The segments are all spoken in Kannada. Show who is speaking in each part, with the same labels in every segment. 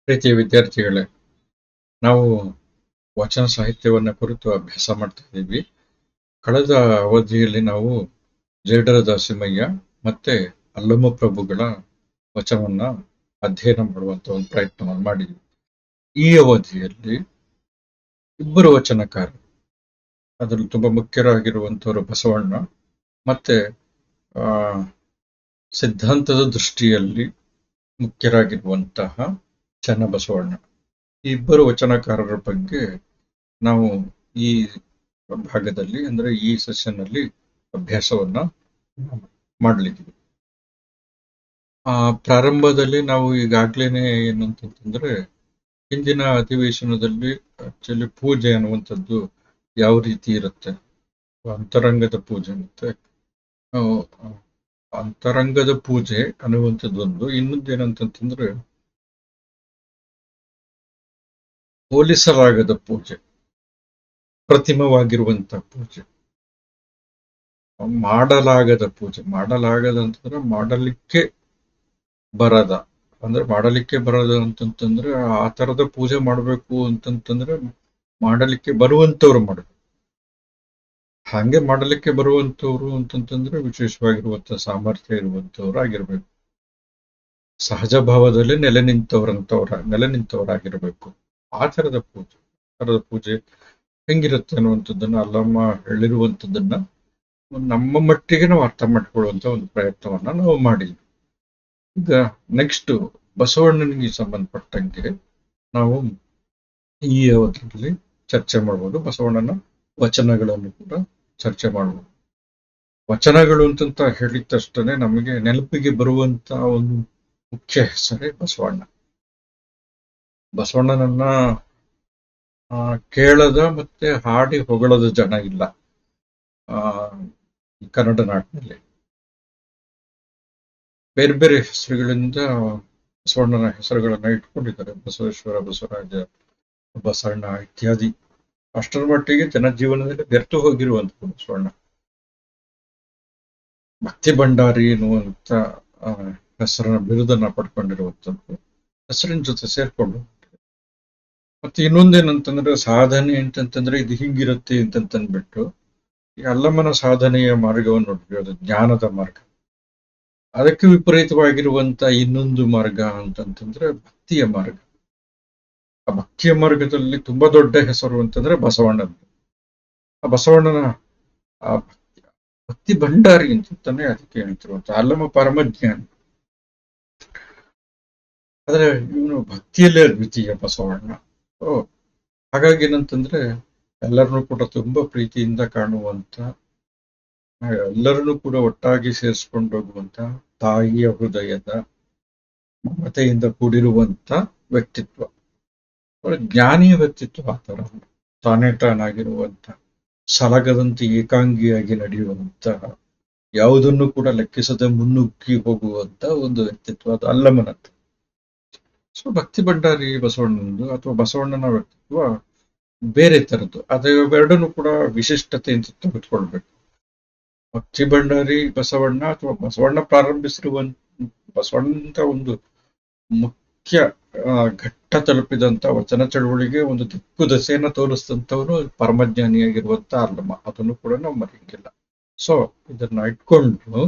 Speaker 1: ಪ್ರೀತಿಯ ವಿದ್ಯಾರ್ಥಿಗಳೇ, ನಾವು ವಚನ ಸಾಹಿತ್ಯವನ್ನ ಕುರಿತು ಅಭ್ಯಾಸ ಮಾಡ್ತಾ ಇದ್ದೀವಿ. ಕಳೆದ ಅವಧಿಯಲ್ಲಿ ನಾವು ಜೇಡರ ದಾಸಿಮಯ್ಯ ಮತ್ತೆ ಅಲ್ಲಮ ಪ್ರಭುಗಳ ವಚನವನ್ನ ಅಧ್ಯಯನ ಮಾಡುವಂತ ಒಂದು ಪ್ರಯತ್ನವನ್ನು ಮಾಡಿದ್ವಿ. ಈ ಅವಧಿಯಲ್ಲಿ ಇಬ್ಬರು ವಚನಕಾರರು, ಅದರಲ್ಲಿ ತುಂಬಾ ಮುಖ್ಯರಾಗಿರುವಂತವರು ಬಸವಣ್ಣ ಮತ್ತೆ ಆ ಸಿದ್ಧಾಂತದ ದೃಷ್ಟಿಯಲ್ಲಿ ಮುಖ್ಯರಾಗಿರುವಂತಹ ಚನ್ನಬಸವಣ್ಣ, ಈ ಇಬ್ಬರು ವಚನಕಾರರ ಬಗ್ಗೆ ನಾವು ಈ ಭಾಗದಲ್ಲಿ ಅಂದ್ರೆ ಈ ಸೆಷನ್ ಅಲ್ಲಿ ಅಭ್ಯಾಸವನ್ನ ಮಾಡ್ಲಿದ್ದೀವಿ. ಪ್ರಾರಂಭದಲ್ಲಿ ನಾವು ಈಗಾಗ್ಲೇನೆ ಏನಂತಂದ್ರೆ ಹಿಂದಿನ ಅಧಿವೇಶನದಲ್ಲಿ ಆಕ್ಚುಲಿ ಪೂಜೆ ಅನ್ನುವಂಥದ್ದು ಯಾವ ರೀತಿ ಇರುತ್ತೆ, ಅಂತರಂಗದ ಪೂಜೆ ಮತ್ತೆ ಅಂತರಂಗದ ಪೂಜೆ ಅನ್ನುವಂಥದ್ದೊಂದು, ಇನ್ನೊಂದೇನಂತಂದ್ರೆ ಹೋಲಿಸಲಾಗದ ಪೂಜೆ, ಪ್ರತಿಮವಾಗಿರುವಂತ ಪೂಜೆ, ಮಾಡಲಾಗದ ಪೂಜೆ. ಮಾಡಲಾಗದ ಅಂತಂದ್ರೆ ಮಾಡಲಿಕ್ಕೆ ಬರದ, ಅಂದ್ರೆ ಮಾಡಲಿಕ್ಕೆ ಬರದ ಅಂತಂತಂದ್ರೆ ಆ ತರದ ಪೂಜೆ ಮಾಡ್ಬೇಕು ಅಂತಂತಂದ್ರೆ ಮಾಡಲಿಕ್ಕೆ ಬರುವಂತವ್ರು ಮಾಡ್ಬೇಕು. ಹಾಗೆ ಮಾಡಲಿಕ್ಕೆ ಬರುವಂತವ್ರು ಅಂತಂತಂದ್ರೆ ವಿಶೇಷವಾಗಿರುವಂತ ಸಾಮರ್ಥ್ಯ ಇರುವಂತವ್ರು ಆಗಿರ್ಬೇಕು, ಸಹಜ ಭಾವದಲ್ಲಿ ನೆಲೆ ನಿಂತವರಾಗಿರ್ಬೇಕು. ಆ ತರದ ಪೂಜೆ ಹೆಂಗಿರುತ್ತೆ ಅನ್ನುವಂಥದ್ದನ್ನ ಅಲ್ಲಮ್ಮ ಹೇಳಿರುವಂಥದ್ದನ್ನ ನಮ್ಮ ಮಟ್ಟಿಗೆ ನಾವು ಅರ್ಥ ಮಾಡ್ಕೊಳ್ಳುವಂತ ಒಂದು ಪ್ರಯತ್ನವನ್ನ ನಾವು ಮಾಡಿದ್ವಿ. ಈಗ ನೆಕ್ಸ್ಟ್ ಬಸವಣ್ಣನಿಗೆ ಸಂಬಂಧಪಟ್ಟಂಗೆ ನಾವು ಈ ಅವಧಿಯಲ್ಲಿ ಚರ್ಚೆ ಮಾಡ್ಬೋದು. ಬಸವಣ್ಣನ ವಚನಗಳನ್ನು ಕೂಡ ಚರ್ಚೆ ಮಾಡ್ಬೋದು. ವಚನಗಳು ಅಂತಂತ ಹೇಳಿದ ತಕ್ಷಣ ನಮಗೆ ನೆನಪಿಗೆ ಬರುವಂತ ಒಂದು ಮುಖ್ಯ ಹೆಸರೇ ಬಸವಣ್ಣ. ಬಸವಣ್ಣನನ್ನ ಕೇಳದ ಮತ್ತೆ ಹಾಡಿ ಹೊಗಳದ ಜನ ಇಲ್ಲ ಕನ್ನಡ ನಾಡಿನಲ್ಲಿ. ಬೇರೆ ಬೇರೆ ಹೆಸರುಗಳಿಂದ ಬಸವಣ್ಣನ ಹೆಸರುಗಳನ್ನ ಇಟ್ಕೊಂಡಿದ್ದಾರೆ, ಬಸವೇಶ್ವರ, ಬಸವರಾಜ, ಬಸವಣ್ಣ ಇತ್ಯಾದಿ. ಅಷ್ಟರ ಮಟ್ಟಿಗೆ ಜನಜೀವನದಲ್ಲಿ ಬೆರೆತು ಹೋಗಿರುವಂತ ಬಸವಣ್ಣ. ಭಕ್ತಿ ಭಂಡಾರಿ ಎನ್ನುವಂತ ಹೆಸರನ್ನ ಬಿರುದನ್ನ ಪಡ್ಕೊಂಡಿರುವಂತದ್ದು ಹೆಸರಿನ ಜೊತೆ ಸೇರ್ಕೊಂಡು. ಮತ್ತೆ ಇನ್ನೊಂದೇನಂತಂದ್ರೆ ಸಾಧನೆ ಅಂತಂತಂದ್ರೆ ಇದು ಹೀಗಿರುತ್ತೆ ಅಂತಂತಂದ್ಬಿಟ್ಟು ಈ ಅಲ್ಲಮ್ಮನ ಸಾಧನೆಯ ಮಾರ್ಗವನ್ನು ನೋಡಿದ್ವಿ, ಅದು ಜ್ಞಾನದ ಮಾರ್ಗ. ಅದಕ್ಕೆ ವಿಪರೀತವಾಗಿರುವಂತ ಇನ್ನೊಂದು ಮಾರ್ಗ ಅಂತಂತಂದ್ರೆ ಭಕ್ತಿಯ ಮಾರ್ಗ. ಆ ಭಕ್ತಿಯ ಮಾರ್ಗದಲ್ಲಿ ತುಂಬಾ ದೊಡ್ಡ ಹೆಸರು ಅಂತಂದ್ರೆ ಬಸವಣ್ಣನ. ಆ ಬಸವಣ್ಣನ ಆ ಭಕ್ತಿ ಭಂಡಾರಿ ಅಂತಾನೆ ಅದಕ್ಕೆ ಹೇಳ್ತಿರುವಂತ ಅಲ್ಲಮ್ಮ ಪರಮಜ್ಞಾನಿ. ಆದ್ರೆ ಇವನು ಭಕ್ತಿಯಲ್ಲೇ ಅದ್ವಿತೀಯ ಬಸವಣ್ಣ. ಹಾಗಾಗಿ ಏನಂತಂದ್ರೆ ಎಲ್ಲರನ್ನೂ ಕೂಡ ತುಂಬಾ ಪ್ರೀತಿಯಿಂದ ಕಾಣುವಂತ, ಎಲ್ಲರನ್ನೂ ಕೂಡ ಒಟ್ಟಾಗಿ ಸೇರಿಸ್ಕೊಂಡು ಹೋಗುವಂತ, ತಾಯಿಯ ಹೃದಯದ ಮಮತೆಯಿಂದ ಕೂಡಿರುವಂತ ವ್ಯಕ್ತಿತ್ವ, ಜ್ಞಾನಿಯ ವ್ಯಕ್ತಿತ್ವ. ಆ ತರ ತಾನೇ ತಾನಾಗಿರುವಂತ, ಸಲಗದಂತೆ ಏಕಾಂಗಿಯಾಗಿ ನಡೆಯುವಂತಹ, ಯಾವುದನ್ನು ಕೂಡ ಲೆಕ್ಕಿಸದೆ ಮುನ್ನುಗ್ಗಿ ಹೋಗುವಂತ ಒಂದು ವ್ಯಕ್ತಿತ್ವ, ಅದು ಅಲ್ಲಮನದ್ದು. ಸೊ ಭಕ್ತಿ ಭಂಡಾರಿ ಬಸವಣ್ಣನದು ಅಥವಾ ಬಸವಣ್ಣನ ವ್ಯಕ್ತಿತ್ವ ಬೇರೆ ತರದ್ದು. ಅದೆರಡನ್ನು ಕೂಡ ವಿಶಿಷ್ಟತೆ ಅಂತ ತೆಗೆದುಕೊಳ್ಬೇಕು. ಭಕ್ತಿ ಭಂಡಾರಿ ಬಸವಣ್ಣ ಅಥವಾ ಬಸವಣ್ಣ ಪ್ರಾರಂಭಿಸಿರುವಂತ ಬಸವಣ್ಣಂತ ಒಂದು ಮುಖ್ಯ ಘಟ್ಟ ತಲುಪಿದಂತ ವಚನ ಚಳವಳಿಗೆ ಒಂದು ದಿಕ್ಕು ದಸೆಯನ್ನ ತೋರಿಸಿದಂಥವನು ಪರಮಜ್ಞಾನಿಯಾಗಿರುವಂತ ಅಲ್ಲಮ್ಮ. ಅದನ್ನು ಕೂಡ ನಾವು ಮರೆಯಂಗಿಲ್ಲ. ಸೊ ಇದನ್ನ ಇಟ್ಕೊಂಡು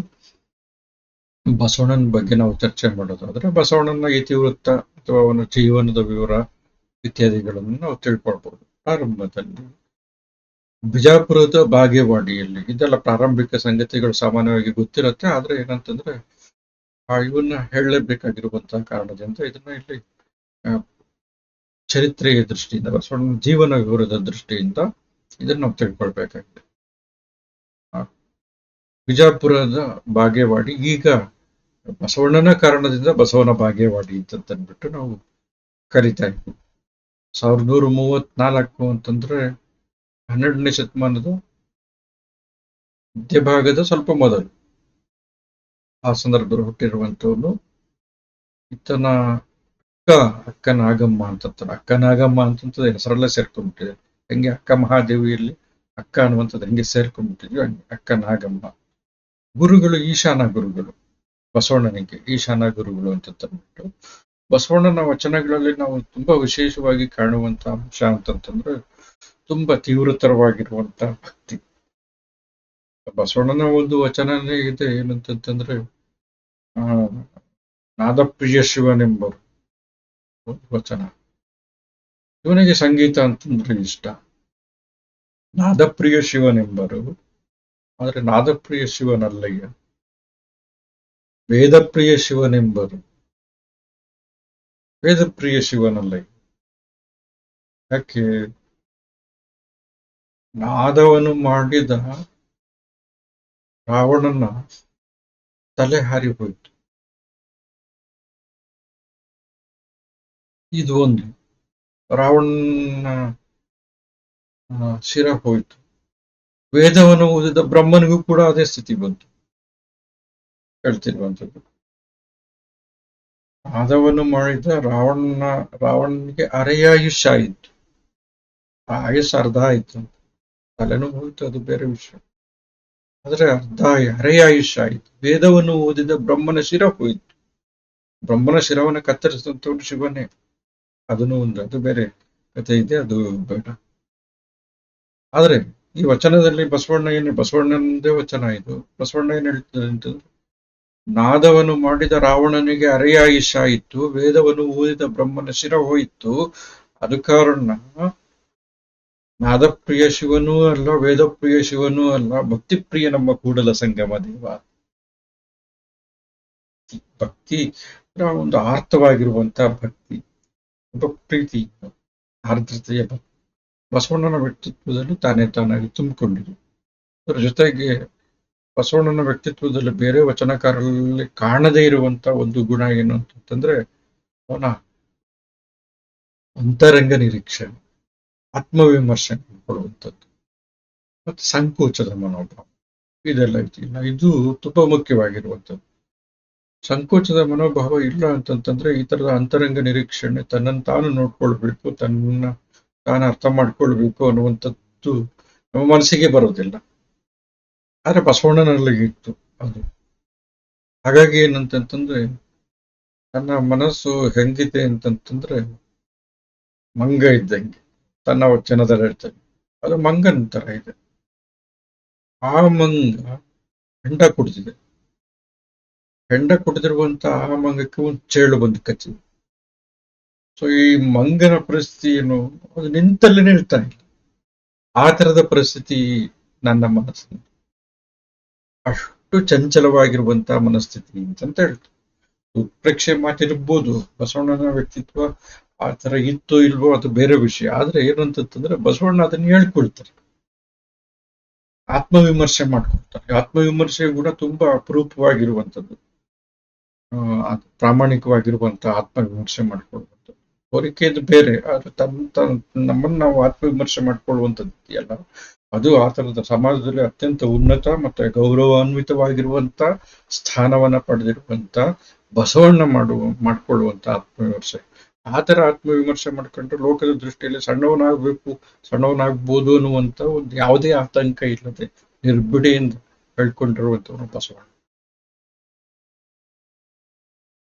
Speaker 1: ಬಸವಣ್ಣನ ಬಗ್ಗೆ ನಾವು ಚರ್ಚೆ ಮಾಡೋದಾದ್ರೆ ಬಸವಣ್ಣನ ಇತಿವೃತ್ತ ಅಥವಾ ಅವನ ಜೀವನದ ವಿವರ ಇತ್ಯಾದಿಗಳನ್ನು ನಾವು ತಿಳ್ಕೊಳ್ಬಹುದು. ಪ್ರಾರಂಭದಲ್ಲಿ ಬಿಜಾಪುರದ ಬಾಗೇವಾಡಿಯಲ್ಲಿ, ಇದೆಲ್ಲ ಪ್ರಾರಂಭಿಕ ಸಂಗತಿಗಳು ಸಾಮಾನ್ಯವಾಗಿ ಗೊತ್ತಿರುತ್ತೆ. ಆದ್ರೆ ಏನಂತಂದ್ರೆ ಇವನ್ನ ಹೇಳಲೇಬೇಕಾಗಿರುವಂತಹ ಕಾರಣದಿಂದ ಇದನ್ನ ಇಲ್ಲಿ ಚರಿತ್ರೆಯ ದೃಷ್ಟಿಯಿಂದ, ಬಸವಣ್ಣನ ಜೀವನ ವಿವರದ ದೃಷ್ಟಿಯಿಂದ ಇದನ್ನ ನಾವು ತಿಳ್ಕೊಳ್ಬೇಕಾಗಿದೆ. ಬಿಜಾಪುರದ ಬಾಗೇವಾಡಿ ಈಗ ಬಸವಣ್ಣನ ಕಾರಣದಿಂದ ಬಸವನ ಬಾಗೇವಾಡಿ ಅಂತಂದ್ಬಿಟ್ಟು ನಾವು ಕರಿತಾ ಇದ್ವಿ. 1134 ಅಂತಂದ್ರೆ 12ನೇ ಶತಮಾನದ ಮಧ್ಯಭಾಗದ ಸ್ವಲ್ಪ ಮೊದಲು. ಆ ಸಂದರ್ಭದಲ್ಲಿ ಹುಟ್ಟಿರುವಂತವನು ಇತನ ಅಕ್ಕ ನಾಗಮ್ಮ ಅಂತಂತಾರೆ. ಅಕ್ಕ ನಾಗಮ್ಮ ಅಂತಂತದ ಹೆಸರಲ್ಲೇ ಸೇರ್ಕೊಂಡ್ಬಿಟ್ಟಿದೆ. ಹೆಂಗೆ ಅಕ್ಕ ಮಹಾದೇವಿಯಲ್ಲಿ ಅಕ್ಕ ಅನ್ನುವಂಥದ್ದು ಹೆಂಗೆ ಸೇರ್ಕೊಂಡ್ಬಿಟ್ಟಿದ್ವಿ, ಹಂಗೆ ಅಕ್ಕ ನಾಗಮ್ಮ. ಗುರುಗಳು ಈಶಾನ ಗುರುಗಳು, ಬಸವಣ್ಣನಿಗೆ ಈಶಾನ ಗುರುಗಳು ಅಂತ ತಂದ್ಬಿಟ್ಟು ಬಸವಣ್ಣನ ವಚನಗಳಲ್ಲಿ ನಾವು ತುಂಬಾ ವಿಶೇಷವಾಗಿ ಕಾಣುವಂತ ಅಂಶ ಅಂತಂತಂದ್ರೆ ತುಂಬಾ ತೀವ್ರತರವಾಗಿರುವಂತ ಭಕ್ತಿ. ಬಸವಣ್ಣನ ಒಂದು ವಚನನೇ ಇದೆ ಏನಂತಂತಂದ್ರೆ ಆ ನಾದಪ್ರಿಯ ಶಿವನೆಂಬರು ಒಂದು ವಚನ. ಇವನಿಗೆ ಸಂಗೀತ ಅಂತಂದ್ರೆ ಇಷ್ಟ. ನಾದಪ್ರಿಯ ಶಿವನೆಂಬರು, ಆದ್ರೆ ನಾದಪ್ರಿಯ ಶಿವನಲ್ಲಯ್ಯ, ವೇದಪ್ರಿಯ ಶಿವನೆಂಬರು, ವೇದಪ್ರಿಯ ಶಿವನಲ್ಲಯ್ಯ. ಯಾಕೆ? ನಾದವನ್ನು ಮಾಡಿದ ರಾವಣನ ತಲೆ ಹಾರಿ ಹೋಯ್ತು. ಇದು ಒಂದು. ರಾವಣನ ಶಿರ ಹೋಯ್ತು. ವೇದವನ್ನು ಓದಿದ ಬ್ರಹ್ಮನಿಗೂ ಕೂಡ ಅದೇ ಸ್ಥಿತಿ ಬಂತು. ಹೇಳ್ತಿರುವಂಥದ್ದು. ನಾದವನ್ನು ಮಾಡಿದ ರಾವಣನಿಗೆ ಅರೆಯಾಯುಷ್ಯ ಆಯಿತು. ಆ ಆಯುಷ್ ಅರ್ಧ ಆಯ್ತು. ತಲೆನೂ ಹೋಯ್ತು, ಅದು ಬೇರೆ ವಿಷಯ. ಆದ್ರೆ ಅರೆಯಾಯುಷ್ಯ ಆಯಿತು. ವೇದವನ್ನು ಓದಿದ ಬ್ರಹ್ಮನ ಶಿರ ಹೋಯಿತು. ಬ್ರಹ್ಮನ ಶಿರವನ್ನು ಕತ್ತರಿಸಿದಂಥವ್ರು ಶಿವನೇ. ಅದನ್ನು ಒಂದು, ಅದು ಬೇರೆ ಕಥೆ ಇದೆ, ಅದು ಬೇಡ. ಆದ್ರೆ ಈ ವಚನದಲ್ಲಿ ಬಸವಣ್ಣನದೇ ವಚನ ಇದು. ಬಸವಣ್ಣ ಏನ್ ಹೇಳ್ತಾರೆ ಅಂತಂದ್ರೆ, ನಾದವನ್ನು ಮಾಡಿದ ರಾವಣನಿಗೆ ಅರೆಯಾಯುಷ ಆಯಿತು, ವೇದವನ್ನು ಓದಿದ ಬ್ರಹ್ಮನ ಶಿರ ಹೋಯಿತು. ಅದು ಕಾರಣ ನಾದಪ್ರಿಯ ಶಿವನೂ ಅಲ್ಲ, ವೇದಪ್ರಿಯ ಶಿವನೂ ಅಲ್ಲ, ಭಕ್ತಿಪ್ರಿಯ ನಮ್ಮ ಕೂಡಲ ಸಂಗಮ ದೇವ. ಭಕ್ತಿ ಒಂದು ಆರ್ತವಾಗಿರುವಂತಹ ಭಕ್ತಿ, ಪ್ರೀತಿ, ಆರ್ದ್ರತೆಯ ಭಕ್ತಿ ಬಸವಣ್ಣನ ವ್ಯಕ್ತಿತ್ವದಲ್ಲಿ ತಾನಾಗಿ ತುಂಬಿಕೊಂಡಿದೆ. ಅದರ ಜೊತೆಗೆ ಬಸವಣ್ಣನ ವ್ಯಕ್ತಿತ್ವದಲ್ಲಿ ಬೇರೆ ವಚನಕಾರರಲ್ಲಿ ಕಾಣದೇ ಇರುವಂತ ಒಂದು ಗುಣ ಏನು ಅಂತಂದ್ರೆ ಅವನ ಅಂತರಂಗ ನಿರೀಕ್ಷೆ, ಆತ್ಮವಿಮರ್ಶೆ ಕೊಡುವಂಥದ್ದು ಮತ್ತು ಸಂಕೋಚದ ಮನೋಭಾವ. ಇದೆಲ್ಲ ಇದೆಯಲ್ಲ, ಇದು ತುಂಬಾ ಮುಖ್ಯವಾಗಿರುವಂಥದ್ದು. ಸಂಕೋಚದ ಮನೋಭಾವ ಇಲ್ಲ ಅಂತಂತಂದ್ರೆ ಈ ತರದ ಅಂತರಂಗ ನಿರೀಕ್ಷಣೆ, ತನ್ನನ್ನು ತಾನು ನೋಡ್ಕೊಳ್ಬೇಕು, ತಾನು ಅರ್ಥ ಮಾಡ್ಕೊಳ್ಬೇಕು ಅನ್ನುವಂಥದ್ದು ನಮ್ಮ ಮನಸ್ಸಿಗೆ ಬರೋದಿಲ್ಲ. ಆದ್ರೆ ಬಸವಣ್ಣನಲ್ಲಿ ಇತ್ತು ಅದು. ಹಾಗಾಗಿ ಏನಂತಂತಂದ್ರೆ ನನ್ನ ಮನಸ್ಸು ಹೆಂಗಿದೆ ಅಂತಂತಂದ್ರೆ ಮಂಗ ಇದ್ದಂಗೆ. ತನ್ನ ವಚನದಲ್ಲಿ ಹೇಳ್ತೇನೆ, ಅದು ಮಂಗನ ತರ ಇದೆ. ಆ ಮಂಗ ಹೆಂಡ ಕುಡಿದಿದೆ. ಹೆಂಡ ಕುಡಿದಿರುವಂತ ಆ ಮಂಗಕ್ಕೆ ಒಂದು ಚೇಳು ಬಂದು ಕಚ್ಚಿದೆ. ಸೊ ಈ ಮಂಗನ ಪರಿಸ್ಥಿತಿ ಏನು, ಅದು ನಿಂತಲ್ಲಿ ನಿಲ್ತಾ ಇಲ್ಲ. ಆ ತರದ ಪರಿಸ್ಥಿತಿ ನನ್ನ ಮನಸ್ಸಿನ, ಅಷ್ಟು ಚಂಚಲವಾಗಿರುವಂತಹ ಮನಸ್ಥಿತಿ ಅಂತ ಹೇಳ್ತಾರೆ. ಉತ್ಪ್ರೇಕ್ಷೆ ಮಾತಿರ್ಬೋದು, ಬಸವಣ್ಣನ ವ್ಯಕ್ತಿತ್ವ ಆ ತರ ಇತ್ತು ಇಲ್ವೋ ಅದು ಬೇರೆ ವಿಷಯ. ಆದ್ರೆ ಏನಂತಂದ್ರೆ ಬಸವಣ್ಣ ಅದನ್ನ ಹೇಳ್ಕೊಳ್ತಾರೆ, ಆತ್ಮವಿಮರ್ಶೆ ಮಾಡ್ಕೊಳ್ತಾರೆ. ಆತ್ಮವಿಮರ್ಶೆ ಕೂಡ ತುಂಬಾ ಅಪರೂಪವಾಗಿರುವಂಥದ್ದು. ಪ್ರಾಮಾಣಿಕವಾಗಿರುವಂತಹ ಆತ್ಮವಿಮರ್ಶೆ ಮಾಡ್ಕೊಳ್ಳುವಂಥದ್ದು. ಹೋಲಿಕೆದು ಬೇರೆ, ಆದ್ರೆ ನಮ್ಮನ್ನು ನಾವು ಆತ್ಮವಿಮರ್ಶೆ ಮಾಡ್ಕೊಳ್ಳುವಂಥದ್ದು ಇದೆಯಲ್ಲ, ಅದು ಆ ತರದ ಸಮಾಜದಲ್ಲಿ ಅತ್ಯಂತ ಉನ್ನತ ಮತ್ತೆ ಗೌರವಾನ್ವಿತವಾಗಿರುವಂತ ಸ್ಥಾನವನ್ನ ಪಡೆದಿರುವಂತ ಬಸವಣ್ಣ ಮಾಡ್ಕೊಳ್ಳುವಂತ ಆತ್ಮವಿಮರ್ಶೆ. ಆ ತರ ಆತ್ಮವಿಮರ್ಶೆ ಮಾಡ್ಕೊಂಡ್ರೆ ಲೋಕದ ದೃಷ್ಟಿಯಲ್ಲಿ ಸಣ್ಣವನಾಗ್ಬೋದು ಅನ್ನುವಂತ ಒಂದು ಯಾವುದೇ ಆತಂಕ ಇಲ್ಲದೆ ನಿರ್ಬಿಡಿಯಿಂದ ಹೇಳ್ಕೊಂಡಿರುವಂತವನು ಬಸವಣ್ಣ.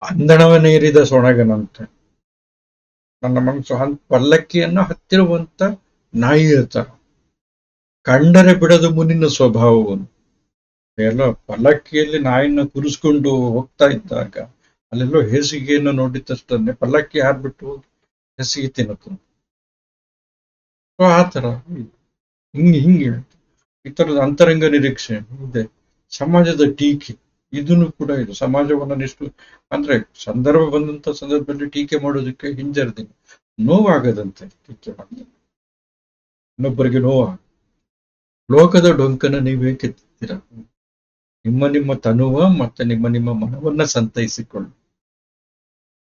Speaker 1: ಅಂದಣವನೇರಿದ ಸೊಣಗನಂತೆ ನನ್ನ ಮನಸ್ಸು ಪಲ್ಲಕ್ಕಿಯನ್ನು ಹತ್ತಿರುವಂತ ನಾಯಿಯ ತರ, ಕಂಡರೆ ಬಿಡದು ಮುನಿನ ಸ್ವಭಾವವನ್ನು. ಎಲ್ಲೋ ಪಲ್ಲಕ್ಕಿಯಲ್ಲಿ ನಾಯಿನ ಕೂರಿಸ್ಕೊಂಡು ಹೋಗ್ತಾ ಇದ್ದಾಗ ಅಲ್ಲೆಲ್ಲೋ ಹೇಸಿಗೆಯನ್ನು ನೋಡಿದ ತಕ್ಷಣ ಪಲ್ಲಕ್ಕಿ ಹಾರ್ಬಿಟ್ಟು ಹೇಸಿಗೆ ತಿನ್ನುತ್ತ. ಆ ತರ ಹಿಂಗೆ ಈ ತರದ ಅಂತರಂಗ ನಿರೀಕ್ಷೆ ಇದೆ. ಸಮಾಜದ ಟೀಕೆ ಇದನ್ನು ಕೂಡ ಇದೆ. ಸಮಾಜವನ್ನ ಎಷ್ಟು ಅಂದ್ರೆ ಸಂದರ್ಭ ಬಂದಂತ ಸಂದರ್ಭದಲ್ಲಿ ಟೀಕೆ ಮಾಡೋದಕ್ಕೆ ಹಿಂಜರಿದಿಲ್ಲ. ನೋವಾಗದಂತೆ ಟೀಕೆ ಮಾಡ್ತಾರೆ, ಇನ್ನೊಬ್ಬರಿಗೆ ನೋವಾಗ. ಲೋಕದ ಡೊಂಕನ ನೀವೇ ಕೆತ್ತಿದ್ದೀರ, ನಿಮ್ಮ ತನುವ ಮತ್ತೆ ನಿಮ್ಮ ಮನವನ್ನ ಸಂತೈಸಿಕೊಳ್ಳಿ.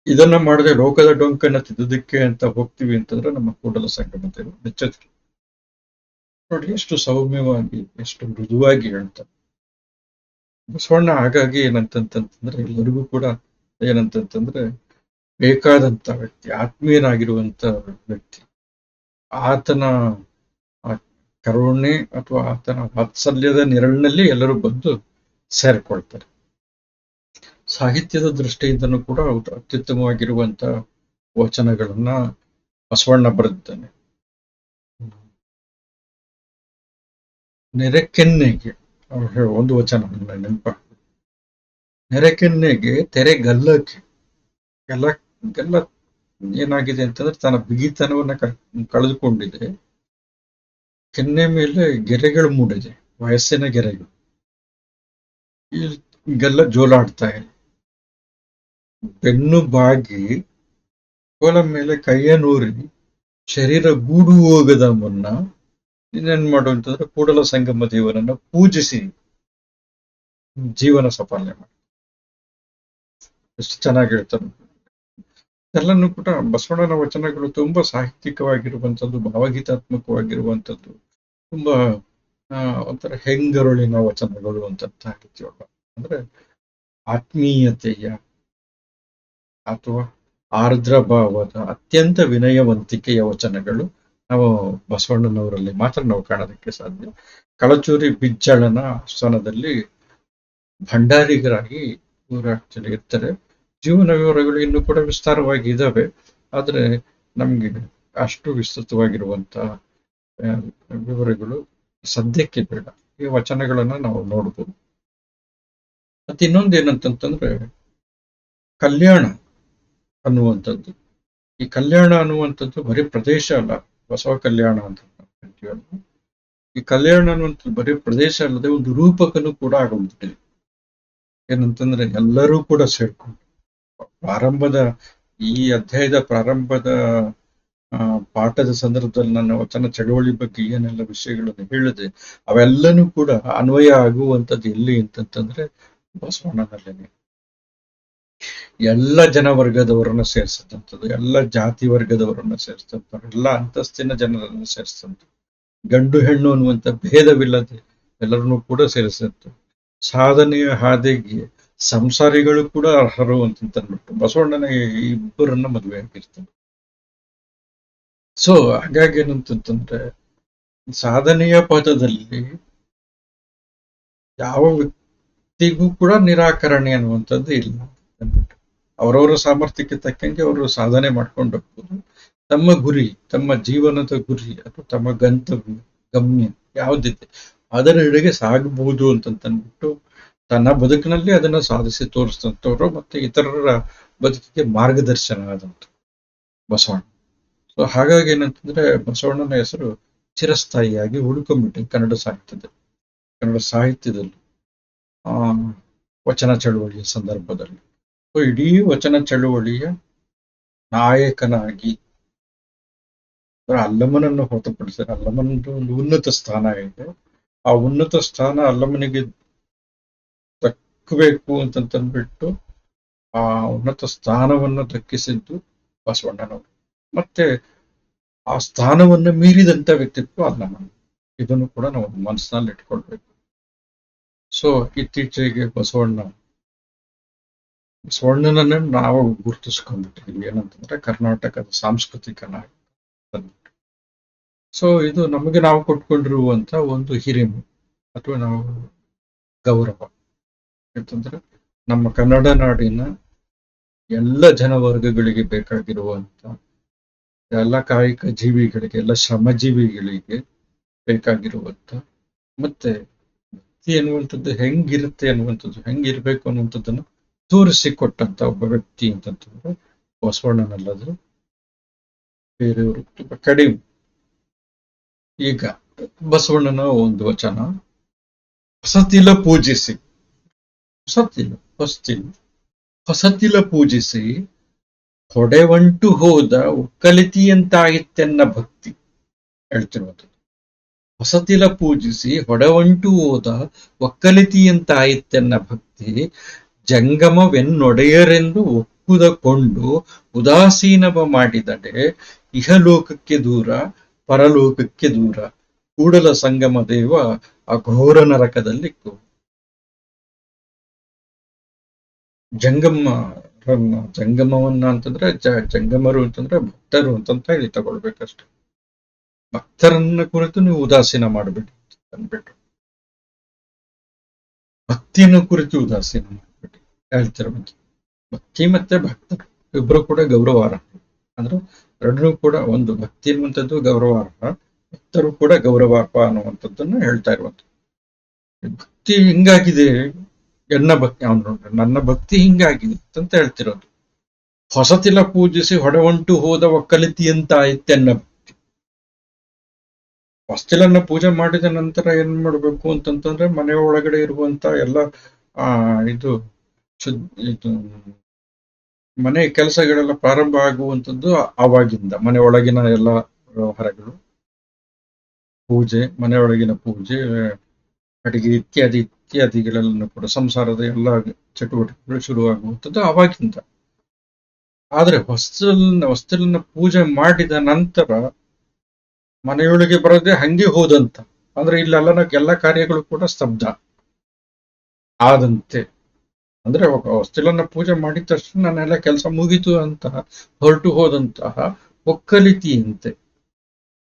Speaker 1: ಇದನ್ನ ಮಾಡದೆ ಲೋಕದ ಡೊಂಕನ್ನ ತಿದ್ದದಕ್ಕೆ ಅಂತ ಹೋಗ್ತೀವಿ ಅಂತಂದ್ರೆ ನಮ್ಮ ಕೂಡಲ ಸಂಗಮ ದೇವರು ಬೆಚ್ಚತ್ರಿ. ನೋಡಿ ಎಷ್ಟು ಸೌಮ್ಯವಾಗಿ, ಎಷ್ಟು ಮೃದುವಾಗಿ ಹೇಳ್ತಾರೆ ಬಸವಣ್ಣ. ಹಾಗಾಗಿ ಏನಂತಂತಂದ್ರೆ ಎಲ್ಲರಿಗೂ ಕೂಡ ಏನಂತಂತಂದ್ರೆ ಬೇಕಾದಂತ ವ್ಯಕ್ತಿ, ಆತ್ಮೀಯನಾಗಿರುವಂತ ವ್ಯಕ್ತಿ. ಆತನ ಕರುಣೆ ಅಥವಾ ಆತನ ವಾತ್ಸಲ್ಯದ ನೆರಳಿನಲ್ಲಿ ಎಲ್ಲರೂ ಬಂದು ಸೇರ್ಕೊಳ್ತಾರೆ. ಸಾಹಿತ್ಯದ ದೃಷ್ಟಿಯಿಂದನೂ ಕೂಡ ಅತ್ಯುತ್ತಮವಾಗಿರುವಂತ ವಚನಗಳನ್ನ ಬಸವಣ್ಣ ಬರೆದಿದ್ದಾನೆ. ನೆರೆಕೆನ್ನೆಗೆ ಒಂದು ವಚನ ನೆನಪ, ನೆರೆಕೆನ್ನೆಗೆ ತೆರೆಗಲ್ಲಕ್ಕೆ ಗಲ್ಲ ಏನಾಗಿದೆ ಅಂತಂದ್ರೆ ತನ್ನ ಬಿಗಿತನವನ್ನ ಕಳೆದುಕೊಂಡಿದೆ. ಕೆನ್ನೆ ಮೇಲೆ ಗೆರೆಗಳು ಮೂಡಿದೆ, ವಯಸ್ಸಿನ ಗೆರೆಗಳು. ಈಗೆಲ್ಲ ಜೋಲಾಡ್ತಾ ಇದೆ. ಬೆನ್ನು ಬಾಗಿ ಕೋಲ ಮೇಲೆ ಕೈಯ ನೂರಿ ಶರೀರ ಗೂಡು ಹೋಗದ ಮುನ್ನ ಇನ್ನೇನ್ ಮಾಡು ಅಂತಂದ್ರೆ ಕೂಡಲ ಸಂಗಮ ದೇವರನ್ನ ಪೂಜಿಸಿ ಜೀವನ ಸಫಲನೆ ಮಾಡಿ. ಎಷ್ಟು ಚೆನ್ನಾಗಿ ಹೇಳ್ತಾರೆ. ಎಲ್ಲನೂ ಕೂಡ ಬಸವಣ್ಣನ ವಚನಗಳು ತುಂಬಾ ಸಾಹಿತ್ಯಿಕವಾಗಿರುವಂಥದ್ದು, ಭಾವಗೀತಾತ್ಮಕವಾಗಿರುವಂಥದ್ದು, ತುಂಬಾ ಒಂಥರ ಹೆಂಗರುಳಿನ ವಚನಗಳು ಅಂತ ಹೇಳ್ತೀವಲ್ಲ, ಅಂದ್ರೆ ಆತ್ಮೀಯತೆಯ ಅಥವಾ ಆರ್ದ್ರ ಭಾವದ ಅತ್ಯಂತ ವಿನಯವಂತಿಕೆಯ ವಚನಗಳು ನಾವು ಬಸವಣ್ಣನವರಲ್ಲಿ ಮಾತ್ರ ನಾವು ಕಾಣೋದಕ್ಕೆ ಸಾಧ್ಯ. ಕಳಚೂರಿ ಬಿಜ್ಜಳನ ಆಸ್ಥಾನದಲ್ಲಿ ಭಂಡಾರಿಗರಾಗಿ ಊರಾಗ್ತಾರೆ ಇರ್ತಾರೆ. ಜೀವನ ವಿವರಗಳು ಇನ್ನೂ ಕೂಡ ವಿಸ್ತಾರವಾಗಿ ಇದ್ದಾವೆ, ಆದ್ರೆ ನಮ್ಗೆ ಅಷ್ಟು ವಿಸ್ತೃತವಾಗಿರುವಂತ ವಿವರಗಳು ಸದ್ಯಕ್ಕೆ ಬೇಡ. ಈ ವಚನಗಳನ್ನ ನಾವು ನೋಡ್ಬೋದು. ಮತ್ತೆ ಇನ್ನೊಂದೇನಂತಂದ್ರೆ ಕಲ್ಯಾಣ ಅನ್ನುವಂಥದ್ದು. ಈ ಕಲ್ಯಾಣ ಅನ್ನುವಂಥದ್ದು ಬರೀ ಪ್ರದೇಶ ಅಲ್ಲ, ಬಸವ ಕಲ್ಯಾಣ ಅಂತ ಹೇಳ್ತೀವಲ್ಲ. ಈ ಕಲ್ಯಾಣ ಅನ್ನುವಂಥದ್ದು ಬರೀ ಪ್ರದೇಶ ಅಲ್ಲದೆ ಒಂದು ರೂಪಕನು ಕೂಡ ಆಗೋಗ್ಬಿಟ್ಟಿದೆ. ಏನಂತಂದ್ರೆ ಎಲ್ಲರೂ ಕೂಡ ಸೇರ್ಕೊಂಡು ಪ್ರಾರಂಭದ ಈ ಅಧ್ಯಾಯದ ಪ್ರಾರಂಭದ ಪಾಠದ ಸಂದರ್ಭದಲ್ಲಿ ನನ್ನ ವಚನ ಚಳವಳಿ ಬಗ್ಗೆ ಏನೆಲ್ಲ ವಿಷಯಗಳನ್ನು ಹೇಳಿದೆ ಅವೆಲ್ಲನೂ ಕೂಡ ಅನ್ವಯ ಆಗುವಂಥದ್ದು ಎಲ್ಲಿ ಅಂತಂತಂದ್ರೆ ಬಸವಣ್ಣನಲ್ಲೇನೆ. ಎಲ್ಲ ಜನವರ್ಗದವರನ್ನ ಸೇರಿಸಿದಂಥದ್ದು, ಎಲ್ಲ ಜಾತಿ ವರ್ಗದವರನ್ನ ಸೇರಿಸ್ತಂಥವ್ರು, ಎಲ್ಲ ಅಂತಸ್ತಿನ ಜನರನ್ನ ಸೇರಿಸ್ತಂಥ, ಗಂಡು ಹೆಣ್ಣು ಅನ್ನುವಂಥ ಭೇದವಿಲ್ಲದೆ ಎಲ್ಲರನ್ನೂ ಕೂಡ ಸೇರಿಸಿದಂಥ ಸಾಧನೆಯ ಹಾದಿಗೆ ಸಂಸಾರಿಗಳು ಕೂಡ ಅರ್ಹರು ಅಂತಂದ್ಬಿಟ್ಟು ಬಸವಣ್ಣನ ಇಬ್ಬರನ್ನ ಮದುವೆ ಆಗಿರ್ತಾನೆ. ಸೊ ಹಾಗಾಗಿ ಏನಂತಂದ್ರೆ ಸಾಧನೆಯ ಪದದಲ್ಲಿ ಯಾವ ವ್ಯಕ್ತಿಗೂ ಕೂಡ ನಿರಾಕರಣೆ ಅನ್ನುವಂಥದ್ದು ಇಲ್ಲ ಅಂದ್ಬಿಟ್ಟು ಅವರವರ ಸಾಮರ್ಥ್ಯಕ್ಕೆ ತಕ್ಕಂಗೆ ಅವರು ಸಾಧನೆ ಮಾಡ್ಕೊಂಡು ಹೋಗ್ಬೋದು. ತಮ್ಮ ಗುರಿ, ತಮ್ಮ ಜೀವನದ ಗುರಿ ಅಥವಾ ತಮ್ಮ ಗಮ್ಯ ಯಾವುದಿದೆ ಅದರೆಡೆಗೆ ಸಾಗಬಹುದು ಅಂತಂದ್ಬಿಟ್ಟು ತನ್ನ ಬದುಕಿನಲ್ಲಿ ಅದನ್ನ ಸಾಧಿಸಿ ತೋರಿಸಿದಂಥವ್ರು ಮತ್ತೆ ಇತರರ ಬದುಕಿಗೆ ಮಾರ್ಗದರ್ಶನ ಆದಂತ ಬಸವಣ್ಣ. ಸೊ ಹಾಗಾಗಿ ಏನಂತಂದ್ರೆ ಬಸವಣ್ಣನ ಹೆಸರು ಚಿರಸ್ಥಾಯಿಯಾಗಿ ಉಳ್ಕೊಂಡ್ಬಿಟ್ಟಿದೆ ಕನ್ನಡ ಸಾಹಿತ್ಯದಲ್ಲಿ ವಚನ ಚಳುವಳಿಯ ಸಂದರ್ಭದಲ್ಲಿ. ಸೊ ಇಡೀ ವಚನ ಚಳುವಳಿಯ ನಾಯಕನಾಗಿ ಅಲ್ಲಮನನ್ನು ಹೊರತುಪಡಿಸಿದ್ರೆ ಅಲ್ಲಮನದು ಒಂದು ಉನ್ನತ ಸ್ಥಾನ ಇದೆ. ಆ ಉನ್ನತ ಸ್ಥಾನ ಅಲ್ಲಮನಿಗೆ ದಕ್ಕಬೇಕು ಅಂತಂದ್ಬಿಟ್ಟು ಆ ಉನ್ನತ ಸ್ಥಾನವನ್ನು ದಕ್ಕಿಸಿದ್ದು ಬಸವಣ್ಣನವರು. ಮತ್ತೆ ಆ ಸ್ಥಾನವನ್ನು ಮೀರಿದಂತ ವ್ಯಕ್ತಿತ್ವ ಅಲ್ಲಮನ. ಇದನ್ನು ಕೂಡ ನಾವು ಮನಸ್ಸಿನಲ್ಲಿ ಇಟ್ಕೊಳ್ಬೇಕು. ಸೊ ಇತ್ತೀಚೆಗೆ ಬಸವಣ್ಣನನ್ನ ನಾವು ಗುರುತಿಸ್ಕೊಂಡ್ಬಿಟ್ಟಿದ್ವಿ ಏನಂತಂದ್ರೆ ಕರ್ನಾಟಕದ ಸಾಂಸ್ಕೃತಿಕ ನಾಯಕ. ಸೊ ಇದು ನಮಗೆ ನಾವು ಕೊಟ್ಕೊಂಡಿರುವಂತ ಒಂದು ಹಿರಿಮೆ ಅಥವಾ ನಾವು ಗೌರವ. ಯಾಕಂದ್ರೆ ನಮ್ಮ ಕನ್ನಡ ನಾಡಿನ ಎಲ್ಲ ಜನವರ್ಗಗಳಿಗೆ ಬೇಕಾಗಿರುವಂತ ಎಲ್ಲ ಕಾಯಿಕ ಜೀವಿಗಳಿಗೆ, ಎಲ್ಲ ಶ್ರಮಜೀವಿಗಳಿಗೆ ಬೇಕಾಗಿರುವಂತ ಮತ್ತೆ ವ್ಯಕ್ತಿ ಅನ್ನುವಂಥದ್ದು ಹೆಂಗಿರುತ್ತೆ ಅನ್ನುವಂಥದ್ದು, ಹೆಂಗಿರ್ಬೇಕು ಅನ್ನುವಂಥದ್ದನ್ನು ತೋರಿಸಿಕೊಟ್ಟಂತ ಒಬ್ಬ ವ್ಯಕ್ತಿ ಅಂತಂತಂದ್ರೆ ಬಸವಣ್ಣನಲ್ಲದ್ರೆ ಬೇರೆಯವರು ತುಂಬಾ ಕಡಿಮೆ. ಈಗ ಬಸವಣ್ಣನ ಒಂದು ವಚನ, ಹೊಸತಿಲ ಪೂಜಿಸಿ, ಹೊಸತಿಲ ಪೂಜಿಸಿ ಹೊಡೆವಂಟು ಹೋದ ಒಕ್ಕಲಿತಿಯಂತಾಗಿತ್ತೆನ್ನ ಭಕ್ತಿ ಹೇಳ್ತಿರುವಂಥದ್ದು. ಹೊಸತಿಲ ಪೂಜಿಸಿ ಹೊಡೆವಂಟು ಹೋದ ಒಕ್ಕಲಿತಿಯಂತಾಯಿತೆನ್ನ ಭಕ್ತಿ, ಜಂಗಮವೆನ್ನೊಡೆಯರೆಂದು ಒಕ್ಕುದಕೊಂಡು ಉದಾಸೀನವ ಮಾಡಿದಡೆ, ಇಹಲೋಕಕ್ಕೆ ದೂರ ಪರಲೋಕಕ್ಕೆ ದೂರ, ಕೂಡಲ ಸಂಗಮ ದೇವ ಅಘೋರ ನರಕದಲ್ಲಿತ್ತು. ಜಂಗಮವನ್ನ ಅಂತಂದ್ರೆ ಜಂಗಮರು ಅಂತಂದ್ರೆ ಭಕ್ತರು ಅಂತಂತ ಹೇಳಿ ತಗೊಳ್ಬೇಕಷ್ಟೆ. ಭಕ್ತರನ್ನ ಕುರಿತು ನೀವು ಉದಾಸೀನ ಮಾಡಬೇಡಿ ಅಂದ್ಬಿಟ್ಟು, ಭಕ್ತಿಯನ್ನು ಕುರಿತು ಉದಾಸೀನ ಮಾಡಬೇಡಿ. ಹೇಳ್ತಿರ್ಬೇಕು. ಭಕ್ತಿ ಮತ್ತೆ ಭಕ್ತರು ಇಬ್ರು ಕೂಡ ಗೌರವಾರ್ಹ. ಅಂದ್ರೆ ಎರಡನ್ನೂ ಕೂಡ, ಒಂದು ಭಕ್ತಿ ಅನ್ನುವಂಥದ್ದು ಗೌರವಾರ್ಹ, ಭಕ್ತರು ಕೂಡ ಗೌರವಾರ್ಹ ಅನ್ನುವಂಥದ್ದನ್ನು ಹೇಳ್ತಾ ಇರುವಂಥದ್ದು. ಭಕ್ತಿ ಹಿಂಗಾಗಿದೆ, ನನ್ನ ಭಕ್ತಿ ಹಿಂಗಾಗಿದೆ ಅಂತ ಹೇಳ್ತಿರೋದು. ಹೊಸತಿಲ ಪೂಜಿಸಿ ಹೊಡವಂಟು ಹೋದ ಒಕ್ಕಲಿತಿಯಂತಾಯ್ತೆನ್ನ ಭಕ್ತಿ. ಹೊಸ್ತಿಲನ್ನ ಪೂಜೆ ಮಾಡಿದ ನಂತರ ಏನ್ ಮಾಡ್ಬೇಕು ಅಂತಂತಂದ್ರೆ ಮನೆ ಒಳಗಡೆ ಇರುವಂತ ಎಲ್ಲ ಇದು ಇದು ಮನೆ ಕೆಲಸಗಳೆಲ್ಲ ಪ್ರಾರಂಭ ಆಗುವಂಥದ್ದು ಆವಾಗಿಂದ. ಮನೆ ಒಳಗಿನ ಎಲ್ಲ ವ್ಯವಹಾರಗಳು, ಪೂಜೆ, ಮನೆಯೊಳಗಿನ ಪೂಜೆ, ಅಡಿಗೆ ಇತ್ಯಾದಿ ಇತ್ಯಾದಿಗಳೆಲ್ಲನೂ ಕೂಡ, ಸಂಸಾರದ ಎಲ್ಲ ಚಟುವಟಿಕೆಗಳು ಶುರುವಾಗುವಂಥದ್ದು ಆವಾಗಿಂದ. ಆದ್ರೆ ಹೊಸ್ತಿಲನ್ನ ಪೂಜೆ ಮಾಡಿದ ನಂತರ ಮನೆಯೊಳಗೆ ಬರದೆ ಹಂಗೆ ಹೋದಂತ, ಅಂದ್ರೆ ಇಲ್ಲೆಲ್ಲ ಎಲ್ಲ ಕಾರ್ಯಗಳು ಕೂಡ ಸ್ತಬ್ಧ ಆದಂತೆ. ಅಂದ್ರೆ ಹೊಸ್ತಿಲನ್ನ ಪೂಜೆ ಮಾಡಿದ ತಕ್ಷಣ ನನ್ನೆಲ್ಲ ಕೆಲಸ ಮುಗೀತು ಅಂತ ಹೊರಟು ಹೋದಂತಹ ಒಕ್ಕಲಿತಿಯಂತೆ.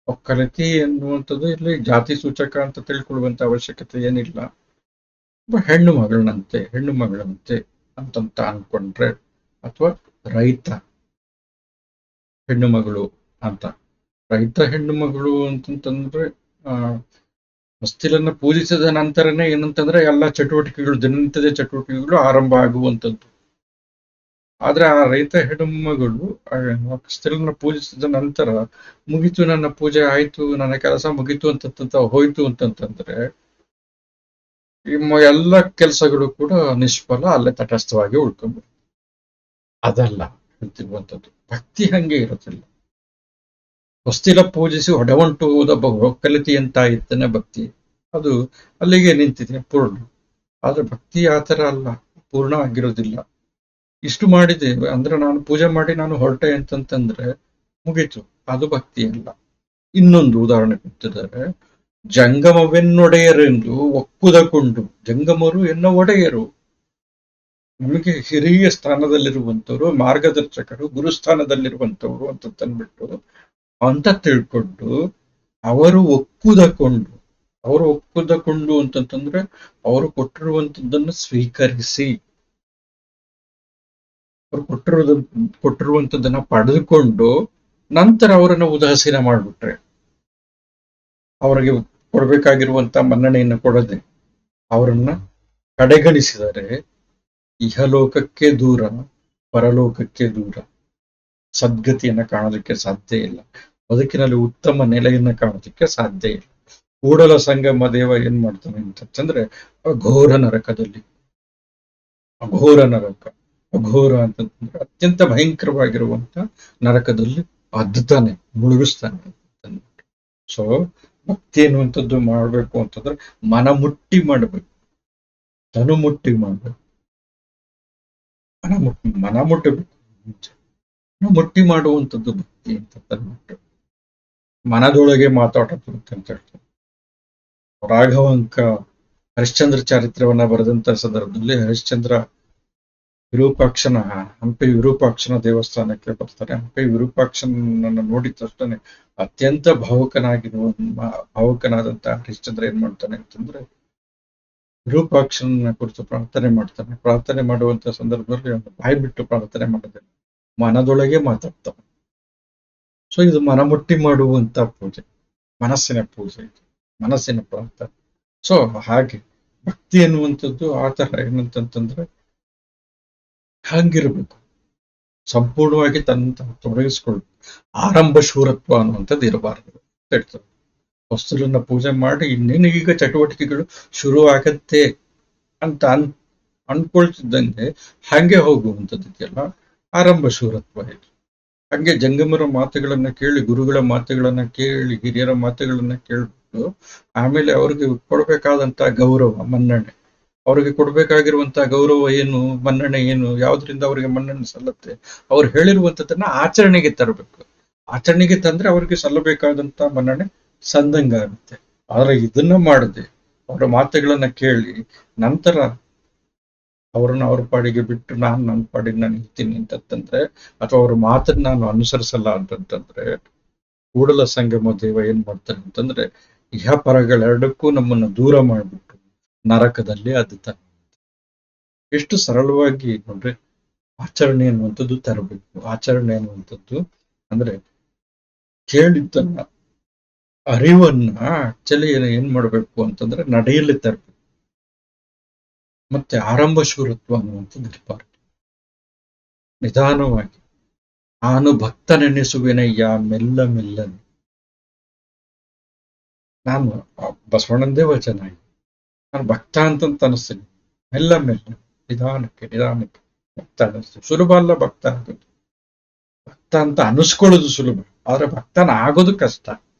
Speaker 1: ಒಕ್ಕಲಿತಿ ಎನ್ನುವಂಥದ್ದು ಇಲ್ಲಿ ಜಾತಿ ಸೂಚಕ ಅಂತ ತಿಳ್ಕೊಳ್ಳುವಂತ ಅವಶ್ಯಕತೆ ಏನಿಲ್ಲ. ಹೆಣ್ಣು ಮಗಳಂತೆ ಅಂತಂತ ಅನ್ಕೊಂಡ್ರೆ, ಅಥವಾ ರೈತ ಹೆಣ್ಣು ಮಗಳು ಅಂತ. ರೈತ ಹೆಣ್ಣು ಮಗಳು ಅಂತಂತಂದ್ರೆ ಹೊಸ್ತಿಲನ್ನ ಪೂಜಿಸಿದ ನಂತರನೇ ಏನಂತಂದ್ರೆ ಎಲ್ಲ ಚಟುವಟಿಕೆಗಳು, ದಿನನಿತ್ಯದ ಚಟುವಟಿಕೆಗಳು ಆರಂಭ ಆಗುವಂಥದ್ದು. ಆದ್ರೆ ಆ ರೈತ ಹೆಣ್ಣುಮಗಳು ಹೊಸ್ತಿಲನ್ನ ಪೂಜಿಸಿದ ನಂತರ ಮುಗೀತು, ನನ್ನ ಪೂಜೆ ಆಯ್ತು, ನನ್ನ ಕೆಲಸ ಮುಗೀತು ಅಂತ ಹೋಯ್ತು ಅಂತಂತಂದ್ರೆ ಎಲ್ಲ ಕೆಲಸಗಳು ಕೂಡ ನಿಷ್ಫಲ, ಅಲ್ಲೇ ತಟಸ್ಥವಾಗಿ ಉಳ್ಕೊಂಡ್ಬಿಡು. ಅದಲ್ಲ ಹೇಳ್ತಿರುವಂಥದ್ದು. ಭಕ್ತಿ ಹಂಗೆ ಇರುತ್ತಿಲ್ಲ. ಹೊಸ್ತಿಲ ಪೂಜಿಸಿ ಹೊಡವಂಟು ಹೋದ ಒಕ್ಕಲಿತಿ ಅಂತ ಇತ್ತನೆ ಭಕ್ತಿ. ಅದು ಅಲ್ಲಿಗೆ ನಿಂತಿದೆ ಪೂರ್ಣ. ಆದ್ರೆ ಭಕ್ತಿ ಆ ಥರ ಅಲ್ಲ, ಪೂರ್ಣ ಆಗಿರೋದಿಲ್ಲ. ಇಷ್ಟು ಮಾಡಿದ್ದೇವೆ ಅಂದ್ರೆ, ನಾನು ಪೂಜೆ ಮಾಡಿ ನಾನು ಹೊರಟೆ ಅಂತಂತಂದ್ರೆ ಮುಗೀತು, ಅದು ಭಕ್ತಿ ಅಲ್ಲ. ಇನ್ನೊಂದು ಉದಾಹರಣೆ ಕೊಡ್ತಿದ್ದಾರೆ. ಜಂಗಮವೆನ್ನೊಡೆಯರೆಂದು ಒಕ್ಕುದಕೊಂಡು, ಜಂಗಮರು ಎನ್ನೋ ಒಡೆಯರು, ನಮಗೆ ಹಿರಿಯ ಸ್ಥಾನದಲ್ಲಿರುವಂಥವ್ರು, ಮಾರ್ಗದರ್ಶಕರು, ಗುರುಸ್ಥಾನದಲ್ಲಿರುವಂಥವ್ರು ಅಂತ ತಂದ್ಬಿಟ್ಟು ಅಂತ ತಿಳ್ಕೊಂಡು ಅವರು ಒಕ್ಕುದಕೊಂಡು ಅಂತಂತಂದ್ರೆ ಅವರು ಕೊಟ್ಟಿರುವಂಥದ್ದನ್ನು ಸ್ವೀಕರಿಸಿ, ಅವ್ರು ಕೊಟ್ಟಿರುವಂಥದ್ದನ್ನ ಪಡೆದುಕೊಂಡು ನಂತರ ಅವರನ್ನು ಉದಾಸೀನ ಮಾಡ್ಬಿಟ್ರೆ, ಅವರಿಗೆ ಕೊಡ್ಬೇಕಾಗಿರುವಂತ ಮನ್ನಣೆಯನ್ನು ಕೊಡದೆ ಅವರನ್ನ ಕಡೆಗಣಿಸಿದರೆ ಇಹಲೋಕಕ್ಕೆ ದೂರ, ಪರಲೋಕಕ್ಕೆ ದೂರ, ಸದ್ಗತಿಯನ್ನ ಕಾಣೋದಕ್ಕೆ ಸಾಧ್ಯ ಇಲ್ಲ. ಬದುಕಿನಲ್ಲಿ ಉತ್ತಮ ನೆಲೆಯನ್ನ ಕಾಣೋದಕ್ಕೆ ಸಾಧ್ಯ ಇಲ್ಲ. ಕೂಡಲ ಸಂಗಮ ದೇವ ಏನ್ ಮಾಡ್ತಾನೆ ಅಂತಂದ್ರೆ, ಅಘೋರ ನರಕದಲ್ಲಿ, ಅಘೋರ ಅಂತಂದ್ರೆ ಅತ್ಯಂತ ಭಯಂಕರವಾಗಿರುವಂತ ನರಕದಲ್ಲಿ ಅದ್ದುತ್ತಾನೆ, ಮುಳುಗಿಸ್ತಾನೆ. ಸೊ ಭಕ್ತಿ ಎನ್ನುವಂಥದ್ದು ಮಾಡ್ಬೇಕು ಅಂತಂದ್ರೆ ಮನ ಮುಟ್ಟಿ ಮಾಡ್ಬೇಕು, ತನು ಮುಟ್ಟಿ ಮಾಡ್ಬೇಕು, ಮನ ಮುಟ್ಟಬೇಕು. ಮುಟ್ಟಿ ಮಾಡುವಂಥದ್ದು ಭಕ್ತಿ ಅಂತ ತಂದ್ಬಿಟ್ಟು ಮನದೊಳಗೆ ಮಾತಾಡೋದು ಅಂತ ಹೇಳ್ತಾರೆ. ರಾಘವಂಕ ಹರಿಶ್ಚಂದ್ರ ಚಾರಿತ್ರ್ಯವನ್ನ ಬರೆದಂತ ಸಂದರ್ಭದಲ್ಲಿ ಹರಿಶ್ಚಂದ್ರ ಹಂಪಿ ವಿರೂಪಾಕ್ಷನ ದೇವಸ್ಥಾನಕ್ಕೆ ಬರ್ತಾರೆ. ಹಂಪಿ ವಿರೂಪಾಕ್ಷನನ್ನ ನೋಡಿದ ತಕ್ಷಣ ಅತ್ಯಂತ ಭಾವುಕನಾದಂತ ಹರಿಶ್ಚಂದ್ರ ಏನ್ ಮಾಡ್ತಾನೆ ಅಂತಂದ್ರೆ, ವಿರೂಪಾಕ್ಷನ ಕುರಿತು ಪ್ರಾರ್ಥನೆ ಮಾಡುವಂತ ಸಂದರ್ಭದಲ್ಲಿ ಬಾಯಿ ಬಿಟ್ಟು ಪ್ರಾರ್ಥನೆ ಮಾಡೋದಿಲ್ಲ, ಮನದೊಳಗೆ ಮಾತಾಡ್ತಾನೆ. ಸೊ ಇದು ಮನಮುಟ್ಟಿ ಮಾಡುವಂತ ಪೂಜೆ, ಮನಸ್ಸಿನ ಪೂಜೆ, ಮನಸ್ಸಿನ ಪ್ರಾರ್ಥನೆ. ಸೊ ಹಾಗೆ ಭಕ್ತಿ ಎನ್ನುವಂಥದ್ದು ಆ ತರ ಏನಂತಂತಂದ್ರೆ ಹಂಗಿರ್ಬೇಕು, ಸಂಪೂರ್ಣವಾಗಿ ತನ್ನ ತೊಡಗಿಸ್ಕೊಳ್ಬೇಕು. ಆರಂಭ ಶೂರತ್ವ ಅನ್ನುವಂಥದ್ದು ಇರಬಾರದು ಹೇಳ್ತಾರೆ. ವಸ್ತುಗಳನ್ನ ಪೂಜೆ ಮಾಡಿ ಇನ್ನೇನು ಈಗ ಚಟುವಟಿಕೆಗಳು ಶುರು ಆಗತ್ತೆ ಅಂತ ಅನ್ಕೊಳ್ತಿದ್ದಂಗೆ ಹಂಗೆ ಹೋಗುವಂಥದ್ದಕ್ಕೆಲ್ಲ ಆರಂಭ ಶೂರತ್ವ ಇದೆ. ಹಂಗೆ ಜಂಗಮರ ಮಾತುಗಳನ್ನ ಕೇಳಿ, ಗುರುಗಳ ಮಾತುಗಳನ್ನ ಕೇಳಿ, ಹಿರಿಯರ ಮಾತುಗಳನ್ನ ಕೇಳ್ಬಿಟ್ಟು ಆಮೇಲೆ ಅವ್ರಿಗೆ ಕೊಡ್ಬೇಕಾದಂತ ಗೌರವ, ಮನ್ನಣೆ, ಅವ್ರಿಗೆ ಕೊಡ್ಬೇಕಾಗಿರುವಂತ ಗೌರವ ಏನು, ಮನ್ನಣೆ ಏನು, ಯಾವ್ದ್ರಿಂದ ಅವ್ರಿಗೆ ಮನ್ನಣೆ ಸಲ್ಲತ್ತೆ, ಅವ್ರು ಹೇಳಿರುವಂಥದ್ದನ್ನ ಆಚರಣೆಗೆ ತರಬೇಕು. ಆಚರಣೆಗೆ ತಂದ್ರೆ ಅವ್ರಿಗೆ ಸಲ್ಲಬೇಕಾದಂತ ಮನ್ನಣೆ ಸಂದಂಗಾಗುತ್ತೆ. ಆದ್ರೆ ಇದನ್ನ ಮಾಡದೆ ಅವರ ಮಾತುಗಳನ್ನ ಕೇಳಿ ನಂತರ ಅವ್ರನ್ನ ಅವ್ರ ಪಾಡಿಗೆ ಬಿಟ್ಟು ನನ್ನ ಪಾಡಿಗೆ ನಾನು ಇರ್ತೀನಿ ಅಂತಂದ್ರೆ, ಅಥವಾ ಅವ್ರ ಮಾತನ್ನ ನಾನು ಅನುಸರಿಸಲ್ಲ ಅಂತಂತಂದ್ರೆ, ಕೂಡಲ ಸಂಗಮ ದೇವ ಏನ್ ಮಾಡ್ತಾರೆ ಅಂತಂದ್ರೆ ಇಹ ಪರಗಳೆರಡಕ್ಕೂ ನಮ್ಮನ್ನ ದೂರ ಮಾಡ್ಬಿಟ್ಟು ನರಕದಲ್ಲಿ ಅದ್ದುತ್ತಾನೆ. ಎಷ್ಟು ಸರಳವಾಗಿ ನೋಡ್ರಿ, ಆಚರಣೆ ಅನ್ನುವಂಥದ್ದು ತರಬೇಕು. ಆಚರಣೆ ಅನ್ನುವಂಥದ್ದು ಅಂದ್ರೆ ಕೇಳಿದ್ದನ್ನ, ಅರಿವನ್ನ ಆಕ್ಚುಲಿ ಏನ್ ಮಾಡ್ಬೇಕು ಅಂತಂದ್ರೆ ನಡೆಯಲ್ಲಿ ತರಬೇಕು. ಮತ್ತೆ ಆರಂಭ ಶೂರತ್ವ ಅನ್ನುವಂಥದ್ದು ಇರಬಾರ್ದು. ನಿಧಾನವಾಗಿ ನಾನು ಭಕ್ತನೆನಿಸುವೆನಯ್ಯ ಮೆಲ್ಲ ಮೆಲ್ಲನೆ. ನಾನು ಬಸವಣ್ಣಂದೇ ವಚನ, ನಾನು ಭಕ್ತ ಅಂತ ಅನಿಸ್ತೀನಿ. ಮೆಲ್ಲ ಮೆಲ್ಲ, ನಿಧಾನಕ್ಕೆ ನಿಧಾನಕ್ಕೆ ಭಕ್ತ ಅನಿಸ್ತೀನಿ. ಸುಲಭ ಅಲ್ಲ ಭಕ್ತ ಆಗೋದು. ಭಕ್ತ ಅಂತ ಅನಿಸ್ಕೊಳ್ಳೋದು ಸುಲಭ, ಆದ್ರೆ ಭಕ್ತನ ಆಗೋದು ಕಷ್ಟ.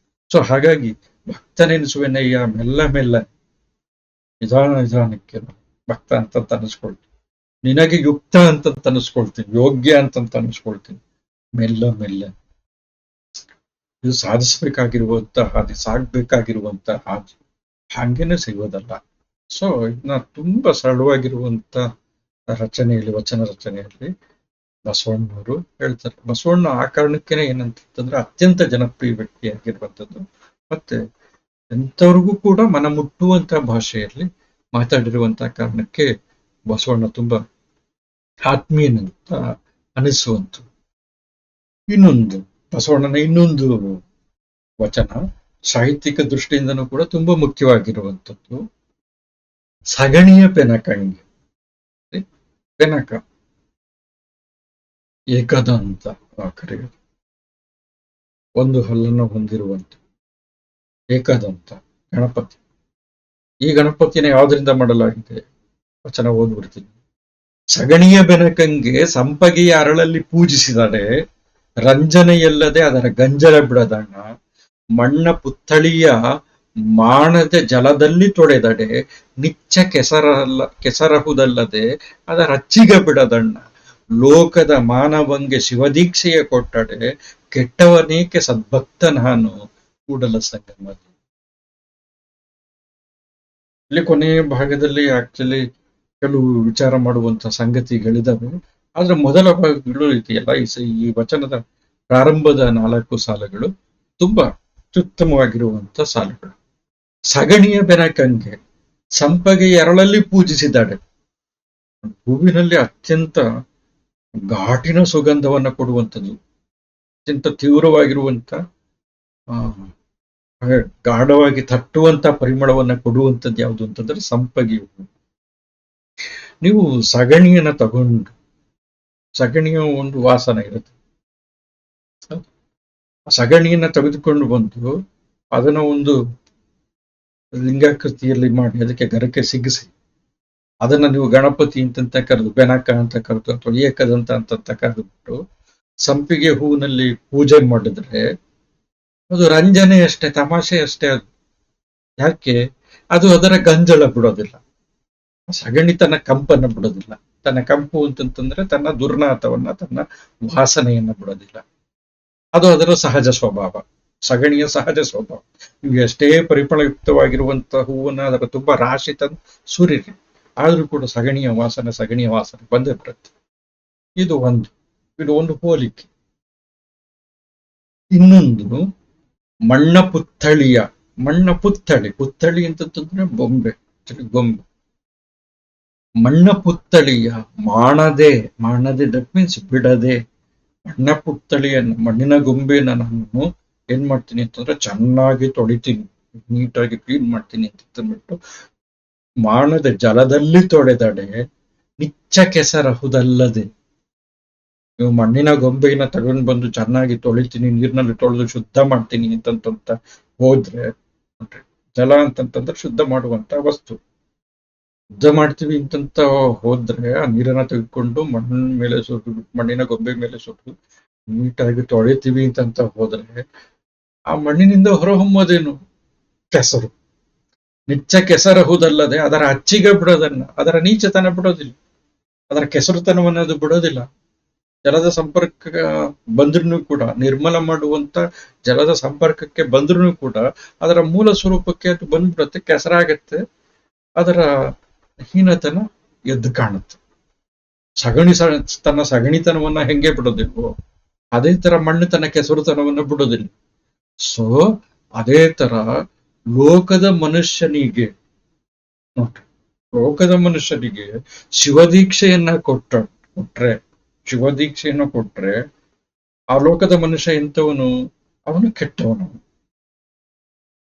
Speaker 1: ಸೊ ಹಾಗಾಗಿ ಭಕ್ತನೆನಿಸುವೆನಯ್ಯ ಮೆಲ್ಲ ಮೆಲ್ಲ, ನಿಧಾನ ನಿಧಾನಕ್ಕೆ ಭಕ್ತ ಅಂತ ಅನಿಸ್ಕೊಳ್ತೀನಿ. ನಿನಗೆ ಯುಕ್ತ ಅಂತ ಅನಿಸ್ಕೊಳ್ತೀನಿ, ಯೋಗ್ಯ ಅಂತ ಅನಿಸ್ಕೊಳ್ತೀನಿ. ಮೆಲ್ಲ ಮೆಲ್ಲ, ಇದು ಸಾಧಿಸ್ಬೇಕಾಗಿರುವಂತ ಹಾದಿ, ಸಾಗ್ಬೇಕಾಗಿರುವಂತ ಹಾದಿ, ಹಾಗೇನೆ ಸಿಗೋದಲ್ಲ. ಸೊ ಇದನ್ನ ತುಂಬಾ ಸರಳವಾಗಿರುವಂತ ರಚನೆಯಲ್ಲಿ, ವಚನ ರಚನೆಯಲ್ಲಿ ಬಸವಣ್ಣವರು ಹೇಳ್ತಾರೆ. ಬಸವಣ್ಣ ಆ ಕಾರಣಕ್ಕೇನೆ ಏನಂತಂದ್ರೆ ಅತ್ಯಂತ ಜನಪ್ರಿಯ ವ್ಯಕ್ತಿಯಾಗಿರುವಂಥದ್ದು, ಮತ್ತೆ ಎಂಥವ್ರಿಗೂ ಕೂಡ ಮನ ಮುಟ್ಟುವಂತ ಭಾಷೆಯಲ್ಲಿ ಮಾತಾಡಿರುವಂತ ಕಾರಣಕ್ಕೆ ಬಸವಣ್ಣ ತುಂಬಾ ಆತ್ಮೀಯನಂತ ಅನಿಸುವಂತ. ಇನ್ನೊಂದು ಬಸವಣ್ಣನ ಇನ್ನೊಂದು ವಚನ ಸಾಹಿತ್ಯಿಕ ದೃಷ್ಟಿಯಿಂದನೂ ಕೂಡ ತುಂಬಾ ಮುಖ್ಯವಾಗಿರುವಂಥದ್ದು, ಸಗಣಿಯ ಪೆನಕಂಗೆ. ಪೆನಕ ಏಕದಂತ ಕರೆಯೋದು, ಒಂದು ಹಲ್ಲನ್ನು ಹೊಂದಿರುವಂತ ಏಕದಂತ ಗಣಪತಿ. ಈ ಗಣಪತಿನ ಯಾವ್ದ್ರಿಂದ ಮಾಡಲಾಗಿದೆ? ವಚನ ಓದ್ಬಿಡ್ತೀನಿ. ಸಗಣಿಯ ಬೆನಕಂಗೆ ಸಂಪಗೆಯ ಅರಳಲ್ಲಿ ಪೂಜಿಸಿದರೆ ರಂಜನೆಯಲ್ಲದೆ ಅದರ ಗಂಜಲ ಬಿಡದಣ್ಣ. ಮಣ್ಣ ಪುತ್ತಳಿಯ ಮಾಣದ ಜಲದಲ್ಲಿ ತೊಳೆದಡೆ ನಿಚ್ಚ ಕೆಸರಹುದಲ್ಲದೆ ಅದರ ಅಚ್ಚಿಗ ಬಿಡದಣ್ಣ. ಲೋಕದ ಮಾನವಂಗೆ ಶಿವದೀಕ್ಷೆಯ ಕೊಟ್ಟಡೆ ಕೆಟ್ಟವನೇಕೆ ಸದ್ಭಕ್ತ ನಾನು ಕೂಡಲ ಸಂಗಮ. ಇಲ್ಲಿ ಕೊನೆಯ ಭಾಗದಲ್ಲಿ ಆಕ್ಚುಲಿ ಕೆಲವು ವಿಚಾರ ಮಾಡುವಂತ ಸಂಗತಿಗಳಿದಾವೆ. ಆದ್ರೆ ಮೊದಲ ಭಾಗಗಳು ಇದೆಯಲ್ಲ, ಈ ವಚನದ ಪ್ರಾರಂಭದ 4 ಸಾಲುಗಳು ತುಂಬಾ ಅತ್ಯುತ್ತಮವಾಗಿರುವಂತ ಸಾಲುಗಳು. ಸಗಣಿಯ ಬೆನಕಂಗೆ ಸಂಪಗೆ ಎರಳಲ್ಲಿ ಪೂಜಿಸಿದಾಳೆ. ಹೂವಿನಲ್ಲಿ ಅತ್ಯಂತ ಘಾಟಿನ ಸುಗಂಧವನ್ನ ಕೊಡುವಂಥದ್ದು, ಅತ್ಯಂತ ತೀವ್ರವಾಗಿರುವಂತ ಗಾಢವಾಗಿ ತಟ್ಟುವಂತ ಪರಿಮಳವನ್ನ ಕೊಡುವಂಥದ್ದು ಯಾವುದು ಅಂತಂದ್ರೆ ಸಂಪಗೆ ಹೂವು. ನೀವು ಸಗಣಿಯನ್ನ ತಗೊಂಡು, ಸಗಣಿಯ ಒಂದು ವಾಸನೆ ಇರುತ್ತೆ, ಸಗಣಿಯನ್ನ ತೆಗೆದುಕೊಂಡು ಬಂದು ಅದನ್ನ ಒಂದು ಲಿಂಗಾಕೃತಿಯಲ್ಲಿ ಮಾಡಿ ಅದಕ್ಕೆ ಗರಕ್ಕೆ ಸಿಗಿಸಿ ಅದನ್ನ ನೀವು ಗಣಪತಿ ಅಂತ ಕರೆದು, ಬೆನಕ ಅಂತ ಕರೆದು, ಅಥವಾ ಏಕದಂತ ಅಂತ ಕರೆದುಬಿಟ್ಟು ಸಂಪಿಗೆ ಹೂವಿನಲ್ಲಿ ಪೂಜೆ ಮಾಡಿದ್ರೆ ಅದು ರಂಜನೆ ಅಷ್ಟೇ, ತಮಾಷೆ ಅಷ್ಟೇ. ಅದು ಯಾಕೆ? ಅದು ಅದರ ಗಂಜಳ ಬಿಡೋದಿಲ್ಲ, ಸಗಣಿ ತನ್ನ ಕಂಪನ್ನ ಬಿಡೋದಿಲ್ಲ. ತನ್ನ ಕಂಪು ಅಂತಂತಂದ್ರೆ ತನ್ನ ದುರ್ನಾಥವನ್ನ, ತನ್ನ ವಾಸನೆಯನ್ನ ಬಿಡೋದಿಲ್ಲ. ಅದು ಅದರ ಸಹಜ ಸ್ವಭಾವ, ಸಗಣಿಯ ಸಹಜ ಸ್ವಭಾವ. ನೀವು ಎಷ್ಟೇ ಪರಿಮಳಯುಕ್ತವಾಗಿರುವಂತಹ ಹೂವನ್ನ ಅದರ ತುಂಬಾ ರಾಶಿ ತಂದು ಸುರಿರಿ, ಆದ್ರೂ ಕೂಡ ಸಗಣಿಯ ವಾಸನೆ ಬಂದೇ ಬರುತ್ತೆ. ಇದು ಒಂದು ಹೋಲಿಕೆ. ಇನ್ನೊಂದು ಮಣ್ಣ ಪುತ್ತಳಿ ಅಂತಂದ್ರೆ ಗೊಂಬೆ. ಮಣ್ಣ ಪುತ್ತಳಿಯ ಮಾಡದೆ ದಟ್ ಮೀನ್ಸ್ ಬಿಡದೆ. ಮಣ್ಣ ಪುತ್ತಳಿಯನ್ನು, ಮಣ್ಣಿನ ಗೊಂಬೆನ ನಾನು ಏನ್ ಮಾಡ್ತೀನಿ ಅಂತಂದ್ರೆ ಚೆನ್ನಾಗಿ ತೊಳಿತೀನಿ, ನೀಟಾಗಿ ಕ್ಲೀನ್ ಮಾಡ್ತೀನಿ ಅಂತಂದ್ಬಿಟ್ಟು ಮಾಣದ ಜಲದಲ್ಲಿ ತೊಳೆದಡೆ ನಿಚ್ಚ ಕೆಸರಹುದಲ್ಲದೆ. ನೀವು ಮಣ್ಣಿನ ಗೊಂಬೆನ ತಗೊಂಡು ಬಂದು ಚೆನ್ನಾಗಿ ತೊಳಿತೀನಿ, ನೀರಿನಲ್ಲಿ ತೊಳೆದು ಶುದ್ಧ ಮಾಡ್ತೀನಿ ಅಂತಂತ ಹೋದ್ರೆ, ಜಲ ಅಂತಂತಂದ್ರೆ ಶುದ್ಧ ಮಾಡುವಂತ ವಸ್ತು. ಶುದ್ಧ ಮಾಡ್ತೀವಿ ಅಂತಂತ ಹೋದ್ರೆ ಆ ನೀರನ್ನ ತೆಗೆದುಕೊಂಡು ಮಣ್ಣಿನ ಗೊಂಬೆ ಮೇಲೆ ಸುಟ್ಟು ನೀಟಾಗಿ ತೊಳಿತೀವಿ ಅಂತಂತ ಹೋದ್ರೆ ಆ ಮಣ್ಣಿನಿಂದ ಹೊರಹೊಮ್ಮೋದೇನು? ಕೆಸರು. ನಿಚ್ಚ ಕೆಸರಹುದಲ್ಲದೆ ಅದರ ಅಚ್ಚಿಗೆ ಬಿಡೋದನ್ನ, ಅದರ ನೀಚತನ ಬಿಡೋದಿಲ್ಲ, ಅದರ ಕೆಸರುತನವನ್ನದು ಬಿಡೋದಿಲ್ಲ. ಜಲದ ಸಂಪರ್ಕ ಬಂದ್ರೂ ಕೂಡ, ನಿರ್ಮಲ ಮಾಡುವಂತ ಜಲದ ಸಂಪರ್ಕಕ್ಕೆ ಬಂದ್ರೂ ಕೂಡ ಅದರ ಮೂಲ ಸ್ವರೂಪಕ್ಕೆ ಅದು ಬಂದ್ಬಿಡುತ್ತೆ, ಕೆಸರಾಗತ್ತೆ. ಅದರ ಹೀನತನ ಎದ್ದು ಕಾಣುತ್ತೆ. ತನ್ನ ಸಗಣಿತನವನ್ನ ಹೆಂಗೆ ಬಿಡೋದಿಲ್ವೋ ಅದೇ ತರ ಮಣ್ಣು ತನ್ನ ಕೆಸರುತನವನ್ನ ಬಿಡೋದಿಲ್ಲ. ಸೊ ಅದೇ ತರ ಲೋಕದ ಮನುಷ್ಯನಿಗೆ ನೋಡ್ರಿ, ಲೋಕದ ಮನುಷ್ಯರಿಗೆ ಶಿವದೀಕ್ಷೆಯನ್ನ ಕೊಟ್ರೆ ಶಿವದೀಕ್ಷೆಯನ್ನು ಕೊಟ್ರೆ ಆ ಲೋಕದ ಮನುಷ್ಯ ಎಂತವನು? ಅವನು ಕೆಟ್ಟವನು.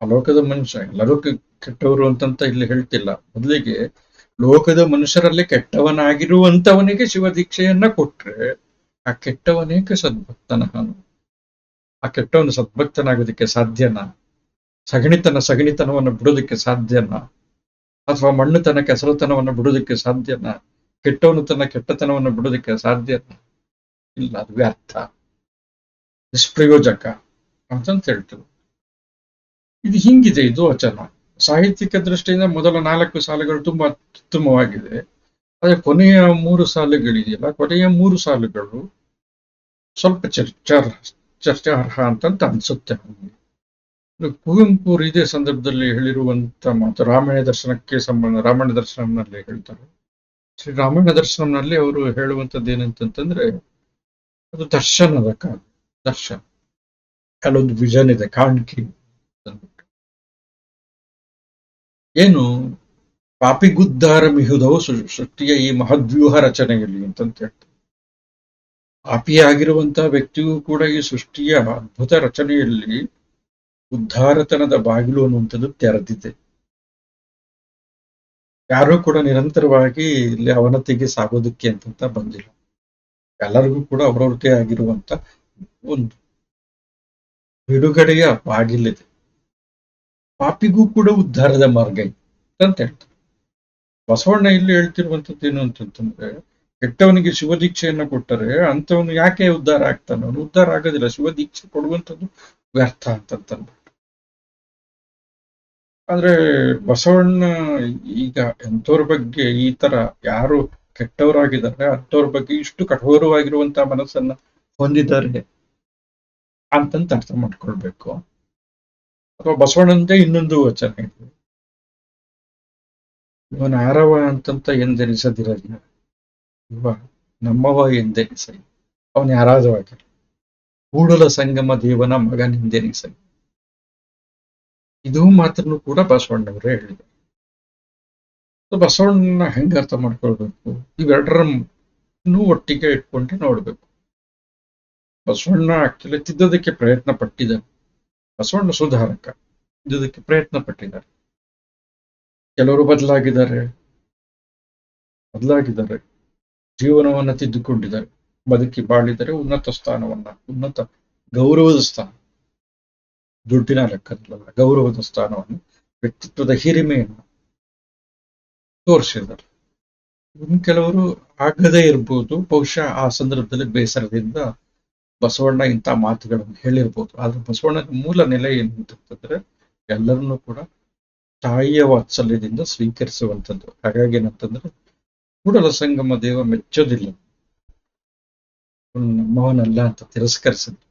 Speaker 1: ಆ ಲೋಕದ ಮನುಷ್ಯ ಎಲ್ಲರೂ ಕೆಟ್ಟವರು ಅಂತಂತ ಇಲ್ಲಿ ಹೇಳ್ತಿಲ್ಲ. ಮೊದಲಿಗೆ ಲೋಕದ ಮನುಷ್ಯರಲ್ಲಿ ಕೆಟ್ಟವನಾಗಿರುವಂತವನಿಗೆ ಶಿವದೀಕ್ಷೆಯನ್ನ ಕೊಟ್ರೆ ಆ ಕೆಟ್ಟವನೇಕೆ ಸದ್ಭಕ್ತನ? ಆ ಕೆಟ್ಟವನು ಸದ್ಭಕ್ತನಾಗೋದಕ್ಕೆ ಸಾಧ್ಯನಾ? ಸಗಣಿತನವನ್ನು ಬಿಡೋದಕ್ಕೆ ಸಾಧ್ಯನಾ? ಅಥವಾ ಮಣ್ಣುತನ ಕೆಸರುತನವನ್ನು ಬಿಡೋದಕ್ಕೆ ಸಾಧ್ಯನಾ? ಕೆಟ್ಟವನು ತನ್ನ ಕೆಟ್ಟತನವನ್ನು ಬಿಡೋದಕ್ಕೆ ಸಾಧ್ಯನಾ? ಇಲ್ಲ, ಅದು ವ್ಯರ್ಥ, ನಿಷ್ಪ್ರಯೋಜಕ ಅಂತಂತ ಹೇಳ್ತೀವಿ. ಇದು ಹಿಂಗಿದೆ ಇದು ವಚನ. ಸಾಹಿತ್ಯಿಕ ದೃಷ್ಟಿಯಿಂದ ಮೊದಲ 4 ಸಾಲುಗಳು ತುಂಬಾ ಅತ್ಯುತ್ತಮವಾಗಿದೆ. ಆದ್ರೆ ಕೊನೆಯ 3 ಸಾಲುಗಳಿದೆಯಲ್ಲ, ಕೊನೆಯ 3 ಸಾಲುಗಳು ಸ್ವಲ್ಪ ಚರ್ಚಾರ್ಹ ಅಂತಂತ ಅನ್ಸುತ್ತೆ ನನಗೆ. ಕುವೆಂಪು ಇದೇ ಸಂದರ್ಭದಲ್ಲಿ ಹೇಳಿರುವಂತ ಮಾತು ರಾಮಾಯಣ ದರ್ಶನಕ್ಕೆ ರಾಮಾಯಣ ದರ್ಶನಂನಲ್ಲಿ ಹೇಳ್ತಾರೆ. ಶ್ರೀ ರಾಮಾಯಣ ದರ್ಶನಂನಲ್ಲಿ ಅವರು ಹೇಳುವಂಥದ್ದು ಏನಂತಂದ್ರೆ, ಅದು ದರ್ಶನದ ದರ್ಶನ, ಅಲ್ಲೊಂದು ವಿಷನ್ ಇದೆ, ಕಾಣ್ಕೆ ಅಂದ್ಬಿಟ್ಟು. ಏನು ಪಾಪಿಗುದ್ಧಾರ ಮಿಹುದವು ಸೃಷ್ಟಿಯ ಈ ಮಹದ್ವ್ಯೂಹ ರಚನೆಯಲ್ಲಿ ಅಂತಂತ ಹೇಳ್ತಾರೆ. ಪಾಪಿಯಾಗಿರುವಂತಹ ವ್ಯಕ್ತಿಯೂ ಕೂಡ ಈ ಸೃಷ್ಟಿಯ ಅದ್ಭುತ ರಚನೆಯಲ್ಲಿ ಉದ್ಧಾರತನದ ಬಾಗಿಲು ಅನ್ನುವಂಥದ್ದು ತೆರೆದಿದೆ. ಯಾರೂ ಕೂಡ ನಿರಂತರವಾಗಿ ಇಲ್ಲಿ ಅವನತಿಗೆ ಸಾಗೋದಕ್ಕೆ ಅಂತಂತ ಬಂದಿಲ್ಲ. ಎಲ್ಲರಿಗೂ ಕೂಡ ಅವರವ್ರದೇ ಆಗಿರುವಂತ ಒಂದು ಬಿಡುಗಡೆಯ ಬಾಗಿಲಿದೆ. ಪಾಪಿಗೂ ಕೂಡ ಉದ್ಧಾರದ ಮಾರ್ಗ ಇದೆ ಅಂತ ಹೇಳ್ತಾರೆ. ಬಸವಣ್ಣ ಇಲ್ಲಿ ಹೇಳ್ತಿರುವಂತದ್ದು ಏನು ಅಂತಂತಂದ್ರೆ, ಕೆಟ್ಟವನಿಗೆ ಶಿವದೀಕ್ಷೆಯನ್ನು ಕೊಟ್ಟರೆ ಅಂತವನು ಯಾಕೆ ಉದ್ಧಾರ ಆಗ್ತಾನೆ? ಅವನು ಉದ್ಧಾರ ಆಗೋದಿಲ್ಲ. ಶಿವದೀಕ್ಷೆ ಕೊಡುವಂಥದ್ದು ವ್ಯರ್ಥ ಅಂತಂದ್ಬಿಟ್ಟು. ಆದ್ರೆ ಬಸವಣ್ಣ ಈಗ ಎಂಥವ್ರ ಬಗ್ಗೆ ಈ ತರ ಯಾರು ಕೆಟ್ಟವರಾಗಿದ್ದಾರೆ ಅಂಥವ್ರ ಬಗ್ಗೆ ಇಷ್ಟು ಕಠೋರವಾಗಿರುವಂತಹ ಮನಸ್ಸನ್ನ ಹೊಂದಿದ್ದಾರೆ ಅಂತಂತ ಅರ್ಥ ಮಾಡ್ಕೊಳ್ಬೇಕು. ಅಥವಾ ಬಸವಣ್ಣಂದೇ ಇನ್ನೊಂದು ವಚನ ಇದೆ, ಇವನ ಯಾರವ ಅಂತಂತ ಎಂದೆನಿಸದಿರಲಿಲ್ಲ, ಇವ ನಮ್ಮವ ಎಂದೆನಿಸೈ, ಅವನು ಯಾರಾದವಾಗಿಲ್ಲ, ಕೂಡಲ ಸಂಗಮ ದೇವನ ಮಗನೆಂದೆನಿಸೈ. ಇದು ಮಾತ್ರನು ಕೂಡ ಬಸವಣ್ಣವರೇ ಹೇಳಿದರು. ಬಸವಣ್ಣನ ಹೆಂಗ ಅರ್ಥ ಮಾಡ್ಕೊಳ್ಬೇಕು? ಇವೆರಡರನ್ನೂ ಒಟ್ಟಿಗೆ ಇಟ್ಕೊಂಡೆ ನೋಡ್ಬೇಕು. ಬಸವಣ್ಣ ಆಕ್ಚುಲಿ ತಿದ್ದೋದಕ್ಕೆ ಪ್ರಯತ್ನ ಪಟ್ಟಿದ್ದಾರೆ. ಬಸವಣ್ಣ ಸುಧಾರಕ, ತಿದ್ದೋದಕ್ಕೆ ಪ್ರಯತ್ನ ಪಟ್ಟಿದ್ದಾರೆ. ಕೆಲವರು ಬದಲಾಗಿದ್ದಾರೆ, ಜೀವನವನ್ನ ತಿದ್ದುಕೊಂಡಿದ್ದಾರೆ, ಬದುಕಿ ಬಾಳಿದರೆ ಉನ್ನತ ಸ್ಥಾನವನ್ನ, ಉನ್ನತ ಗೌರವದ ಸ್ಥಾನ, ದುಡ್ಡಿನ ಲೆಕ್ಕದಲ್ಲ, ಗೌರವದ ಸ್ಥಾನವನ್ನು, ವ್ಯಕ್ತಿತ್ವದ ಹಿರಿಮೆಯನ್ನು ತೋರಿಸಿದ್ದಾರೆ. ಇನ್ನು ಕೆಲವರು ಆಗದೇ ಇರ್ಬೋದು, ಬಹುಶಃ ಆ ಸಂದರ್ಭದಲ್ಲಿ ಬೇಸರದಿಂದ ಬಸವಣ್ಣ ಇಂಥ ಮಾತುಗಳನ್ನು ಹೇಳಿರ್ಬೋದು. ಆದ್ರೆ ಬಸವಣ್ಣನ ಮೂಲ ನೆಲೆ ಏನು ಅಂತಂದ್ರೆ, ಎಲ್ಲರನ್ನೂ ಕೂಡ ತಾಯಿಯ ವಾತ್ಸಲ್ಯದಿಂದ ಸ್ವೀಕರಿಸುವಂಥದ್ದು. ಹಾಗಾಗಿ ಏನಂತಂದ್ರೆ, ಕೂಡಲ ಸಂಗಮ ದೇವ ಮೆಚ್ಚೋದಿಲ್ಲ, ನಮ್ಮವನಲ್ಲ ಅಂತ ತಿರಸ್ಕರಿಸಿದ್ರು.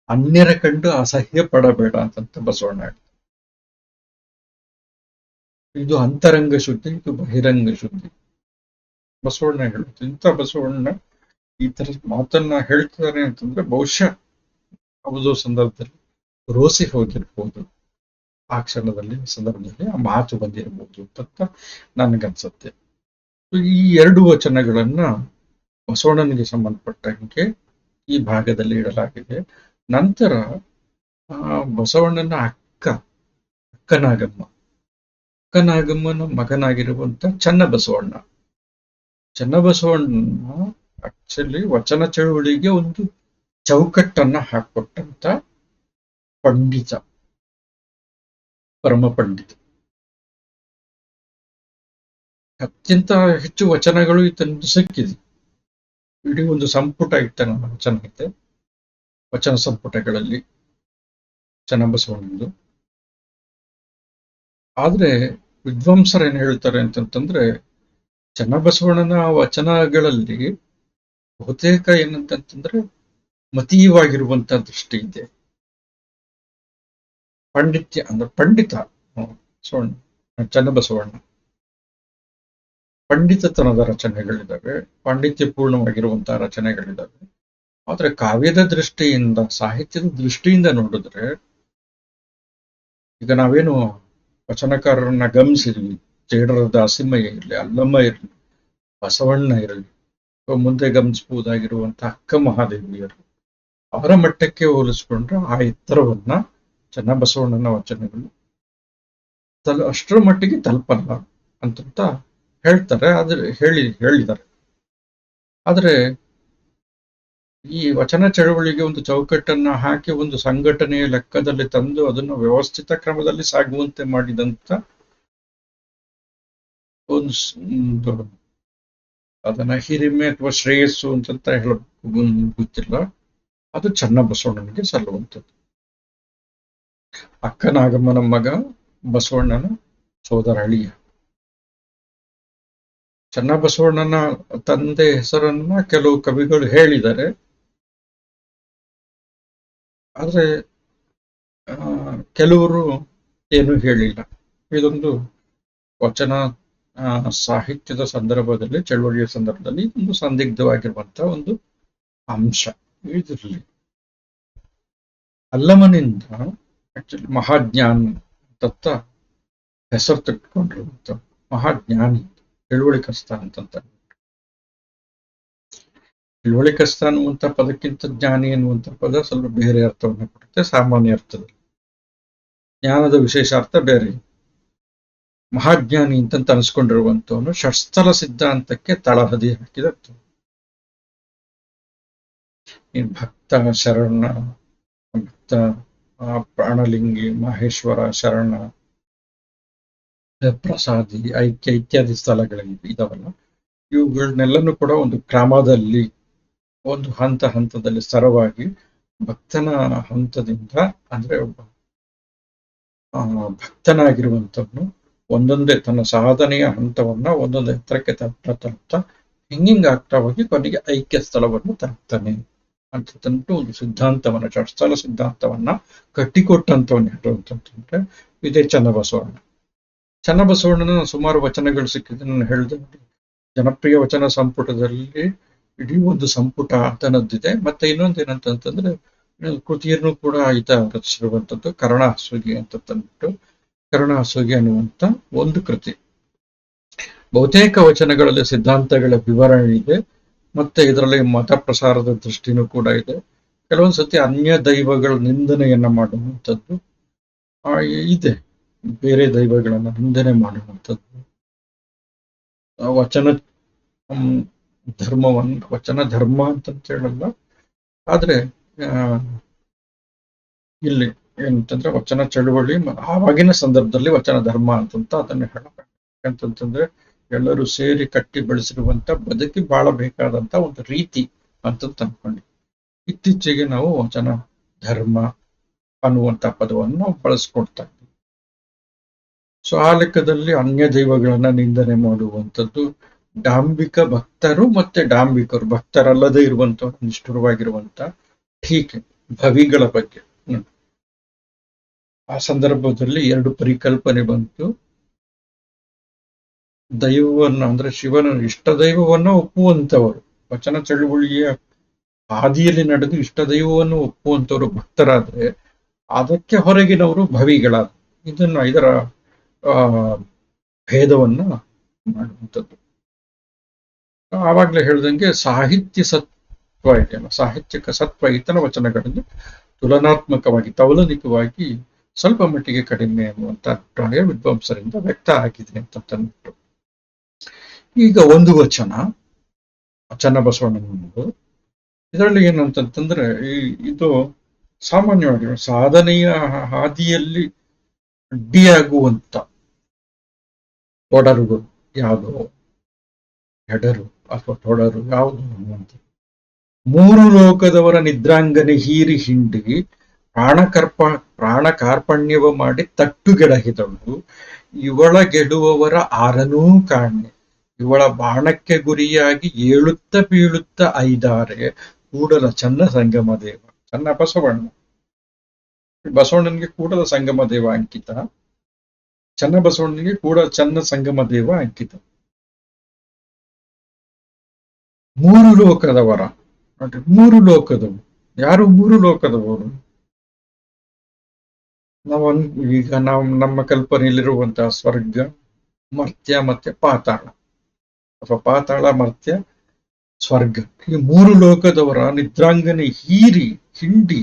Speaker 1: ಅನ್ಯರ ಕಂಡು ಅಸಹ್ಯ ಪಡಬೇಡ ಅಂತಂತ ಬಸವಣ್ಣ ಹೇಳ್ತಾರೆ. ಇದು ಅಂತರಂಗ ಶುದ್ಧಿ, ಇದು ಬಹಿರಂಗ ಶುದ್ಧಿ ಬಸವಣ್ಣ ಹೇಳುತ್ತೆ. ಇಂಥ ಬಸವಣ್ಣ ಈ ತರ ಮಾತನ್ನ ಹೇಳ್ತಾರೆ ಅಂತಂದ್ರೆ, ಬಹುಶಃ ಯಾವುದೋ ಸಂದರ್ಭದಲ್ಲಿ ರೋಸಿ ಹೋಗಿರ್ಬೋದು, ಆ ಕ್ಷಣದಲ್ಲಿ ಸಂದರ್ಭದಲ್ಲಿ ಆ ಮಾತು ಬಂದಿರಬಹುದು ಅಂತ ನನ್ಗನ್ಸುತ್ತೆ. ಈ 2 ವಚನಗಳನ್ನ ಬಸವಣ್ಣನಿಗೆ ಸಂಬಂಧಪಟ್ಟಂಗೆ ಈ ಭಾಗದಲ್ಲಿ ಇಡಲಾಗಿದೆ. ನಂತರ ಬಸವಣ್ಣನ ಅಕ್ಕನಾಗಮ್ಮನ ಮಗನಾಗಿರುವಂತ ಚನ್ನಬಸವಣ್ಣ ಆಕ್ಚುಲಿ ವಚನ ಚಳುವಳಿಗೆ ಒಂದು ಚೌಕಟ್ಟನ್ನ ಹಾಕೊಟ್ಟಂತ ಪಂಡಿತ, ಪರಮ ಪಂಡಿತ. ಅತ್ಯಂತ ಹೆಚ್ಚು ವಚನಗಳು ಈತನಿಂದ ಸಿಕ್ಕಿದೆ. ಇಡೀ ಒಂದು ಸಂಪುಟ ಇತ್ತನ ವಚನ ಇದೆ, ವಚನ ಸಂಪುಟಗಳಲ್ಲಿ ಚನ್ನಬಸವಣ್ಣಂದು. ಆದ್ರೆ ವಿದ್ವಾಂಸರು ಏನ್ ಹೇಳ್ತಾರೆ ಅಂತಂತಂದ್ರೆ, ಚನ್ನಬಸವಣ್ಣನ ವಚನಗಳಲ್ಲಿ ಬಹುತೇಕ ಏನಂತಂತಂದ್ರೆ ಮತೀಯವಾಗಿರುವಂತ ದೃಷ್ಟಿ ಇದೆ. ಪಾಂಡಿತ್ಯ ಅಂದ್ರೆ ಪಂಡಿತ ಚನ್ನಬಸವಣ್ಣ ಪಂಡಿತತನದ ರಚನೆಗಳಿದ್ದಾವೆ, ಪಾಂಡಿತ್ಯ ಪೂರ್ಣವಾಗಿರುವಂತಹ ರಚನೆಗಳಿದ್ದಾವೆ. ಆದ್ರೆ ಕಾವ್ಯದ ದೃಷ್ಟಿಯಿಂದ, ಸಾಹಿತ್ಯದ ದೃಷ್ಟಿಯಿಂದ ನೋಡಿದ್ರೆ, ಈಗ ನಾವೇನು ವಚನಕಾರರನ್ನ ಗಮನಿಸಿದ್ವಿ, ಚೇಡರ ದಾಸಿಮಯ್ಯ ಇರಲಿ, ಅಲ್ಲಮ್ಮ ಇರಲಿ, ಬಸವಣ್ಣ ಇರಲಿ, ಮುಂದೆ ಗಮನಿಸಬಹುದಾಗಿರುವಂತಹ ಅಕ್ಕ ಮಹಾದೇವಿಯರು, ಅವರ ಮಟ್ಟಕ್ಕೆ ಹೋಲಿಸ್ಕೊಂಡ್ರೆ ಆ ಎತ್ತರವನ್ನ ಚನ್ನಬಸವಣ್ಣನ ವಚನಗಳು ಅಷ್ಟರ ಮಟ್ಟಿಗೆ ತಲುಪಲ್ಲ ಅಂತ ಹೇಳ್ತಾರೆ. ಆದ್ರೆ ಹೇಳಿದ್ದಾರೆ. ಆದ್ರೆ ಈ ವಚನ ಚಳವಳಿಗೆ ಒಂದು ಚೌಕಟ್ಟನ್ನ ಹಾಕಿ ಒಂದು ಸಂಘಟನೆಯ ಲೆಕ್ಕದಲ್ಲಿ ತಂದು ಅದನ್ನು ವ್ಯವಸ್ಥಿತ ಕ್ರಮದಲ್ಲಿ ಸಾಗುವಂತೆ ಮಾಡಿದಂತ ಒಂದು ಅದನ್ನ ಹಿರಿಮೆ ಅಥವಾ ಶ್ರೇಯಸ್ಸು ಅಂತ ಹೇಳಬೇಕು ಗೊತ್ತಿಲ್ಲ. ಅದು ಚನ್ನಬಸವಣ್ಣನಿಗೆ ಸಲ್ಲುವಂಥದ್ದು. ಅಕ್ಕ ನಾಗಮ್ಮನ ಮಗ, ಬಸವಣ್ಣನ ಸೋದರ ಅಳಿಯ. ಚನ್ನಬಸವಣ್ಣನ ತಂದೆ ಹೆಸರನ್ನ ಕೆಲವು ಕವಿಗಳು ಹೇಳಿದ್ದಾರೆ. ಆದ್ರೆ ಕೆಲವರು ಏನು ಹೇಳಿಲ್ಲ. ಇದೊಂದು ವಚನ ಸಾಹಿತ್ಯದ ಸಂದರ್ಭದಲ್ಲಿ, ಚಳವಳಿಯ ಸಂದರ್ಭದಲ್ಲಿ ಒಂದು ಸಂದಿಗ್ಧವಾಗಿರುವಂತಹ ಒಂದು ಅಂಶ ಇದಿರಲಿ. ಅಲ್ಲಮನಿಂದ ಆಕ್ಚುಲಿ ಮಹಾಜ್ಞಾನಿ ದತ್ತ ಹೆಸರು ತೆಗೆದುಕೊಂಡಿರುವಂತ ಮಹಾಜ್ಞಾನಿ, ತಿಳುವಳಿಕಸ್ತ ಅಂತಂತ. ತಿಳುವಳಿಕಸ್ತ ಅನ್ನುವಂಥ ಪದಕ್ಕಿಂತ ಜ್ಞಾನಿ ಎನ್ನುವಂಥ ಪದ ಸ್ವಲ್ಪ ಬೇರೆ ಅರ್ಥವನ್ನು ಕೊಡುತ್ತೆ ಸಾಮಾನ್ಯ ಅರ್ಥದಲ್ಲಿ. ಜ್ಞಾನದ ವಿಶೇಷ ಅರ್ಥ ಬೇರೆ. ಮಹಾಜ್ಞಾನಿ ಅಂತ ಅನಿಸ್ಕೊಂಡಿರುವಂತವನು ಷಟ್ಸ್ಥಲ ಸಿದ್ಧಾಂತಕ್ಕೆ ತಳಹದಿ ಹಾಕಿದತ್ತು. ಭಕ್ತ, ಶರಣ, ಭಕ್ತ, ಪ್ರಾಣಲಿಂಗಿ, ಮಹೇಶ್ವರ, ಶರಣ, ಪ್ರಸಾದಿ, ಐಕ್ಯ ಇತ್ಯಾದಿ ಸ್ಥಳಗಳಲ್ಲಿ ಇದಾವಲ್ಲ, ಇವುಗಳನ್ನೆಲ್ಲನೂ ಕೂಡ ಒಂದು ಕ್ರಮದಲ್ಲಿ, ಒಂದು ಹಂತದಲ್ಲಿ ಸ್ತರವಾಗಿ ಭಕ್ತನ ಹಂತದಿಂದ, ಅಂದ್ರೆ ಒಬ್ಬ ಭಕ್ತನಾಗಿರುವಂತವನು ಒಂದೊಂದೇ ತನ್ನ ಸಾಧನೆಯ ಹಂತವನ್ನ ಒಂದೊಂದು ಎತ್ತರಕ್ಕೆ ತಲುಪ್ತಾ ಹಿಂಗಿಂಗ್ ಆಗ್ತಾ ಹೋಗಿ ಕೊನೆಗೆ ಐಕ್ಯ ಸ್ಥಳವನ್ನು ತಲುಪ್ತಾನೆ ಅಂತಂದ್ಬಿಟ್ಟು ಒಂದು ಸಿದ್ಧಾಂತವನ್ನ, ಷಟ್ಸ್ಥಲ ಸಿದ್ಧಾಂತವನ್ನ ಕಟ್ಟಿಕೊಟ್ಟಂತವನ್ನ ಹೇಳುವಂತಂದ್ರೆ ಇದೇ ಚನ್ನಬಸವಣ್ಣ. ಚನ್ನಬಸವಣ್ಣನ ಸುಮಾರು ವಚನಗಳು ಸಿಕ್ಕಿದೆ. ನಾನು ಹೇಳಿದೆ, ಜನಪ್ರಿಯ ವಚನ ಸಂಪುಟದಲ್ಲಿ ಇಡೀ ಒಂದು ಸಂಪುಟ ಆತನದ್ದಿದೆ. ಮತ್ತೆ ಇನ್ನೊಂದೇನಂತಂದ್ರೆ ಕೃತಿಯನ್ನು ಕೂಡ ಈತ ರಚಿಸಿರುವಂಥದ್ದು ಕರ್ಣಹಾಸುಗಿ ಅಂತ ತಂದ್ಬಿಟ್ಟು, ಕರ್ಣಹಾಸುಗಿ ಅನ್ನುವಂತ ಒಂದು ಕೃತಿ. ಬಹುತೇಕ ವಚನಗಳಲ್ಲಿ ಸಿದ್ಧಾಂತಗಳ ವಿವರಣೆ ಇದೆ, ಮತ್ತೆ ಇದರಲ್ಲಿ ಮತ ಪ್ರಸಾರದ ದೃಷ್ಟಿನೂ ಕೂಡ ಇದೆ. ಕೆಲವೊಂದು ಸತಿ ಅನ್ಯ ದೈವಗಳ ನಿಂದನೆಯನ್ನ ಮಾಡುವಂಥದ್ದು ಇದೆ, ಬೇರೆ ದೈವಗಳನ್ನ ನಿಂದನೆ ಮಾಡುವಂಥದ್ದು. ವಚನ ವಚನ ಧರ್ಮ ಅಂತ ಹೇಳಲ್ಲ, ಆದ್ರೆ ಇಲ್ಲಿ ಏನಂತಂದ್ರೆ ವಚನ ಚಳುವಳಿ ಆವಾಗಿನ ಸಂದರ್ಭದಲ್ಲಿ ವಚನ ಧರ್ಮ ಅಂತಂತ ಅದನ್ನ ಹೇಳಬೇಕಂತಂದ್ರೆ ಎಲ್ಲರೂ ಸೇರಿ ಕಟ್ಟಿ ಬೆಳೆಸಿರುವಂತ ಬದುಕಿ ಬಾಳಬೇಕಾದಂತ ಒಂದು ರೀತಿ ಅಂತ ಅನ್ಕೊಂಡು ಇತ್ತೀಚೆಗೆ ನಾವು ವಚನ ಧರ್ಮ ಅನ್ನುವಂತ ಪದವನ್ನು ನಾವು ಬಳಸ್ಕೊಡ್ತಾ ಇದ್ದೀವಿ. ಸೊ ಆ ಲೆಕ್ಕದಲ್ಲಿ ಅನ್ಯ ದೈವಗಳನ್ನ ನಿಂದನೆ ಮಾಡುವಂಥದ್ದು, ಡಾಂಬಿಕ ಭಕ್ತರು ಮತ್ತೆ ಡಾಂಬಿಕರು, ಭಕ್ತರಲ್ಲದೆ ಇರುವಂತ ನಿಷ್ಠುರವಾಗಿರುವಂತ ಟೀಕೆ ಭವಿಗಳ ಬಗ್ಗೆ. ಆ ಸಂದರ್ಭದಲ್ಲಿ ಎರಡು ಪರಿಕಲ್ಪನೆ ಬಂತು. ದೈವವನ್ನ ಅಂದ್ರೆ ಶಿವನ ಇಷ್ಟ ದೈವವನ್ನ ಒಪ್ಪುವಂತವರು, ವಚನ ಚಳುವಳಿಯ ಹಾದಿಯಲ್ಲಿ ನಡೆದು ಇಷ್ಟ ದೈವವನ್ನು ಒಪ್ಪುವಂತವರು ಭಕ್ತರಾದ್ರೆ, ಅದಕ್ಕೆ ಹೊರಗಿನವರು ಭವಿಗಳಾದ. ಇದರ ಭೇದವನ್ನ ಮಾಡುವಂಥದ್ದು. ಆವಾಗ್ಲೇ ಹೇಳ್ದಂಗೆ ಸಾಹಿತ್ಯ ಸತ್ವ ಇದೆಯಲ್ಲ, ಸಾಹಿತ್ಯಕ ಸತ್ವ ಈತನ ವಚನಗಳಲ್ಲಿ ತುಲನಾತ್ಮಕವಾಗಿ, ತೌಲನಿಕವಾಗಿ ಸ್ವಲ್ಪ ಮಟ್ಟಿಗೆ ಕಡಿಮೆ ಅನ್ನುವಂಥ ಅಭಿಪ್ರಾಯ ವಿದ್ವಾಂಸರಿಂದ ವ್ಯಕ್ತ ಆಗಿದೆ ಅಂತ ತಂದ್ಬಿಟ್ಟು. ಈಗ ಒಂದು ವಚನ ಚನ್ನಬಸವಣ್ಣನದು, ಇದರಲ್ಲಿ ಏನಂತಂದ್ರೆ ಇದು ಸಾಮಾನ್ಯವಾಗಿ ಸಾಧನೆಯ ಹಾದಿಯಲ್ಲಿ ಅಡ್ಡಿಯಾಗುವಂತ ತೊಡರುಗಳು ಯಾವುದು, ಹೆಡರು ಅಥವಾ ತೊಡರು ಯಾವುದು ಅನ್ನುವಂಥ. ಮೂರು ಲೋಕದವರ ನಿದ್ರಾಂಗನೆ ಹೀರಿ ಹಿಂಡಿ ಪ್ರಾಣ ಕಾರ್ಪಣ್ಯವ ಮಾಡಿ ತಟ್ಟುಗೆಡಹಿದಳು, ಇವಳ ಗೆಡುವವರ ಆರನೂ ಕಾಣೆ, ಇವಳ ಬಾಣಕ್ಕೆ ಗುರಿಯಾಗಿ ಏಳುತ್ತ ಬೀಳುತ್ತ ಐದಾರೆ ಕೂಡಲ ಚನ್ನ ಸಂಗಮ ದೇವ. ಚನ್ನ ಬಸವಣ್ಣ, ಬಸವಣ್ಣನಿಗೆ ಕೂಡಲ ಸಂಗಮ ದೇವ ಅಂಕಿತ, ಚನ್ನ ಬಸವಣ್ಣನಿಗೆ ಕೂಡ ಚನ್ನ ಸಂಗಮ ದೇವ ಅಂಕಿತ. ಮೂರು ಲೋಕದವರ ನೋಡ್ರಿ, ಮೂರು ಲೋಕದವರು ಯಾರು? ಮೂರು ಲೋಕದವರು ಈಗ ನಾವು ನಮ್ಮ ಕಲ್ಪನೆಯಲ್ಲಿರುವಂತಹ ಸ್ವರ್ಗ, ಮರ್ತ್ಯ ಮತ್ತೆ ಪಾತಾಳ, ಅಥವಾ ಪಾತಾಳ, ಮರ್ತ್ಯ, ಸ್ವರ್ಗ. ಈ ಮೂರು ಲೋಕದವರ ನಿದ್ರಾಂಗನೆ ಹೀರಿ ಹಿಂಡಿ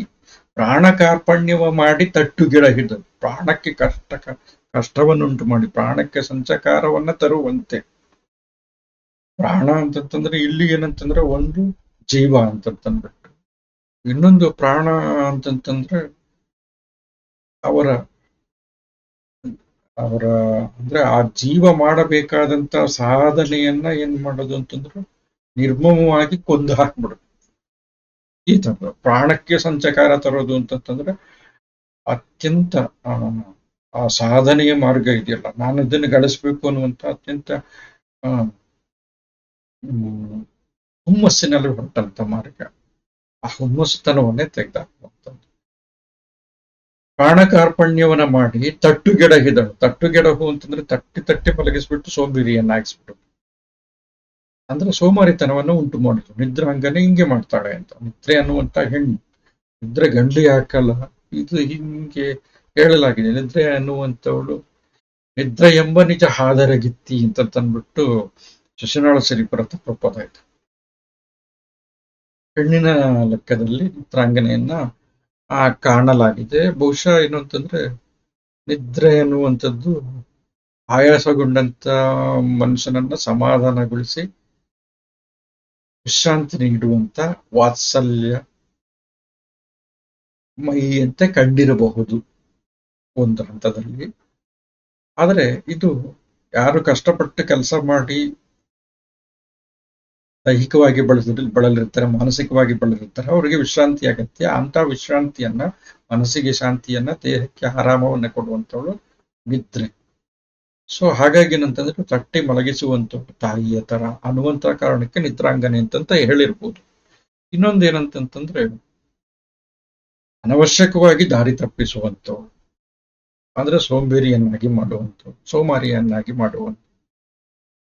Speaker 1: ಪ್ರಾಣ ಕಾರ್ಪಣ್ಯವ ಮಾಡಿ ತಟ್ಟುಗಿಡ ಹಿಡಿದು, ಪ್ರಾಣಕ್ಕೆ ಕಷ್ಟವನ್ನುಂಟು ಮಾಡಿ ಪ್ರಾಣಕ್ಕೆ ಸಂಚಕಾರವನ್ನ ತರುವಂತೆ. ಪ್ರಾಣ ಅಂತಂತಂದ್ರೆ ಇಲ್ಲಿ ಏನಂತಂದ್ರೆ ಒಂದು ಜೀವ ಅಂತಂತಂದ್ಬಿಟ್ಟು, ಇನ್ನೊಂದು ಪ್ರಾಣ ಅಂತಂತಂದ್ರೆ ಅವರ ಅವರ ಅಂದ್ರೆ ಆ ಜೀವ ಮಾಡಬೇಕಾದಂತ ಸಾಧನೆಯನ್ನ ಏನ್ ಮಾಡೋದು ಅಂತಂದ್ರೆ ನಿರ್ಮಮವಾಗಿ ಕೊಂದು ಹಾಕ್ಬಿಡುದು. ಈ ತರ ಪ್ರಾಣಕ್ಕೆ ಸಂಚಕಾರ ತರೋದು ಅಂತಂತಂದ್ರೆ ಅತ್ಯಂತ ಆ ಸಾಧನೆಯ ಮಾರ್ಗ ಇದೆಯಲ್ಲ, ನಾನು ಇದನ್ನು ಗಳಿಸ್ಬೇಕು ಅನ್ನುವಂತ ಅತ್ಯಂತ ಹುಮ್ಮಸ್ಸಿನಲ್ಲಿ ಹೊರಟಂತ ಮಾರ್ಗ. ಆ ಹುಮ್ಮಸ್ಸುತನವನ್ನೇ ತೆಗೆದಾಕುವಂಥದ್ದು. ಪ್ರಾಣ ಕಾರ್ಪಣ್ಯವನ್ನ ಮಾಡಿ ತಟ್ಟುಗೆಡಹಿದಳು. ತಟ್ಟುಗೆಡಹು ಅಂತಂದ್ರೆ ತಟ್ಟಿ ತಟ್ಟಿ ಮಲಗಿಸ್ಬಿಟ್ಟು ಸೋಂಬೇರಿಯನ್ನಾಗಿಸ್ಬಿಟ್ಟು, ಅಂದ್ರೆ ಸೋಮಾರಿತನವನ್ನು ಉಂಟು ಮಾಡಿದ್ರು. ನಿದ್ರಾಂಗನೆ ಹಿಂಗೆ ಮಾಡ್ತಾಳೆ ಅಂತ. ನಿದ್ರೆ ಅನ್ನುವಂತ ಹೆಣ್ಣು, ನಿದ್ರೆ ಗಂಡು ಹಾಕಲ್ಲ, ಇದು ಹಿಂಗೆ ಹೇಳಲಾಗಿದೆ. ನಿದ್ರೆ ಅನ್ನುವಂಥವಳು ನಿದ್ರೆ ಎಂಬ ನಿಜ ಹಾದರಗಿತ್ತಿ ಅಂತ ತಂದ್ಬಿಟ್ಟು ಶಿಶುನಾಳ ಸಿರಿಪುರ ತತ್ವಪದ ಇದೆ. ಹೆಣ್ಣಿನ ಲೆಕ್ಕದಲ್ಲಿ ನಿದ್ರಾಂಗನೆಯನ್ನ ಕಾಣಲಾಗಿದೆ. ಬಹುಶಃ ಏನು ಅಂತಂದ್ರೆ ನಿದ್ರೆ ಅನ್ನುವಂಥದ್ದು ಆಯಾಸಗೊಂಡಂತ ಮನುಷ್ಯನನ್ನ ಸಮಾಧಾನಗೊಳಿಸಿ ವಿಶ್ರಾಂತಿ ನೀಡುವಂತ ವಾತ್ಸಲ್ಯ ಮೈಯಂತೆ ಕಂಡಿರಬಹುದು ಒಂದು ಹಂತದಲ್ಲಿ. ಆದರೆ ಇದು ಯಾರು ಕಷ್ಟಪಟ್ಟು ಕೆಲಸ ಮಾಡಿ ದೈಹಿಕವಾಗಿ ಬಳಲಿರ್ತಾರೆ, ಮಾನಸಿಕವಾಗಿ ಬಳಲಿರ್ತಾರೆ, ಅವರಿಗೆ ವಿಶ್ರಾಂತಿ ಅಗತ್ಯ. ಅಂತ ವಿಶ್ರಾಂತಿಯನ್ನ, ಮನಸ್ಸಿಗೆ ಶಾಂತಿಯನ್ನ, ದೇಹಕ್ಕೆ ಆರಾಮವನ್ನ ಕೊಡುವಂಥವಳು ನಿದ್ರೆ. ಸೊ ಹಾಗಾಗಿ ಏನಂತಂದ್ರೆ ತಟ್ಟಿ ಮಲಗಿಸುವಂಥವ್ಳು ತಾಯಿಯ ತರ ಅನ್ನುವಂತ ಕಾರಣಕ್ಕೆ ನಿದ್ರಾಂಗನೆ ಅಂತಂತ ಹೇಳಿರ್ಬೋದು. ಇನ್ನೊಂದು ಏನಂತಂತಂದ್ರೆ ಅನವಶ್ಯಕವಾಗಿ ದಾರಿ ತಪ್ಪಿಸುವಂಥವ್ಳು, ಅಂದ್ರೆ ಸೋಂಬೇರಿಯನ್ನಾಗಿ ಮಾಡುವಂಥವ್ಳು, ಸೋಮಾರಿಯನ್ನಾಗಿ ಮಾಡುವಂಥ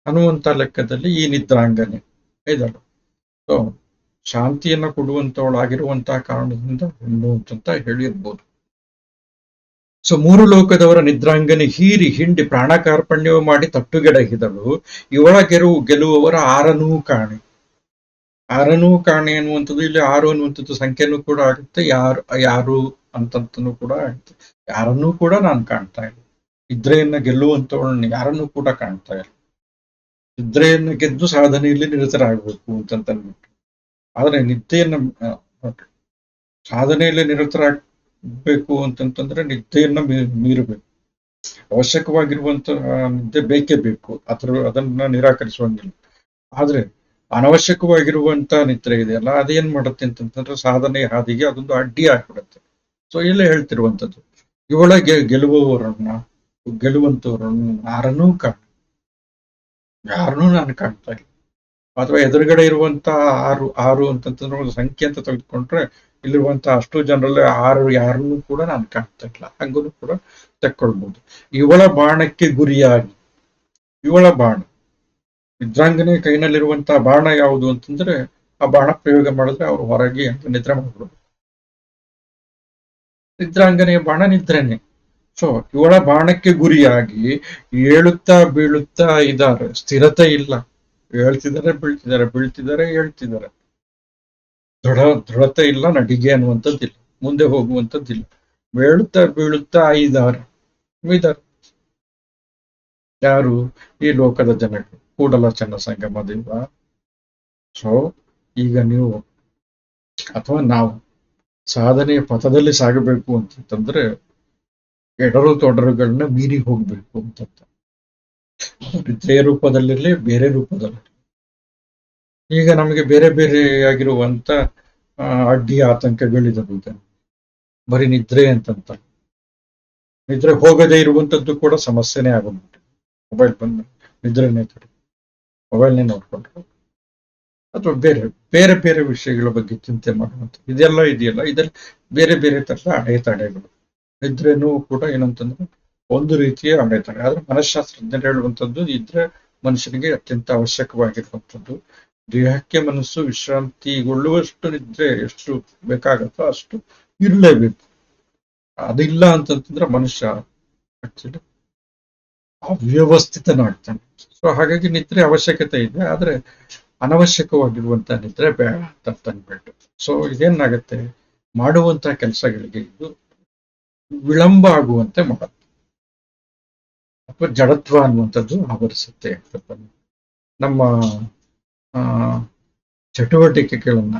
Speaker 1: ಅನ್ನುವಂತ ಲೆಕ್ಕದಲ್ಲಿ ಈ ನಿದ್ರಾಂಗನೆ ಇದ್ದಾಳು. ಸೊ ಶಾಂತಿಯನ್ನ ಕೊಡುವಂಥವಳಾಗಿರುವಂತಹ ಕಾರಣದಿಂದ ಹೆಣ್ಣು ಅಂತ ಹೇಳಿರ್ಬೋದು. ಸೊ ಮೂರು ಲೋಕದವರ ನಿದ್ರಾಂಗನೆ ಹೀರಿ ಹಿಂಡಿ ಪ್ರಾಣ ಕಾರ್ಪಣ್ಯವ ಮಾಡಿ ತಟ್ಟುಗೆಡಹಿದಳು. ಇವಳ ಗೆಲುವವರ ಆರನೂ ಕಾಣೆ. ಆರನೂ ಕಾಣೆ ಅನ್ನುವಂಥದ್ದು ಇಲ್ಲಿ ಆರು ಅನ್ನುವಂಥದ್ದು ಸಂಖ್ಯೆನೂ ಕೂಡ ಆಗುತ್ತೆ, ಯಾರು ಅಂತಂತನೂ ಕೂಡ ಆಗುತ್ತೆ. ಯಾರನ್ನೂ ಕೂಡ ನಾನು ಕಾಣ್ತಾ ಇಲ್ಲ. ನಿದ್ರೆಯನ್ನ ಗೆಲ್ಲುವಂಥವಳನ್ನ ಯಾರನ್ನೂ ಕೂಡ ಕಾಣ್ತಾ ಇಲ್ಲ. ನಿದ್ರೆಯನ್ನು ಗೆದ್ದು ಸಾಧನೆಯಲ್ಲಿ ನಿರತರಾಗಬೇಕು ಅಂತಂದ್ಬಿಟ್ಟು. ಆದ್ರೆ ನಿದ್ದೆಯನ್ನ ಸಾಧನೆಯಲ್ಲಿ ನಿರತರಾಗಬೇಕು ಅಂತಂತಂದ್ರೆ ನಿದ್ದೆಯನ್ನ ಮೀರಬೇಕು. ಅವಶ್ಯಕವಾಗಿರುವಂತ ನಿದ್ದೆ ಬೇಕೇ ಬೇಕು, ಅದನ್ನ ನಿರಾಕರಿಸುವಂಗಿಲ್ಲ. ಆದ್ರೆ ಅನವಶ್ಯಕವಾಗಿರುವಂತ ನಿದ್ರೆ ಇದೆಯಲ್ಲ, ಅದೇನ್ ಮಾಡುತ್ತೆ ಅಂತಂತಂದ್ರೆ ಸಾಧನೆಯ ಹಾದಿಗೆ ಅದೊಂದು ಅಡ್ಡಿ ಆಗ್ಬಿಡುತ್ತೆ. ಸೊ ಇಲ್ಲೇ ಹೇಳ್ತಿರುವಂಥದ್ದು ಇವಳಗೆ ಗೆಲ್ಲುವಂತವರನ್ನು ಯಾರನ್ನೂ ನಾನು ಕಾಣ್ತಾ ಇಲ್ಲ. ಅಥವಾ ಎದುರುಗಡೆ ಇರುವಂತ ಆರು ಅಂತಂತಂದ್ರೆ ಒಂದು ಸಂಖ್ಯೆ ಅಂತ ತೆಗೆದುಕೊಂಡ್ರೆ ಇಲ್ಲಿರುವಂತ ಅಷ್ಟು ಜನರಲ್ಲಿ ಯಾರನ್ನೂ ಕೂಡ ನಾನು ಕಾಣ್ತಾ ಇಲ್ಲ. ಹಂಗೂ ಕೂಡ ತೆಕ್ಕೊಳ್ಬಹುದು. ಇವಳ ಬಾಣಕ್ಕೆ ಗುರಿಯಾಗಿ, ಇವಳ ಬಾಣ ನಿದ್ರಾಂಗನೆ ಕೈನಲ್ಲಿರುವಂತಹ ಬಾಣ ಯಾವುದು ಅಂತಂದ್ರೆ ಆ ಬಾಣ ಪ್ರಯೋಗ ಮಾಡಿದ್ರೆ ಅವ್ರು ಹೊರಗೆ ಅಂತ ನಿದ್ರೆ ಮಾಡ್ಬಿಡೋದು. ನಿದ್ರಾಂಗನೆಯ ಬಾಣ ನಿದ್ರೆನೆ. ಸೊ ಇವಳ ಬಾಣಕ್ಕೆ ಗುರಿಯಾಗಿ ಏಳುತ್ತಾ ಬೀಳುತ್ತಾ ಇದ್ದಾರೆ. ಸ್ಥಿರತೆ ಇಲ್ಲ. ಹೇಳ್ತಿದ್ದಾರೆ, ಬೀಳ್ತಿದ್ದಾರೆ, ಹೇಳ್ತಿದ್ದಾರೆ. ದೃಢತೆ ಇಲ್ಲ, ನಡಿಗೆ ಅನ್ನುವಂಥದ್ದಿಲ್ಲ, ಮುಂದೆ ಹೋಗುವಂಥದ್ದಿಲ್ಲ. ಬೀಳುತ್ತಾ ಬೀಳುತ್ತಾ ಇದ್ದಾರೆ. ಯಾರು? ಈ ಲೋಕದ ಜನಗಳು, ಕೂಡಲ ಚನ್ನಸಂಗಮ ದೇವ. ಸೊ ಈಗ ನೀವು ಅಥವಾ ನಾವು ಸಾಧನೆಯ ಪಥದಲ್ಲಿ ಸಾಗಬೇಕು ಅಂತಂದ್ರೆ ಎಡರು ತೊಡರುಗಳನ್ನ ಮೀರಿ ಹೋಗ್ಬೇಕು ಅಂತ. ನಿದ್ರೆಯ ರೂಪದಲ್ಲಿರಲಿ, ಬೇರೆ ರೂಪದಲ್ಲಿ. ಈಗ ನಮಗೆ ಬೇರೆ ಬೇರೆ ಆಗಿರುವಂತ ಅಡ್ಡಿ ಆತಂಕಗಳಿದಾವೆ. ಬರೀ ನಿದ್ರೆ ಅಂತಂತ ನಿದ್ರೆ ಹೋಗದೇ ಇರುವಂತದ್ದು ಕೂಡ ಸಮಸ್ಯೆನೇ ಆಗೋಗ್ಬಿಟ್ಟು. ಮೊಬೈಲ್ ಬಂದ ನಿದ್ರೆನೇ ತಡೆ, ಮೊಬೈಲ್ನೇ ನೋಡ್ಕೊಂಡ್ರು, ಅಥವಾ ಬೇರೆ ಬೇರೆ ಬೇರೆ ವಿಷಯಗಳ ಬಗ್ಗೆ ಚಿಂತೆ ಮಾಡುವಂತ ಇದೆಲ್ಲ ಇದೆಯಲ್ಲ, ಇದೆಲ್ಲ ಬೇರೆ ಬೇರೆ ತರದ ಅಡೆತಡೆಗಳು. ನಿದ್ರೆನೂ ಕೂಡ ಏನಂತಂದ್ರೆ ಒಂದು ರೀತಿಯ ಅಡೆತಡೆ. ಆದ್ರೆ ಮನಃಶಾಸ್ತ್ರಜ್ಞರು ಹೇಳುವಂಥದ್ದು ನಿದ್ರೆ ಮನುಷ್ಯನಿಗೆ ಅತ್ಯಂತ ಅವಶ್ಯಕವಾಗಿರುವಂಥದ್ದು. ದೇಹಕ್ಕೆ ಮನಸ್ಸು ವಿಶ್ರಾಂತಿಗೊಳ್ಳುವಷ್ಟು ನಿದ್ರೆ ಎಷ್ಟು ಬೇಕಾಗತ್ತೋ ಅಷ್ಟು ಇರಲೇಬೇಕು. ಅದಿಲ್ಲ ಅಂತಂತಂದ್ರೆ ಮನುಷ್ಯ ಆಕ್ಚುಲಿ ಅವ್ಯವಸ್ಥಿತನಾಗ್ತಾನೆ. ಸೊ ಹಾಗಾಗಿ ನಿದ್ರೆ ಅವಶ್ಯಕತೆ ಇದೆ, ಆದ್ರೆ ಅನವಶ್ಯಕವಾಗಿರುವಂತ ನಿದ್ರೆ ಬೇಡ ಅಂತ ತಂದ್ಬಿಟ್ಟು. ಸೊ ಇದೇನಾಗತ್ತೆ, ಮಾಡುವಂತ ಕೆಲಸಗಳಿಗೆ ಇದು ವಿಳಂಬ ಆಗುವಂತೆ ಮಾಡುತ್ತೆ, ಅಥವಾ ಜಡತ್ವ ಅನ್ನುವಂಥದ್ದು ಆವರಿಸುತ್ತೆ ಅಂತ ನಮ್ಮ ಆ ಚಟುವಟಿಕೆಗಳನ್ನ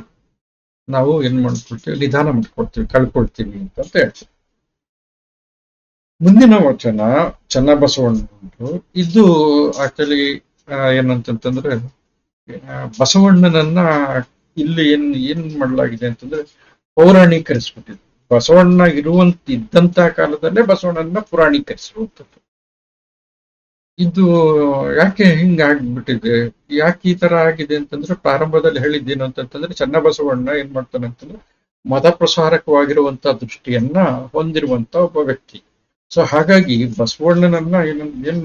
Speaker 1: ನಾವು ಏನ್ ಮಾಡ್ಕೊಳ್ತೀವಿ, ನಿಧಾನ ಮಾಡ್ಕೊಳ್ತೀವಿ, ಕಳ್ಕೊಳ್ತೀವಿ ಅಂತ ಹೇಳ್ತೀವಿ. ಮುಂದಿನ ವಚನ ಚನ್ನಬಸವಣ್ಣನವರು. ಇದು ಆಕ್ಚುಲಿ ಏನಂತಂತಂದ್ರೆ, ಬಸವಣ್ಣನನ್ನ ಇಲ್ಲಿ ಏನ್ ಮಾಡಲಾಗಿದೆ ಅಂತಂದ್ರೆ ಪೌರಾಣೀಕರಿಸ್ಬಿಟ್ಟಿದೆ. ಬಸವಣ್ಣ ಇದ್ದಂತ ಕಾಲದಲ್ಲೇ ಬಸವಣ್ಣನ ಪುರಾಣೀಕರಿಸಿರುವಂಥದ್ದು. ಇದು ಯಾಕೆ ಹಿಂಗ ಆಗ್ಬಿಟ್ಟಿದೆ, ಯಾಕೆ ಈ ತರ ಆಗಿದೆ ಅಂತಂದ್ರೆ, ಪ್ರಾರಂಭದಲ್ಲಿ ಹೇಳಿದ್ದೇನು ಅಂತಂತಂದ್ರೆ, ಚನ್ನಬಸವಣ್ಣ ಏನ್ ಮಾಡ್ತಾನೆ ಅಂತಂದ್ರೆ ಮತ ಪ್ರಸಾರಕವಾಗಿರುವಂತ ದೃಷ್ಟಿಯನ್ನ ಹೊಂದಿರುವಂತ ಒಬ್ಬ ವ್ಯಕ್ತಿ. ಸೊ ಹಾಗಾಗಿ ಬಸವಣ್ಣನನ್ನ ಏನ್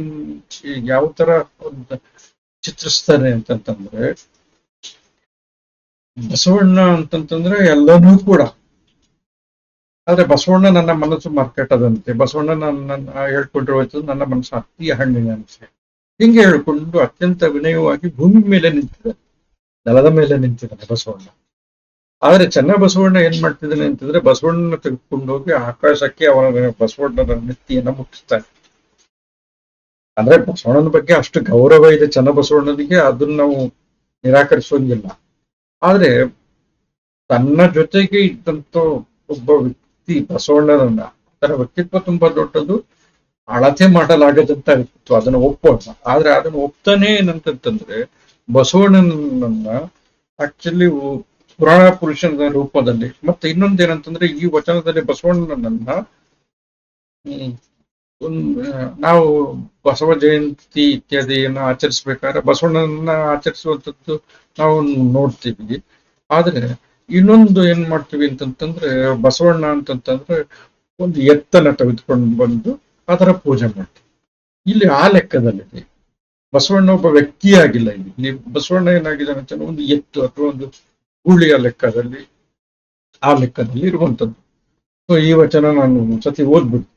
Speaker 1: ಯಾವ ತರ ಒಂದು ಚಿತ್ರಿಸ್ತಾನೆ ಅಂತಂತಂದ್ರೆ, ಬಸವಣ್ಣ ಅಂತಂತಂದ್ರೆ ಎಲ್ಲನೂ ಕೂಡ, ಆದ್ರೆ ಬಸವಣ್ಣ ನನ್ನ ಮನಸ್ಸು ಮರ್ಕಟ್ಟದಂತೆ, ಬಸವಣ್ಣ ನನ್ನ ಹೇಳ್ಕೊಂಡಿರುವಂಥದ್ದು ನನ್ನ ಮನಸ್ಸು ಅತಿ ಹಣ್ಣಿನಂತೆ, ಹಿಂಗೆ ಹೇಳ್ಕೊಂಡು ಅತ್ಯಂತ ವಿನಯವಾಗಿ ಭೂಮಿ ಮೇಲೆ ನಿಂತಿದ್ದಾನೆ, ನೆಲದ ಮೇಲೆ ನಿಂತಿದ್ದಾನೆ ಬಸವಣ್ಣ. ಆದ್ರೆ ಚನ್ನಬಸವಣ್ಣ ಏನ್ ಮಾಡ್ತಿದ್ದಾನೆ ಅಂತಂದ್ರೆ, ಬಸವಣ್ಣನ ತೆಗೆದುಕೊಂಡು ಹೋಗಿ ಆಕಾಶಕ್ಕೆ ಅವನ ಬಸವಣ್ಣನ ನೆತ್ತಿಯನ್ನ ಮುಟ್ಟಿಸ್ತಾನೆ. ಅಂದ್ರೆ ಬಸವಣ್ಣನ ಬಗ್ಗೆ ಅಷ್ಟು ಗೌರವ ಇದೆ ಚನ್ನಬಸವಣ್ಣನಿಗೆ, ಅದನ್ನ ನಾವು ನಿರಾಕರಿಸೋಂಗಿಲ್ಲ. ಆದ್ರೆ ತನ್ನ ಜೊತೆಗೆ ಇದ್ದಂತ ಒಬ್ಬ ವ್ಯಕ್ತಿ ಬಸವಣ್ಣನನ್ನ, ತನ್ನ ವ್ಯಕ್ತಿತ್ವ ತುಂಬಾ ದೊಡ್ಡದು, ಅಳತೆ ಮಾಡಲಾಗದಂತ ವ್ಯಕ್ತಿತ್ವ, ಅದನ್ನ ಒಪ್ಪೋಣ. ಆದ್ರೆ ಅದನ್ನ ಒಪ್ತಾನೆ ಏನಂತಂದ್ರೆ, ಬಸವಣ್ಣನನ್ನ ಆಕ್ಚುಲಿ ಪುರಾಣ ಪುರುಷನ ರೂಪದಲ್ಲಿ, ಮತ್ತೆ ಇನ್ನೊಂದೇನಂತಂದ್ರೆ ಈ ವಚನದಲ್ಲಿ ಬಸವಣ್ಣನನ್ನ ನಾವು ಬಸವ ಜಯಂತಿ ಇತ್ಯಾದಿಯನ್ನ ಆಚರಿಸ್ಬೇಕಾದ್ರೆ ಬಸವಣ್ಣನನ್ನ ಆಚರಿಸುವಂಥದ್ದು ನಾವು ನೋಡ್ತೀವಿ. ಆದ್ರೆ ಇನ್ನೊಂದು ಏನ್ ಮಾಡ್ತೀವಿ ಅಂತಂತಂದ್ರೆ, ಬಸವಣ್ಣ ಅಂತಂತಂದ್ರೆ ಒಂದು ಎತ್ತನ್ನ ತೆಗೆದುಕೊಂಡು ಬಂದು ಅದರ ಪೂಜೆ ಮಾಡ್ತೀವಿ. ಇಲ್ಲಿ ಆ ಲೆಕ್ಕದಲ್ಲಿದೆ, ಬಸವಣ್ಣ ಒಬ್ಬ ವ್ಯಕ್ತಿಯಾಗಿಲ್ಲ. ಇಲ್ಲಿ ಬಸವಣ್ಣ ಏನಾಗಿದೆ ಅಂತ ಒಂದು ಎತ್ತು ಅಥವಾ ಒಂದು ಗೂಳಿಯ ಲೆಕ್ಕದಲ್ಲಿ, ಆ ಲೆಕ್ಕದಲ್ಲಿ ಇರುವಂತದ್ದು. ಸೊ ಈ ವಚನ ನಾನು ಒಂದ್ಸತಿ ಓದ್ಬಿಟ್ಟು,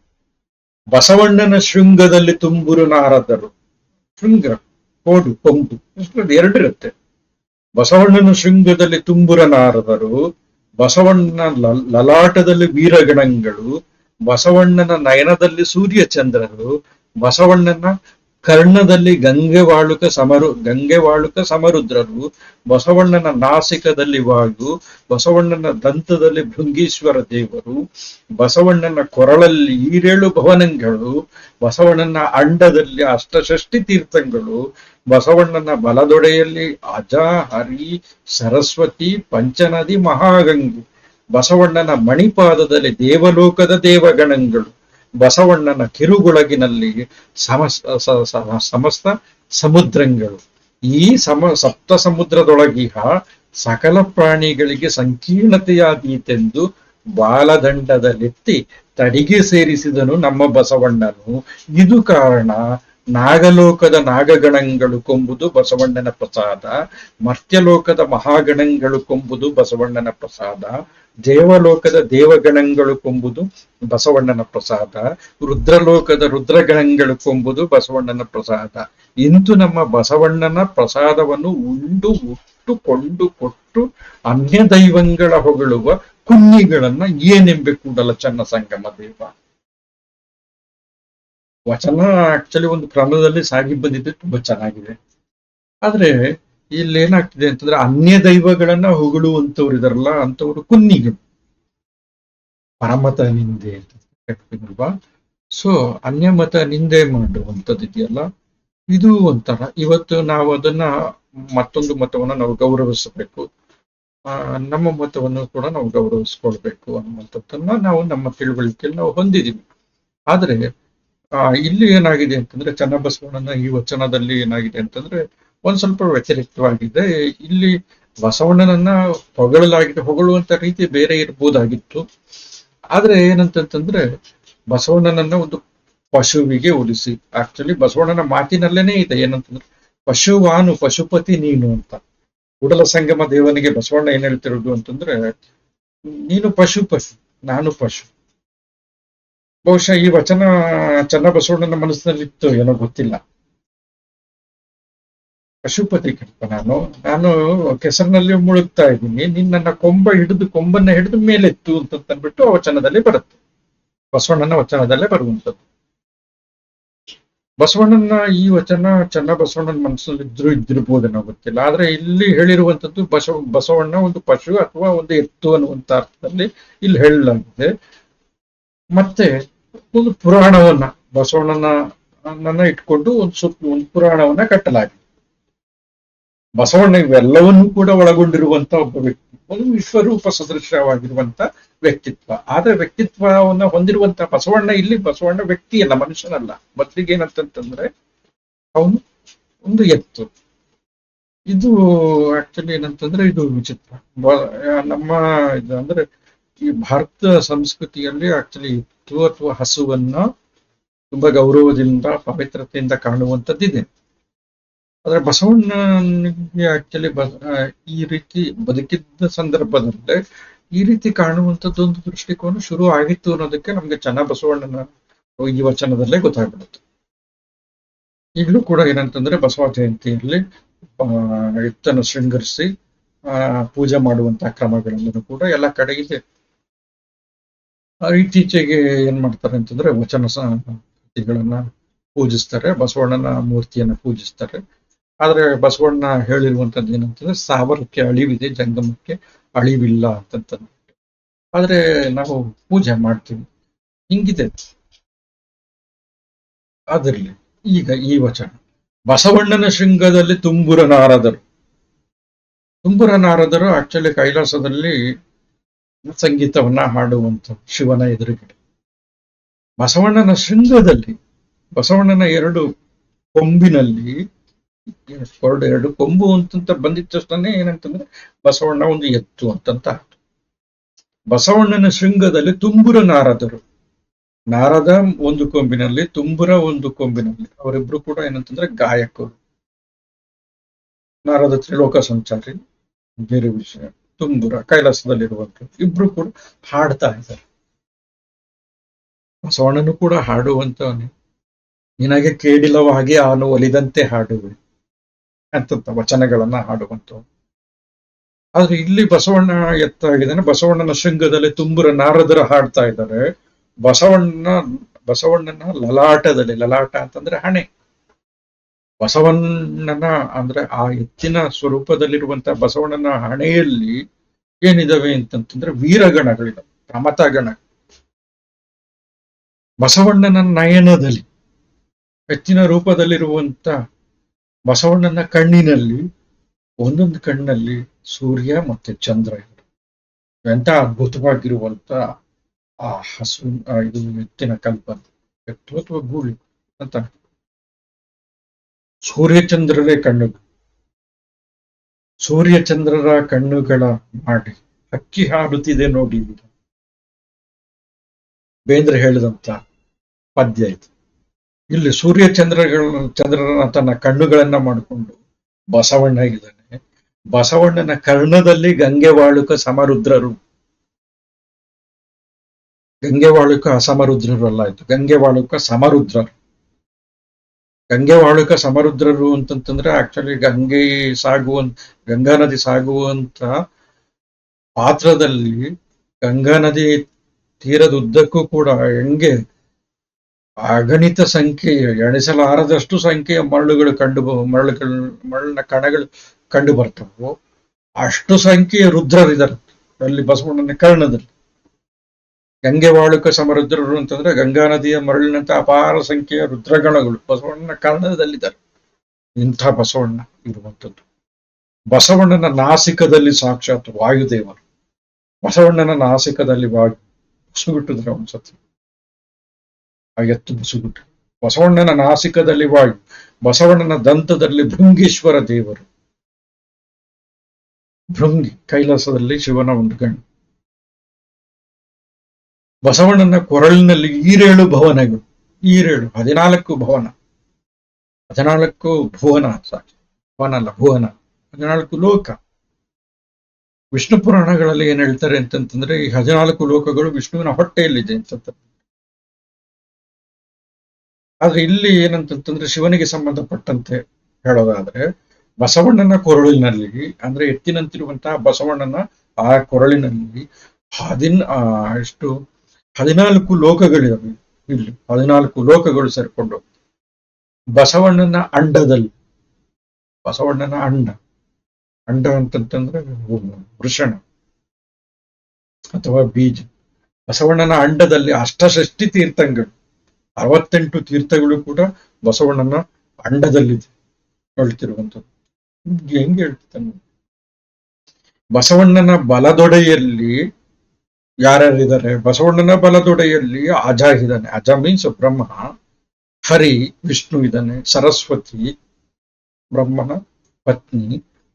Speaker 1: ಬಸವಣ್ಣನ ಶೃಂಗದಲ್ಲಿ ತುಂಬುರು ನಾರದರು, ಶೃಂಗ ಕೋಡು ಕೊಂಬು ಎರಡಿರುತ್ತೆ. ಬಸವಣ್ಣನ ಶೃಂಗದಲ್ಲಿ ತುಂಬುರ ನಾರದರು, ಬಸವಣ್ಣನ ಲಲಾಟದಲ್ಲಿ ವೀರಗಣಗಳು, ಬಸವಣ್ಣನ ನಯನದಲ್ಲಿ ಸೂರ್ಯ ಚಂದ್ರರು, ಬಸವಣ್ಣನ ಕರ್ಣದಲ್ಲಿ ಗಂಗೆ ವಾಳುಕ ಸಮರುದ್ರರು, ಬಸವಣ್ಣನ ನಾಸಿಕದಲ್ಲಿ ವಾಯು, ಬಸವಣ್ಣನ ದಂತದಲ್ಲಿ ಭೃಂಗೀಶ್ವರ ದೇವರು, ಬಸವಣ್ಣನ ಕೊರಳಲ್ಲಿ ಈರೇಳು ಭವನಗಳು, ಬಸವಣ್ಣನ ಅಂಡದಲ್ಲಿ ಅಷ್ಟಷಷ್ಠಿ ತೀರ್ಥಗಳು, ಬಸವಣ್ಣನ ಬಲದೊಡೆಯಲ್ಲಿ ಅಜ ಹರಿ ಸರಸ್ವತಿ ಪಂಚನದಿ ಮಹಾಗಂಗೆ, ಬಸವಣ್ಣನ ಮಣಿಪಾದದಲ್ಲಿ ದೇವಲೋಕದ ದೇವಗಣಗಳು, ಬಸವಣ್ಣನ ಕಿರುಗುಳಗಿನಲ್ಲಿ ಸಮಸ್ತ ಸಮುದ್ರಗಳು, ಈ ಸಪ್ತ ಸಮುದ್ರದೊಳಗಿಹ ಸಕಲ ಪ್ರಾಣಿಗಳಿಗೆ ಸಂಕೀರ್ಣತೆಯಾದೀತೆಂದು ಬಾಲದಂಡದಲ್ಲಿತ್ತಿ ತಡಿಗೆ ಸೇರಿಸಿದನು ನಮ್ಮ ಬಸವಣ್ಣನು. ಇದು ಕಾರಣ ನಾಗಲೋಕದ ನಾಗಗಣಗಳು ಕೊಂಬುದು ಬಸವಣ್ಣನ ಪ್ರಸಾದ, ಮರ್ತ್ಯಲೋಕದ ಮಹಾಗಣಗಳು ಕೊಂಬುದು ಬಸವಣ್ಣನ ಪ್ರಸಾದ, ದೇವಲೋಕದ ದೇವಗಣಗಳು ಕೊಂಬುದು ಬಸವಣ್ಣನ ಪ್ರಸಾದ, ರುದ್ರಲೋಕದ ರುದ್ರಗಣಗಳು ಕೊಂಬುದು ಬಸವಣ್ಣನ ಪ್ರಸಾದ. ಇಂದು ನಮ್ಮ ಬಸವಣ್ಣನ ಪ್ರಸಾದವನ್ನು ಉಂಡು ಕೊಂಡು ಕೊಟ್ಟು ಅನ್ಯ ದೈವಂಗಳ ಹೊಗಳುವ ಕುನ್ನಿಗಳನ್ನ ಏನೆಂಬೆ ಕೂಡಲ ಚನ್ನ ಸಂಗಮ ದೇವ. ವಚನ ಆಕ್ಚುಲಿ ಒಂದು ಕ್ರಮದಲ್ಲಿ ಸಾಗಿ ಬಂದಿದ್ದು ತುಂಬಾ ಚೆನ್ನಾಗಿದೆ. ಆದ್ರೆ ಇಲ್ಲಿ ಏನಾಗ್ತಿದೆ ಅಂತಂದ್ರೆ, ಅನ್ಯ ದೈವಗಳನ್ನ ಹೊಗಳುವಂತವ್ರು ಇದಾರಲ್ಲ, ಅಂತವ್ರು ಕುನ್ನಿಗಳು, ಪರಮತ ನಿಂದೆ ಅಂತ ಹೇಳ್ತೀನಲ್ವಾ. ಸೊ ಅನ್ಯಮತ ನಿಂದೆ ಮಾಡುವಂಥದ್ದು ಇದೆಯಲ್ಲ, ಇದು ಒಂಥರ ಇವತ್ತು ನಾವು ಅದನ್ನ ಮತ್ತೊಂದು ಮತವನ್ನ ನಾವು ಗೌರವಿಸಬೇಕು, ನಮ್ಮ ಮತವನ್ನು ಕೂಡ ನಾವು ಗೌರವಿಸ್ಕೊಳ್ಬೇಕು ಅನ್ನುವಂಥದ್ದನ್ನ ನಾವು ನಮ್ಮ ತಿಳುವಳಿಕೆಯಲ್ಲಿ ನಾವು ಹೊಂದಿದೀವಿ. ಆದ್ರೆ ಇಲ್ಲಿ ಏನಾಗಿದೆ ಅಂತಂದ್ರೆ, ಚನ್ನಬಸವಣ್ಣನ ಈ ವಚನದಲ್ಲಿ ಏನಾಗಿದೆ ಅಂತಂದ್ರೆ ಒಂದ್ ಸ್ವಲ್ಪ ವ್ಯತಿರಿಕ್ತವಾಗಿದೆ. ಇಲ್ಲಿ ಬಸವಣ್ಣನನ್ನ ಹೊಗಳುವಂತ ರೀತಿ ಬೇರೆ ಇರ್ಬೋದಾಗಿತ್ತು. ಆದ್ರೆ ಏನಂತಂತಂದ್ರೆ, ಬಸವಣ್ಣನನ್ನ ಒಂದು ಪಶುವಿಗೆ ಹೋಲಿಸಿ, ಆಕ್ಚುಲಿ ಬಸವಣ್ಣನ ಮಾತಿನಲ್ಲೇನೆ ಇದೆ ಏನಂತಂದ್ರೆ, ಪಶುವಾನು ಪಶುಪತಿ ನೀನು ಅಂತ. ಕೂಡಲ ಸಂಗಮ ದೇವನಿಗೆ ಬಸವಣ್ಣ ಏನ್ ಹೇಳ್ತಿರೋದು ಅಂತಂದ್ರೆ, ನೀನು ಪಶು, ನಾನು ಪಶು. ಬಹುಶಃ ಈ ವಚನ ಚನ್ನಬಸವಣ್ಣನ ಮನಸ್ಸಿನಲ್ಲಿತ್ತು ಏನೋ ಗೊತ್ತಿಲ್ಲ. ಪಶುಪತಿ ಕಲ್ಪ ನಾನು ಕೆಸರಿನಲ್ಲಿ ಮುಳುಗ್ತಾ ಇದ್ದೀನಿ, ನಿನ್ನ ಕೊಂಬನ್ನ ಹಿಡಿದು ಮೇಲೆತ್ತು ಅಂತಂದ್ಬಿಟ್ಟು ಆ ವಚನದಲ್ಲಿ ಬರುತ್ತೆ. ಬಸವಣ್ಣನ ವಚನದಲ್ಲೇ ಬರುವಂಥದ್ದು. ಬಸವಣ್ಣನ ಈ ವಚನ ಚನ್ನಬಸವಣ್ಣನ ಮನಸ್ಸಲ್ಲಿ ಇದ್ದಿರ್ಬೋದೇನೋ ಗೊತ್ತಿಲ್ಲ. ಆದ್ರೆ ಇಲ್ಲಿ ಹೇಳಿರುವಂತದ್ದು ಬಸವಣ್ಣ ಒಂದು ಪಶು ಅಥವಾ ಒಂದು ಎತ್ತು ಅನ್ನುವಂತ ಅರ್ಥದಲ್ಲಿ ಇಲ್ಲಿ ಹೇಳಲಾಗಿದೆ. ಮತ್ತೆ ಒಂದು ಪುರಾಣವನ್ನ ಬಸವಣ್ಣನ ಇಟ್ಕೊಂಡು ಒಂದು ಪುರಾಣವನ್ನ ಕಟ್ಟಲಾಗಿದೆ. ಬಸವಣ್ಣ ಇವೆಲ್ಲವನ್ನೂ ಕೂಡ ಒಳಗೊಂಡಿರುವಂತ ಒಬ್ಬ ವ್ಯಕ್ತಿ, ಒಂದು ವಿಶ್ವರೂಪ ಸದೃಶವಾಗಿರುವಂತ ವ್ಯಕ್ತಿತ್ವ. ಆದ್ರೆ ವ್ಯಕ್ತಿತ್ವವನ್ನ ಹೊಂದಿರುವಂತ ಬಸವಣ್ಣ ವ್ಯಕ್ತಿಯಲ್ಲ, ಮನುಷ್ಯನಲ್ಲ. ಮೊದಲಿಗೆ ಏನಂತಂದ್ರೆ ಅವನು ಒಂದು ಎತ್ತು. ಇದು ಆಕ್ಚುಲಿ ಏನಂತಂದ್ರೆ ಇದು ವಿಚಿತ್ರ. ನಮ್ಮ ಇದು ಅಂದ್ರೆ ಈ ಭಾರತ ಸಂಸ್ಕೃತಿಯಲ್ಲಿ ಆಕ್ಚುಲಿ ಎತ್ತು ಅಥವಾ ಹಸುವನ್ನ ತುಂಬಾ ಗೌರವದಿಂದ ಪವಿತ್ರತೆಯಿಂದ ಕಾಣುವಂಥದ್ದಿದೆ. ಆದ್ರೆ ಬಸವಣ್ಣನಿಗೆ ಆಕ್ಚುಲಿ ಈ ರೀತಿ ಬದುಕಿದ್ದ ಸಂದರ್ಭದಲ್ಲೇ ಈ ರೀತಿ ಕಾಣುವಂಥದ್ದು ಒಂದು ದೃಷ್ಟಿಕೋನ ಶುರು ಆಗಿತ್ತು ಅನ್ನೋದಕ್ಕೆ ನಮ್ಗೆ ಚನ್ನಬಸವಣ್ಣನ ಈ ವಚನದಲ್ಲೇ ಗೊತ್ತಾಗ್ಬಿಡುತ್ತೆ. ಈಗಲೂ ಕೂಡ ಏನಂತಂದ್ರೆ ಬಸವ ಜಯಂತಿಯಲ್ಲಿ ಎತ್ತನ್ನು ಶೃಂಗರಿಸಿ ಪೂಜೆ ಮಾಡುವಂತಹ ಕ್ರಮಗಳೆಲ್ಲರೂ ಕೂಡ ಎಲ್ಲ ಕಡೆ ಇದೆ. ಇತ್ತೀಚೆಗೆ ಏನ್ ಮಾಡ್ತಾರೆ ಅಂತಂದ್ರೆ ವಚನ ಕೃತಿಗಳನ್ನ ಪೂಜಿಸ್ತಾರೆ, ಬಸವಣ್ಣನ ಮೂರ್ತಿಯನ್ನ ಪೂಜಿಸ್ತಾರೆ. ಆದ್ರೆ ಬಸವಣ್ಣ ಹೇಳಿರುವಂತದ್ದು ಏನಂತಂದ್ರೆ ಸಾವರಕ್ಕೆ ಅಳಿವಿದೆ, ಜಂಗಮಕ್ಕೆ ಅಳಿವಿಲ್ಲ ಅಂತಂತ. ಆದ್ರೆ ನಾವು ಪೂಜೆ ಮಾಡ್ತೀವಿ, ಹಿಂಗಿದೆ. ಅದಿರ್ಲಿ. ಈಗ ಈ ವಚನ, ಬಸವಣ್ಣನ ಶೃಂಗದಲ್ಲಿ ತುಂಬುರ ನಾರದರು ಆಕ್ಚುಲಿ ಕೈಲಾಸದಲ್ಲಿ ಸಂಗೀತವನ್ನ ಹಾಡುವಂತ ಶಿವನ ಎದುರುಗಡೆ. ಬಸವಣ್ಣನ ಶೃಂಗದಲ್ಲಿ, ಬಸವಣ್ಣನ ಎರಡು ಕೊಂಬಿನಲ್ಲಿ, ಎರಡು ಕೊಂಬು ಅಂತಂತ ಬಂದಿದ ತಕ್ಷಣ ಏನಂತಂದ್ರೆ ಬಸವಣ್ಣ ಒಂದು ಎತ್ತು ಅಂತಂತ ಆಯ್ತು. ಬಸವಣ್ಣನ ಶೃಂಗದಲ್ಲಿ ತುಂಬುರ ನಾರದ ಒಂದು ಕೊಂಬಿನಲ್ಲಿ, ತುಂಬುರ ಒಂದು ಕೊಂಬಿನಲ್ಲಿ. ಅವರಿಬ್ರು ಕೂಡ ಏನಂತಂದ್ರೆ ಗಾಯಕರು. ನಾರದ ತ್ರಿಲೋಕ ಸಂಚಾರಿ, ಬೇರೆ ವಿಷಯ. ತುಂಬುರ ಕೈಲಾಸದಲ್ಲಿರುವಂತ ಇಬ್ರು ಕೂಡ ಹಾಡ್ತಾ ಇದ್ದಾರೆ. ಬಸವಣ್ಣನು ಕೂಡ ಹಾಡುವಂತವನೇ. ನಿನಗೆ ಕೇಳಿಲ್ಲವಾಗಿ ಆನು ಒಲಿದಂತೆ ಹಾಡುವೆ ಅಂತ ವಚನಗಳನ್ನ ಹಾಡುವಂತ. ಆದ್ರೆ ಇಲ್ಲಿ ಬಸವಣ್ಣ ಎತ್ತಾಗಿದ್ದಾನೆ. ಬಸವಣ್ಣನ ಶೃಂಗದಲ್ಲಿ ತುಂಬುರ ನಾರದರು ಹಾಡ್ತಾ ಇದ್ದಾರೆ. ಬಸವಣ್ಣನ ಲಲಾಟ ಅಂತಂದ್ರೆ ಹಣೆ. ಬಸವಣ್ಣನ ಅಂದ್ರೆ ಆ ಎತ್ತಿನ ಸ್ವರೂಪದಲ್ಲಿರುವಂತಹ ಬಸವಣ್ಣನ ಹಣೆಯಲ್ಲಿ ಏನಿದಾವೆ ಅಂತಂತಂದ್ರೆ ವೀರಗಣಗಳಿದಾವೆ, ಪ್ರಮಥಗಣ. ಬಸವಣ್ಣನ ನಯನದಲ್ಲಿ, ಎತ್ತಿನ ರೂಪದಲ್ಲಿರುವಂತ ಬಸವಣ್ಣನ ಕಣ್ಣಿನಲ್ಲಿ, ಒಂದೊಂದು ಕಣ್ಣಲ್ಲಿ ಸೂರ್ಯ ಮತ್ತೆ ಚಂದ್ರ ಇವರು. ಎಂತ ಅದ್ಭುತವಾಗಿರುವಂತ ಆ ಇದು ಎತ್ತಿನ ಕಲ್ಪನೆ, ಎತ್ತು ಅಥವಾ ಗೂಳಿ ಅಂತ. ಸೂರ್ಯಚಂದ್ರರೇ ಕಣ್ಣುಗಳು, ಸೂರ್ಯಚಂದ್ರರ ಕಣ್ಣುಗಳ ಮಾಡಿ ಹಕ್ಕಿ ಹಾಡುತ್ತಿದೆ ನೋಡಿ. ಬೇಂದ್ರೆ ಹೇಳಿದಂತ ಪದ್ಯ ಇದು. ಇಲ್ಲಿ ಚಂದ್ರನ ತನ್ನ ಕಣ್ಣುಗಳನ್ನ ಮಾಡಿಕೊಂಡು ಬಸವಣ್ಣ ಇದ್ದಾನೆ. ಬಸವಣ್ಣನ ಕರ್ಣದಲ್ಲಿ ಗಂಗೆವಾಳುಕ ಸಮರುದ್ರರು. ಗಂಗೆವಾಳುಕ ಅಸಮರುದ್ರರು ಅಲ್ಲ, ಆಯ್ತು, ಗಂಗೆವಾಳುಕ ಸಮರುದ್ರರು. ಗಂಗೆವಾಳುಕ ಸಮರುದ್ರರು ಅಂತಂತಂದ್ರೆ ಆಕ್ಚುಲಿ ಗಂಗಾ ನದಿ ಸಾಗುವಂತ ಪಾತ್ರದಲ್ಲಿ ಗಂಗಾ ನದಿ ತೀರದುದ್ದಕ್ಕೂ ಕೂಡ ಹೆಂಗೆ ಅಗಣಿತ ಸಂಖ್ಯೆ, ಎಣಿಸಲಾರದಷ್ಟು ಸಂಖ್ಯೆಯ ಮರಳಿನ ಕಣಗಳು ಕಂಡು ಬರ್ತವೋ ಅಷ್ಟು ಸಂಖ್ಯೆಯ ರುದ್ರರಿದ್ದಾರೆ ಅಲ್ಲಿ ಬಸವಣ್ಣನ ಕರ್ಣದಲ್ಲಿ. ಗಂಗೆವಾಳುಕ ಸಮರುದ್ರರು ಅಂತಂದ್ರೆ ಗಂಗಾ ನದಿಯ ಮರಳಿನಂತ ಅಪಾರ ಸಂಖ್ಯೆಯ ರುದ್ರಗಣಗಳು ಬಸವಣ್ಣನ ಕರ್ಣದಲ್ಲಿದ್ದಾರೆ. ಇಂಥ ಬಸವಣ್ಣ ಇರುವಂಥದ್ದು. ಬಸವಣ್ಣನ ನಾಸಿಕದಲ್ಲಿ ಸಾಕ್ಷಾತ್ ವಾಯುದೇವರು. ಬಸವಣ್ಣನ ನಾಸಿಕದಲ್ಲಿ ಬುಸುಗುಟ್ಟಿದ್ರೆ ಒಂದ್ಸತಿ ಆ ಎತ್ತು ಬುಸುಗುಟ್ಟು. ಬಸವಣ್ಣನ ನಾಸಿಕದಲ್ಲಿ ವಾಯು, ಬಸವಣ್ಣನ ದಂತದಲ್ಲಿ ಭೃಂಗೀಶ್ವರ ದೇವರು. ಭೃಂಗಿ ಕೈಲಾಸದಲ್ಲಿ ಶಿವನ ಒಂದು ಗಂಡು. ಬಸವಣ್ಣನ ಕೊರಳಿನಲ್ಲಿ 7 ಭವನಗಳು. 14 ಭುವನ. 14 ಭುವನ, ಸಾಕ್ಷಿ ಭವನ ಅಲ್ಲ, ಭುವನ. 14 ಲೋಕ. ವಿಷ್ಣು ಪುರಾಣಗಳಲ್ಲಿ ಏನ್ ಹೇಳ್ತಾರೆ ಅಂತಂತಂದ್ರೆ ಈ 14 ಲೋಕಗಳು ವಿಷ್ಣುವಿನ ಹೊಟ್ಟೆಯಲ್ಲಿದೆ ಅಂತ. ಆದ್ರೆ ಇಲ್ಲಿ ಏನಂತಂತಂದ್ರೆ ಶಿವನಿಗೆ ಸಂಬಂಧಪಟ್ಟಂತೆ ಹೇಳೋದಾದ್ರೆ ಬಸವಣ್ಣನ ಕೊರಳಿನಲ್ಲಿ ಅಂದ್ರೆ ಎತ್ತಿನಂತಿರುವಂತಹ ಬಸವಣ್ಣನ ಆ ಕೊರಳಿನಲ್ಲಿ ಎಷ್ಟು 14 ಲೋಕಗಳಿವೆ. ಇಲ್ಲಿ 14 ಲೋಕಗಳು ಸೇರ್ಕೊಂಡು ಬಸವಣ್ಣನ ಅಂಡ ಅಂತಂತಂದ್ರೆ ವೃಷಣ ಅಥವಾ ಬೀಜ. ಬಸವಣ್ಣನ ಅಂಡದಲ್ಲಿ ಅಷ್ಟಷಷ್ಠಿ ತೀರ್ಥಗಳು, 68 ತೀರ್ಥಗಳು ಕೂಡ ಬಸವಣ್ಣನ ಅಂಡದಲ್ಲಿದೆ ಹೇಳ್ತಿರುವಂಥದ್ದು. ಹೆಂಗೆ ಹೇಳ್ತಾನೆ, ಬಸವಣ್ಣನ ಬಲದೊಡೆಯಲ್ಲಿ ಯಾರ್ಯಾರಿದ್ದಾರೆ? ಬಸವಣ್ಣನ ಬಲದೊಡೆಯಲ್ಲಿ ಅಜ ಇದ್ದಾನೆ. ಅಜ ಮೀನ್ಸ್ ಬ್ರಹ್ಮ, ಹರಿ ವಿಷ್ಣು ಇದ್ದಾನೆ, ಸರಸ್ವತಿ ಬ್ರಹ್ಮನ ಪತ್ನಿ,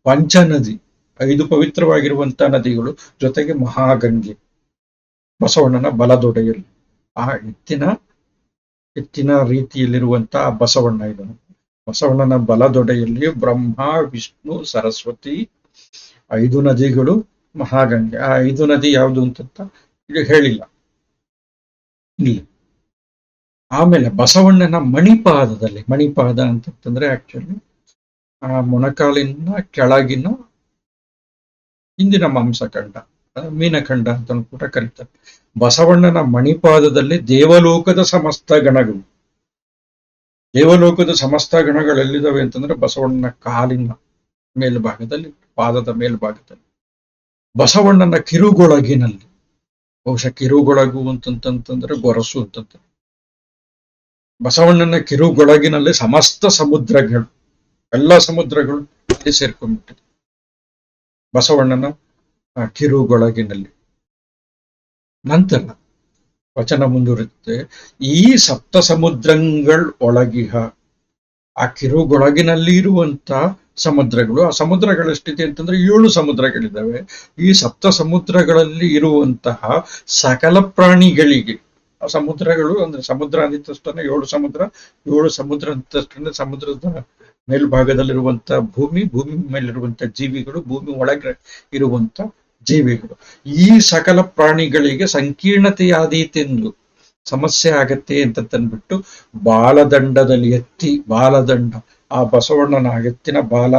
Speaker 1: ಪಂಚನದಿ 5 ಪವಿತ್ರವಾಗಿರುವಂತಹ ನದಿಗಳು, ಜೊತೆಗೆ ಮಹಾಗಂಗೆ ಬಸವಣ್ಣನ ಬಲದೊಡೆಯಲ್ಲಿ. ಆ ಎತ್ತಿನ ರೀತಿಯಲ್ಲಿರುವಂತಹ ಬಸವಣ್ಣ ಇದನ್ನು. ಬಸವಣ್ಣನ ಬಲದೊಡೆಯಲ್ಲಿ ಬ್ರಹ್ಮ, ವಿಷ್ಣು, ಸರಸ್ವತಿ, 5 ನದಿಗಳು, ಮಹಾಗಂಗೆ. ಆ 5 ನದಿ ಯಾವುದು ಅಂತ ಇಲ್ಲಿ ಹೇಳಿಲ್ಲ ಇಲ್ಲಿ. ಆಮೇಲೆ ಬಸವಣ್ಣನ ಮಣಿಪಾದ ಅಂತಂದ್ರೆ ಆಕ್ಚುಲಿ ಆ ಮೊಣಕಾಲಿನ ಕೆಳಗಿನ ಹಿಂದಿನ ಮಾಂಸಖಂಡ, ಮೀನಖಂಡ ಅಂತ ಕೂಡ ಕರೀತಾರೆ. ಬಸವಣ್ಣನ ಮಣಿಪಾದದಲ್ಲಿ ದೇವಲೋಕದ ಸಮಸ್ತ ಗಣಗಳೆಲ್ಲಿದ್ದಾವೆ ಅಂತಂದ್ರೆ ಬಸವಣ್ಣನ ಕಾಲಿನ ಮೇಲ್ಭಾಗದಲ್ಲಿ, ಪಾದದ ಮೇಲ್ಭಾಗದಲ್ಲಿ. ಬಸವಣ್ಣನ ಕಿರುಗೊಳಗಿನಲ್ಲಿ, ಬಹುಶಃ ಕಿರುಗೊಳಗು ಅಂತಂತಂದ್ರೆ ಗೊರಸು ಅಂತಂತ, ಬಸವಣ್ಣನ ಕಿರುಗೊಳಗಿನಲ್ಲಿ ಸಮಸ್ತ ಸಮುದ್ರಗಳು, ಎಲ್ಲ ಸಮುದ್ರಗಳು ಅಲ್ಲಿ ಸೇರ್ಕೊಂಡ್ಬಿಟ್ಟಿದೆ ಬಸವಣ್ಣನ ಕಿರುಗೊಳಗಿನಲ್ಲಿ. ನಂತರ ವಚನ ಮುಂದುವರಿಯುತ್ತೆ, ಈ ಸಪ್ತ ಸಮುದ್ರಗಳ ಒಳಗಿಹ, ಆ ಕಿರುಗೊಳಗಿನಲ್ಲಿ ಇರುವಂತ ಸಮುದ್ರಗಳು, ಆ ಸಮುದ್ರಗಳೆಷ್ಟಿದೆ ಅಂತಂದ್ರೆ 7 ಸಮುದ್ರಗಳಿದ್ದಾವೆ. ಈ ಸಪ್ತ ಸಮುದ್ರಗಳಲ್ಲಿ ಇರುವಂತಹ ಸಕಲ ಪ್ರಾಣಿಗಳಿಗೆ, ಆ ಸಮುದ್ರಗಳು ಅಂದ್ರೆ ಸಮುದ್ರ ಅಂದಿದ್ದಷ್ಟೇ 7 ಸಮುದ್ರ ಅಂದಿದ್ದಷ್ಟೇ ಸಮುದ್ರದ ಮೇಲ್ಭಾಗದಲ್ಲಿರುವಂತ ಭೂಮಿ ಮೇಲಿರುವಂತ ಜೀವಿಗಳು, ಭೂಮಿ ಒಳಗೆ ಇರುವಂತ ಜೀವಿಗಳು, ಈ ಸಕಲ ಪ್ರಾಣಿಗಳಿಗೆ ಸಂಕೀರ್ಣತೆಯಾದೀತೆಂದು ಸಮಸ್ಯೆ ಆಗತ್ತೆ ಅಂತ ತಂದ್ಬಿಟ್ಟು ಬಾಲದಂಡದಲ್ಲಿ ಬಾಲದಂಡ, ಆ ಬಸವಣ್ಣನ ಎತ್ತಿನ ಬಾಲ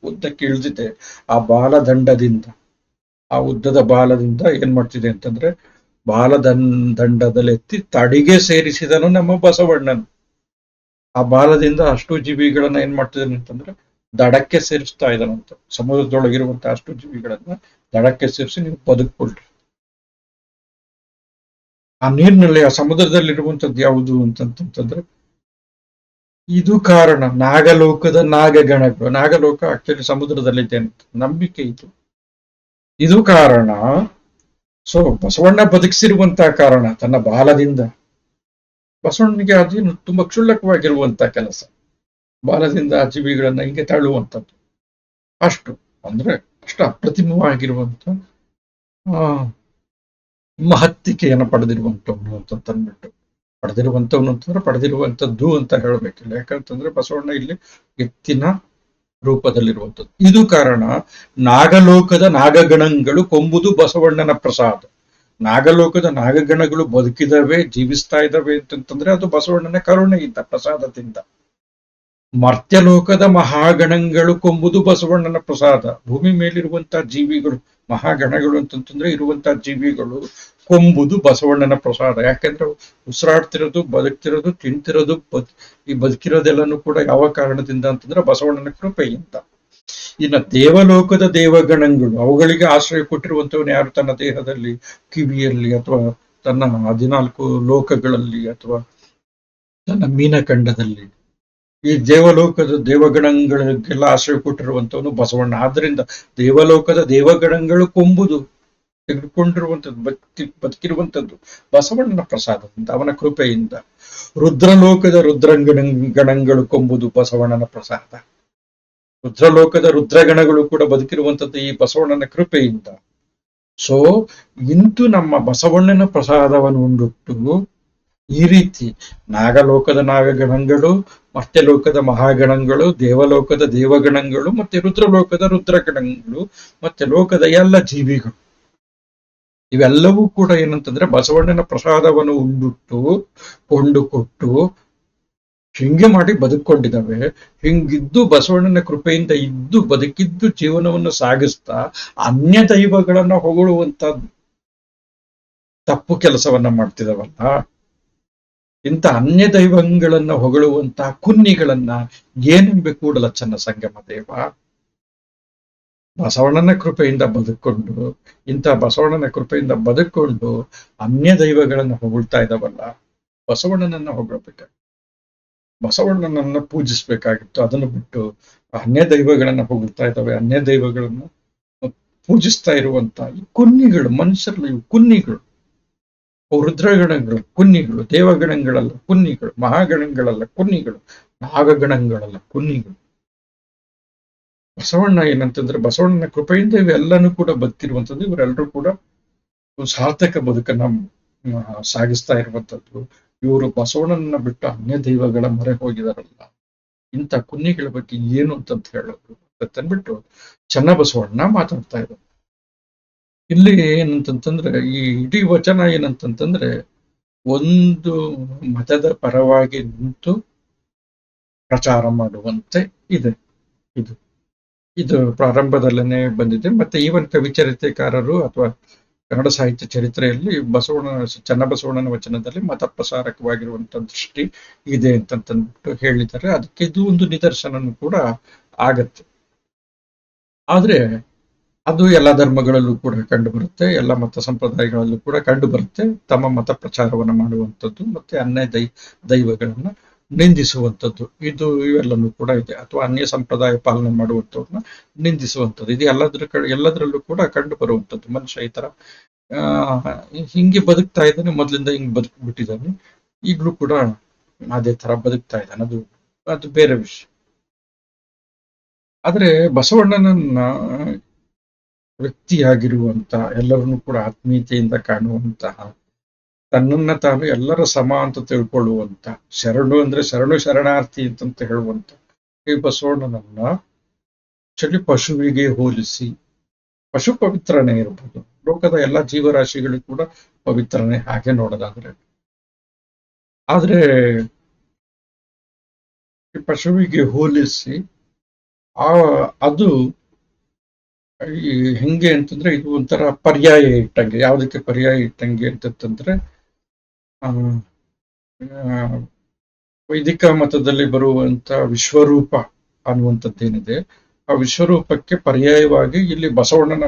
Speaker 1: ಉದ್ದಕ್ಕೆ ಇಳಿದಿದೆ. ಆ ಬಾಲದಂಡದಿಂದ, ಆ ಉದ್ದದ ಬಾಲದಿಂದ ಏನ್ ಮಾಡ್ತಿದೆ ಅಂತಂದ್ರೆ ಬಾಲದಂಡದಲ್ಲಿ ಎತ್ತಿ ತಡಿಗೆ ಸೇರಿಸಿದನು ನಮ್ಮ ಬಸವಣ್ಣನು. ಆ ಬಾಲದಿಂದ ಅಷ್ಟು ಜೀವಿಗಳನ್ನ ಏನ್ ಮಾಡ್ತಿದ್ದಾನೆ ಅಂತಂದ್ರೆ ದಡಕ್ಕೆ ಸೇರಿಸ್ತಾ ಇದ್ದಾನಂತ. ಸಮುದ್ರದೊಳಗಿರುವಂತಹ ಅಷ್ಟು ಜೀವಿಗಳನ್ನ ದಡಕ್ಕೆ ಸೇರಿಸಿ ನೀವು ಬದುಕೊಳ್ರಿ. ಆ ನೀರಿನಲ್ಲಿ, ಆ ಸಮುದ್ರದಲ್ಲಿರುವಂತದ್ದು ಯಾವುದು ಅಂತಂತಂದ್ರೆ ಇದು ಕಾರಣ. ನಾಗಲೋಕದ ನಾಗಗಣಗಳು, ನಾಗಲೋಕ ಆಕ್ಚುಲಿ ಸಮುದ್ರದಲ್ಲಿದೆ ಅಂತ ನಂಬಿಕೆ ಇದು ಕಾರಣ. ಸೊ ಬಸವಣ್ಣ ಬದುಕಿಸಿರುವಂತಹ ಕಾರಣ ತನ್ನ ಬಾಲದಿಂದ. ಬಸವಣ್ಣನಿಗೆ ಅದೇನು ತುಂಬಾ ಕ್ಷುಲ್ಲಕವಾಗಿರುವಂತಹ ಕೆಲಸ, ಬಾಲದಿಂದ ಆ ಜೀವಿಗಳನ್ನ ಹಿಂಗೆ ತಳ್ಳುವಂಥದ್ದು. ಅಷ್ಟು ಅಪ್ರತಿಮವಾಗಿರುವಂತ ಮಹತ್ತಿಕೆಯನ್ನು ಪಡೆದಿರುವಂತವನು ಅಂತ ತಂದ್ಬಿಟ್ಟು, ಪಡೆದಿರುವಂತದ್ದು ಅಂತ ಹೇಳಬೇಕಿಲ್ಲ. ಯಾಕಂತಂದ್ರೆ ಬಸವಣ್ಣ ಇಲ್ಲಿ ಎತ್ತಿನ ರೂಪದಲ್ಲಿರುವಂಥದ್ದು. ಇದು ಕಾರಣ ನಾಗಲೋಕದ ನಾಗಗಣಗಳು ಕೊಂಬುದು ಬಸವಣ್ಣನ ಪ್ರಸಾದ. ನಾಗಲೋಕದ ನಾಗಗಣಗಳು ಬದುಕಿದವೆ, ಜೀವಿಸ್ತಾ ಇದ್ದಾವೆ ಅಂತಂದ್ರೆ ಅದು ಬಸವಣ್ಣನ ಕರುಣೆಯಿಂದ, ಪ್ರಸಾದದಿಂದ. ಮರ್ತ್ಯಲೋಕದ ಮಹಾಗಣಗಳು ಕೊಂಬುದು ಬಸವಣ್ಣನ ಪ್ರಸಾದ. ಭೂಮಿ ಮೇಲಿರುವಂತಹ ಜೀವಿಗಳು, ಮಹಾಗಣಗಳು ಅಂತಂತಂದ್ರೆ ಇರುವಂತಹ ಜೀವಿಗಳು ಕೊಂಬುದು ಬಸವಣ್ಣನ ಪ್ರಸಾದ. ಯಾಕೆಂದ್ರೆ ಉಸಿರಾಡ್ತಿರೋದು, ಬದುಕ್ತಿರೋದು, ತಿಂತಿರೋದು, ಈ ಬದುಕಿರೋದೆಲ್ಲನೂ ಕೂಡ ಯಾವ ಕಾರಣದಿಂದ ಅಂತಂದ್ರೆ ಬಸವಣ್ಣನ ಕೃಪೆಯಿಂದ. ಇನ್ನು ದೇವಲೋಕದ ದೇವಗಣಗಳು, ಅವುಗಳಿಗೆ ಆಶ್ರಯ ಕೊಟ್ಟಿರುವಂತವನು ಯಾರು? ತನ್ನ ದೇಹದಲ್ಲಿ, ಕಿವಿಯಲ್ಲಿ, ಅಥವಾ ತನ್ನ 14 ಲೋಕಗಳಲ್ಲಿ, ಅಥವಾ ತನ್ನ ಮೀನಖಂಡದಲ್ಲಿ ಈ ದೇವಲೋಕದ ದೇವಗಣಗಳಿಗೆಲ್ಲ ಆಶ್ರಯ ಕೊಟ್ಟಿರುವಂತವನು ಬಸವಣ್ಣ. ಆದ್ರಿಂದ ದೇವಲೋಕದ ದೇವಗಣಗಳು ಕೊಂಬುದು, ತೆಗೆದುಕೊಂಡಿರುವಂಥದ್ದು, ಬದುಕಿರುವಂಥದ್ದು ಬಸವಣ್ಣನ ಪ್ರಸಾದದಿಂದ, ಅವನ ಕೃಪೆಯಿಂದ. ರುದ್ರಲೋಕದ ರುದ್ರಗಣಗಳು ಕೊಂಬುದು ಬಸವಣ್ಣನ ಪ್ರಸಾದ. ರುದ್ರಲೋಕದ ರುದ್ರಗಣಗಳು ಕೂಡ ಬದುಕಿರುವಂಥದ್ದು ಈ ಬಸವಣ್ಣನ ಕೃಪೆಯಿಂದ. ಸೊ ಇಂತು ನಮ್ಮ ಬಸವಣ್ಣನ ಪ್ರಸಾದವನ್ನು ಉಂಡುಟ್ಟು ಈ ರೀತಿ ನಾಗಲೋಕದ ನಾಗಗಣಗಳು, ಮರ್ತ್ಯಲೋಕದ ಮಹಾಗಣಗಳು, ದೇವಲೋಕದ ದೇವಗಣಗಳು, ಮತ್ತೆ ರುದ್ರಲೋಕದ ರುದ್ರಗಣಗಳು, ಮತ್ತೆ ಲೋಕದ ಎಲ್ಲ ಜೀವಿಗಳು ಇವೆಲ್ಲವೂ ಕೂಡ ಏನಂತಂದ್ರೆ ಬಸವಣ್ಣನ ಪ್ರಸಾದವನ್ನು ಉಂಡುಟ್ಟು ಕೊಂಡು ಕೊಟ್ಟು ಹಿಂಗೆ ಮಾಡಿ ಬದುಕೊಂಡಿದ್ದಾವೆ. ಹಿಂಗಿದ್ದು ಬಸವಣ್ಣನ ಕೃಪೆಯಿಂದ ಇದ್ದು ಬದುಕಿದ್ದು ಜೀವನವನ್ನು ಸಾಗಿಸ್ತಾ ಅನ್ಯ ದೈವಗಳನ್ನ ಹೊಗಳುವಂತ ತಪ್ಪು ಕೆಲಸವನ್ನ ಮಾಡ್ತಿದವಲ್ಲ. ಇಂಥ ಅನ್ಯ ದೈವಗಳನ್ನ ಹೊಗಳುವಂತ ಕುನ್ನಿಗಳನ್ನ ಏನೆಂಬೆ ಕೂಡಲ ಚನ್ನ ಸಂಗಮ ದೇವ. ಬಸವಣ್ಣನ ಕೃಪೆಯಿಂದ ಬದುಕೊಂಡು ಬಸವಣ್ಣನ ಕೃಪೆಯಿಂದ ಬದುಕೊಂಡು ಅನ್ಯ ದೈವಗಳನ್ನ ಹೊಗಳ್ತಾ ಇದ್ದಾವಲ್ಲ, ಬಸವಣ್ಣನನ್ನ ಹೊಗಳಬೇಕಾಗಿತ್ತು, ಬಸವಣ್ಣನನ್ನ ಪೂಜಿಸ್ಬೇಕಾಗಿತ್ತು. ಅದನ್ನು ಬಿಟ್ಟು ಅನ್ಯ ದೈವಗಳನ್ನ ಹೊಗಳ್ತಾ ಇದ್ದಾವೆ. ಅನ್ಯ ದೈವಗಳನ್ನು ಪೂಜಿಸ್ತಾ ಇರುವಂತ ಈ ಕುನ್ನಿಗಳು, ಮನುಷ್ಯರಲ್ಲ ಇವು ಕುನ್ನಿಗಳು, ರುದ್ರಗಣಗಳು ಕುನ್ನಿಗಳು, ದೇವಗಣಗಳಲ್ಲ ಕುನ್ನಿಗಳು, ಮಹಾಗಣಗಳಲ್ಲ ಕುನ್ನಿಗಳು, ನಾಗಗಣಗಳಲ್ಲ ಕುನ್ನಿಗಳು. ಬಸವಣ್ಣ ಏನಂತಂದ್ರೆ ಬಸವಣ್ಣನ ಕೃಪೆಯಿಂದ ಇವೆಲ್ಲನೂ ಕೂಡ ಬದುಕಿರುವಂಥದ್ದು. ಇವರೆಲ್ಲರೂ ಕೂಡ ಸಾರ್ಥಕ ಬದುಕನ್ನ ಸಾಗಿಸ್ತಾ ಇರುವಂಥದ್ದು. ಇವರು ಬಸವಣ್ಣನ ಬಿಟ್ಟು ಅನ್ಯ ದೈವಗಳ ಮೊರೆ ಹೋಗಿದಾರಲ್ಲ, ಇಂಥ ಕುನ್ನಿಗಳ ಬಗ್ಗೆ ಏನು ಅಂತಂತ ಹೇಳೋದು ಅಂತಂದ್ಬಿಟ್ಟು ಚನ್ನಬಸವಣ್ಣ ಮಾತಾಡ್ತಾ ಇದ್ರು. ಇಲ್ಲಿ ಏನಂತಂತಂದ್ರೆ ಈ ಇಡೀ ವಚನ ಏನಂತಂತಂದ್ರೆ ಒಂದು ಮತದ ಪರವಾಗಿ ನಿಂತು ಪ್ರಚಾರ ಮಾಡುವಂತೆ ಇದೆ. ಇದು ಪ್ರಾರಂಭದಲ್ಲೇನೆ ಬಂದಿದೆ. ಮತ್ತೆ ಈವನ್ ಕವಿಚರಿತೆಕಾರರು ಅಥವಾ ಕನ್ನಡ ಸಾಹಿತ್ಯ ಚರಿತ್ರೆಯಲ್ಲಿ ಚನ್ನಬಸವಣ್ಣನ ವಚನದಲ್ಲಿ ಮತ ಪ್ರಸಾರಕವಾಗಿರುವಂತ ದೃಷ್ಟಿ ಇದೆ ಅಂತಂದ್ಬಿಟ್ಟು ಹೇಳಿದ್ದಾರೆ. ಅದಕ್ಕೆ ಇದು ಒಂದು ನಿದರ್ಶನನೂ ಕೂಡ ಆಗತ್ತೆ. ಆದ್ರೆ ಅದು ಎಲ್ಲ ಧರ್ಮಗಳಲ್ಲೂ ಕೂಡ ಕಂಡು ಬರುತ್ತೆ, ಎಲ್ಲ ಮತ ಸಂಪ್ರದಾಯಗಳಲ್ಲೂ ಕೂಡ ಕಂಡು ಬರುತ್ತೆ. ತಮ್ಮ ಮತ ಪ್ರಚಾರವನ್ನು ಮಾಡುವಂಥದ್ದು ಮತ್ತೆ ಅನ್ಯ ದೈವಗಳನ್ನ ನಿಂದಿಸುವಂಥದ್ದು, ಇವೆಲ್ಲನೂ ಕೂಡ ಇದೆ. ಅಥವಾ ಅನ್ಯ ಸಂಪ್ರದಾಯ ಪಾಲನೆ ಮಾಡುವಂಥವ್ರನ್ನ ನಿಂದಿಸುವಂಥದ್ದು, ಇದು ಎಲ್ಲದರಲ್ಲೂ ಕೂಡ ಕಂಡು ಬರುವಂಥದ್ದು. ಮನುಷ್ಯ ಈ ತರ ಹಿಂಗೆ ಬದುಕ್ತಾ ಇದ್ದಾನೆ, ಮೊದಲಿಂದ ಹಿಂಗೆ ಬದುಕ್ಬಿಟ್ಟಿದ್ದಾನೆ, ಈಗಲೂ ಕೂಡ ಅದೇ ತರ ಬದುಕ್ತಾ ಇದ್ದಾನೆ. ಅದು ಬೇರೆ ವಿಷಯ. ಆದ್ರೆ ಬಸವಣ್ಣನನ್ನ ವ್ಯಕ್ತಿಯಾಗಿರುವಂತ, ಎಲ್ಲರನ್ನೂ ಕೂಡ ಆತ್ಮೀಯತೆಯಿಂದ ಕಾಣುವಂತಹ, ತನ್ನನ್ನ ತಾನು ಎಲ್ಲರ ಸಮ ಅಂತ ತಿಳ್ಕೊಳ್ಳುವಂತ, ಶರಣು ಅಂದ್ರೆ ಶರಣಾರ್ಥಿ ಅಂತಂತ ಹೇಳುವಂತ ಈ ಬಸವಣ್ಣನನ್ನ ಪಶುವಿಗೆ ಹೋಲಿಸಿ, ಪಶು ಪವಿತ್ರನೇ ಇರ್ಬೋದು, ಲೋಕದ ಎಲ್ಲ ಜೀವರಾಶಿಗಳು ಕೂಡ ಪವಿತ್ರನೇ ಹಾಗೆ ನೋಡೋದಾದ್ರೆ. ಆದ್ರೆ ಈ ಪಶುವಿಗೆ ಹೋಲಿಸಿ ಅದು ಹೆಂಗೆ ಅಂತಂದ್ರೆ ಇದು ಒಂಥರ ಪರ್ಯಾಯ ಇಟ್ಟಂಗೆ. ಯಾವುದಕ್ಕೆ ಪರ್ಯಾಯ ಇಟ್ಟಂಗೆ ಅಂತಂದ್ರೆ ವೈದಿಕ ಮತದಲ್ಲಿ ಬರುವಂತ ವಿಶ್ವರೂಪ ಅನ್ನುವಂಥದ್ದೇನಿದೆ, ಆ ವಿಶ್ವರೂಪಕ್ಕೆ ಪರ್ಯಾಯವಾಗಿ ಇಲ್ಲಿ ಬಸವಣ್ಣನ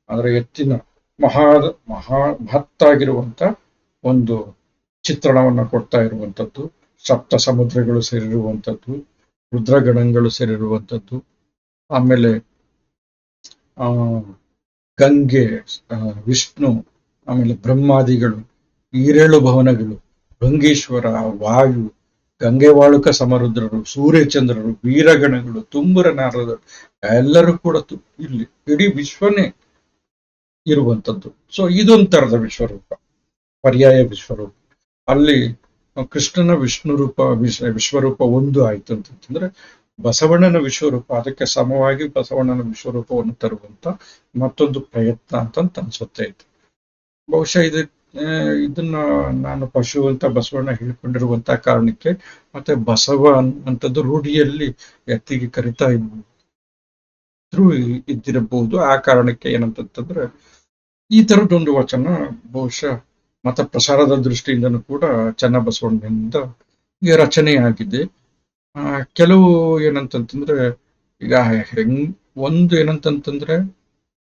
Speaker 1: ಅಂದ್ರೆ ಎತ್ತಿನ ಮಹತ್ತಾಗಿರುವಂತ ಒಂದು ಚಿತ್ರಣವನ್ನ ಕೊಡ್ತಾ ಇರುವಂಥದ್ದು. ಸಪ್ತ ಸಮುದ್ರಗಳು ಸೇರಿರುವಂಥದ್ದು, ರುದ್ರಗಣಗಳು ಸೇರಿರುವಂಥದ್ದು, ಆಮೇಲೆ ಗಂಗೆ, ವಿಷ್ಣು, ಆಮೇಲೆ ಬ್ರಹ್ಮಾದಿಗಳು, ಈರೇಳು ಭವನಗಳು, ಭಂಗೇಶ್ವರ, ವಾಯು, ಗಂಗೆ ವಾಳುಕ ಸಮರುದ್ರರು, ಸೂರ್ಯಚಂದ್ರರು, ವೀರಗಣಗಳು, ತುಂಬುರ ನಾರದರು ಎಲ್ಲರೂ ಕೂಡ ಇಲ್ಲಿ ಇಡೀ ವಿಶ್ವನೇ ಇರುವಂಥದ್ದು. ಸೊ ಇದೊಂಥರದ ವಿಶ್ವರೂಪ, ಪರ್ಯಾಯ ವಿಶ್ವರೂಪ. ಅಲ್ಲಿ ಕೃಷ್ಣನ ವಿಶ್ವರೂಪ ಒಂದು ಆಯ್ತು ಅಂತಂದ್ರೆ ಬಸವಣ್ಣನ ವಿಶ್ವರೂಪ ಅದಕ್ಕೆ ಸಮವಾಗಿ ಬಸವಣ್ಣನ ವಿಶ್ವರೂಪವನ್ನು ತರುವಂತ ಮತ್ತೊಂದು ಪ್ರಯತ್ನ ಅಂತ ಅನ್ಸುತ್ತೆ. ಬಹುಶಃ ಇದನ್ನ ನಾನು ಪಶು ಅಂತ ಬಸವಣ್ಣ ಹೇಳ್ಕೊಂಡಿರುವಂತ ಕಾರಣಕ್ಕೆ, ಮತ್ತೆ ಬಸವ ಅನ್ನುವಂಥದ್ದು ರೂಢಿಯಲ್ಲಿ ಎತ್ತಿಗೆ ಕರಿತಾ ಇದ್ದಿರಬಹುದು. ಆ ಕಾರಣಕ್ಕೆ ಏನಂತಂದ್ರೆ ಈ ತರದೊಂದು ವಚನ ಬಹುಶಃ ಮತ ಪ್ರಸಾರದ ದೃಷ್ಟಿಯಿಂದನೂ ಕೂಡ ಚನ್ನಬಸವಣ್ಣನಿಂದ ಈಗ ರಚನೆಯಾಗಿದೆ. ಕೆಲವು ಏನಂತಂತಂದ್ರೆ ಈಗ ಒಂದು ಏನಂತಂತಂದ್ರೆ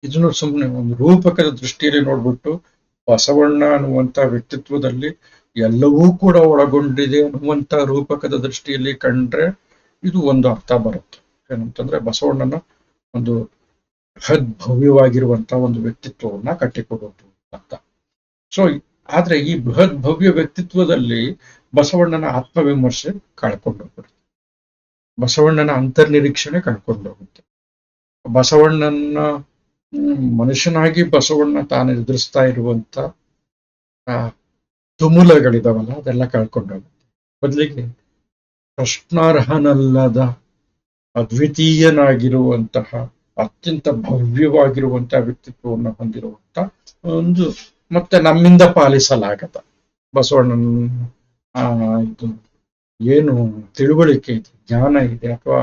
Speaker 1: ಇದನ್ನು ಸುಮ್ಮನೆ ಒಂದು ರೂಪಕದ ದೃಷ್ಟಿಯಲ್ಲಿ ನೋಡ್ಬಿಟ್ಟು ಬಸವಣ್ಣ ಅನ್ನುವಂತ ವ್ಯಕ್ತಿತ್ವದಲ್ಲಿ ಎಲ್ಲವೂ ಕೂಡ ಒಳಗೊಂಡಿದೆ ಅನ್ನುವಂತ ರೂಪಕದ ದೃಷ್ಟಿಯಲ್ಲಿ ಕಂಡ್ರೆ ಇದು ಒಂದು ಅರ್ಥ ಬರುತ್ತೆ. ಏನಂತಂದ್ರೆ ಬಸವಣ್ಣನ ಒಂದು ಬೃಹದ್ ಭವ್ಯವಾಗಿರುವಂತ ಒಂದು ವ್ಯಕ್ತಿತ್ವವನ್ನ ಕಟ್ಟಿಕೊಡೋದು ಅಂತ. ಸೊ ಆದ್ರೆ ಈ ಬೃಹದ್ ಭವ್ಯ ವ್ಯಕ್ತಿತ್ವದಲ್ಲಿ ಬಸವಣ್ಣನ ಆತ್ಮವಿಮರ್ಶೆ ಕಳ್ಕೊಂಡೋಗ್ಬಿಡುತ್ತೆ, ಬಸವಣ್ಣನ ಅಂತರ್ನಿರೀಕ್ಷಣೆ ಕಳ್ಕೊಂಡೋಗುತ್ತೆ. ಬಸವಣ್ಣನ ಮನುಷ್ಯನಾಗಿ ಬಸವಣ್ಣ ತಾನು ಎದುರಿಸ್ತಾ ಇರುವಂತ ತುಮುಲಗಳಿದಾವಲ್ಲ ಅದೆಲ್ಲ ಕಳ್ಕೊಂಡೋಗುತ್ತೆ. ಬದಲಿಗೆ ಪ್ರಶ್ನಾರ್ಹನಲ್ಲದ ಅದ್ವಿತೀಯನಾಗಿರುವಂತಹ ಅತ್ಯಂತ ಭವ್ಯವಾಗಿರುವಂತಹ ವ್ಯಕ್ತಿತ್ವವನ್ನು ಹೊಂದಿರುವಂತ ಒಂದು, ಮತ್ತೆ ನಮ್ಮಿಂದ ಪಾಲಿಸಲಾಗದ ಬಸವಣ್ಣನ ಆ ಇದು ಏನು ತಿಳುವಳಿಕೆ ಇದೆ, ಜ್ಞಾನ ಇದೆ, ಅಥವಾ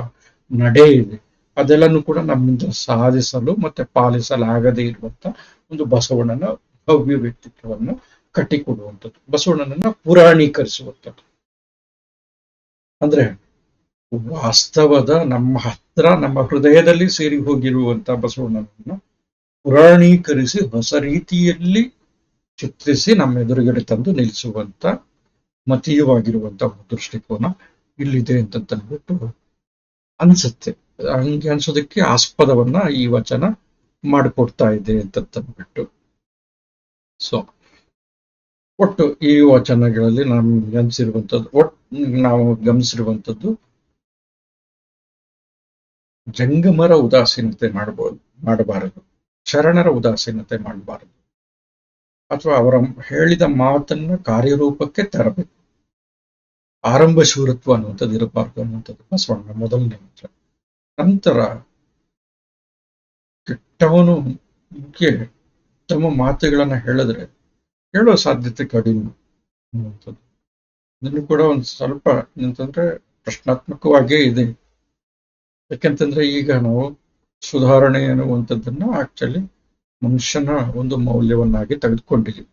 Speaker 1: ನಡೆ ಇದೆ, ಅದೆಲ್ಲನೂ ಕೂಡ ನಮ್ಮಿಂದ ಸಾಧಿಸಲು ಮತ್ತೆ ಪಾಲಿಸಲಾಗದೇ ಇರುವಂತ ಒಂದು ಬಸವಣ್ಣನ ಭವ್ಯ ವ್ಯಕ್ತಿತ್ವವನ್ನು ಕಟ್ಟಿಕೊಡುವಂಥದ್ದು, ಬಸವಣ್ಣನನ್ನ ಪುರಾಣೀಕರಿಸುವಂಥದ್ದು. ಅಂದ್ರೆ ವಾಸ್ತವದ ನಮ್ಮ ಹತ್ರ, ನಮ್ಮ ಹೃದಯದಲ್ಲಿ ಸೇರಿ ಹೋಗಿರುವಂತ ಬಸವಣ್ಣನನ್ನ ಪುರಾಣೀಕರಿಸಿ ಹೊಸ ರೀತಿಯಲ್ಲಿ ಚಿತ್ರಿಸಿ ನಮ್ಮ ಎದುರುಗಡೆ ತಂದು ನಿಲ್ಲಿಸುವಂತ ಮತೀಯವಾಗಿರುವಂತ ಒಂದು ದೃಷ್ಟಿಕೋನ ಇಲ್ಲಿದೆ ಅಂತಂದ್ಬಿಟ್ಟು ಅನ್ಸುತ್ತೆ. ಹಂಗೆ ಅನ್ಸೋದಕ್ಕೆ ಆಸ್ಪದವನ್ನ ಈ ವಚನ ಮಾಡಿಕೊಡ್ತಾ ಇದೆ ಅಂತಂದ್ಬಿಟ್ಟು. ಸೊ ಒಟ್ಟು ಈ ವಚನಗಳಲ್ಲಿ ನಾವು ಗಮನಿಸಿರುವಂಥದ್ದು ಜಂಗಮರ ಉದಾಸೀನತೆ ಮಾಡಬಾರದು, ಶರಣರ ಉದಾಸೀನತೆ ಮಾಡಬಾರದು, ಅಥವಾ ಅವರ ಹೇಳಿದ ಮಾತನ್ನ ಕಾರ್ಯರೂಪಕ್ಕೆ ತರಬೇಕು. ಆರಂಭ ಶೂರತ್ವ ಅನ್ನುವಂಥದ್ದು ಇರಬಾರ್ದು ಅನ್ನುವಂಥದ್ದು ಬಸವಣ್ಣ ಮೊದಲನೇ ಮಂತ್ರ. ನಂತರ ಕೆಟ್ಟವನು ಹೀಗೆ ತಮ್ಮ ಮಾತುಗಳನ್ನ ಹೇಳಿದ್ರೆ ಹೇಳೋ ಸಾಧ್ಯತೆ ಕಡಿಮೆ ಅನ್ನುವಂಥದ್ದು. ಇದನ್ನು ಕೂಡ ಒಂದು ಸ್ವಲ್ಪ ಏನಂತಂದ್ರೆ ಪ್ರಶ್ನಾತ್ಮಕವಾಗೇ ಇದೆ. ಯಾಕೆಂತಂದ್ರೆ ಈಗ ನಾವು ಸುಧಾರಣೆ ಅನ್ನುವಂಥದ್ದನ್ನ ಆಕ್ಚುಲಿ ಮನುಷ್ಯನ ಒಂದು ಮೌಲ್ಯವನ್ನಾಗಿ ತೆಗೆದುಕೊಂಡಿದ್ದೀವಿ.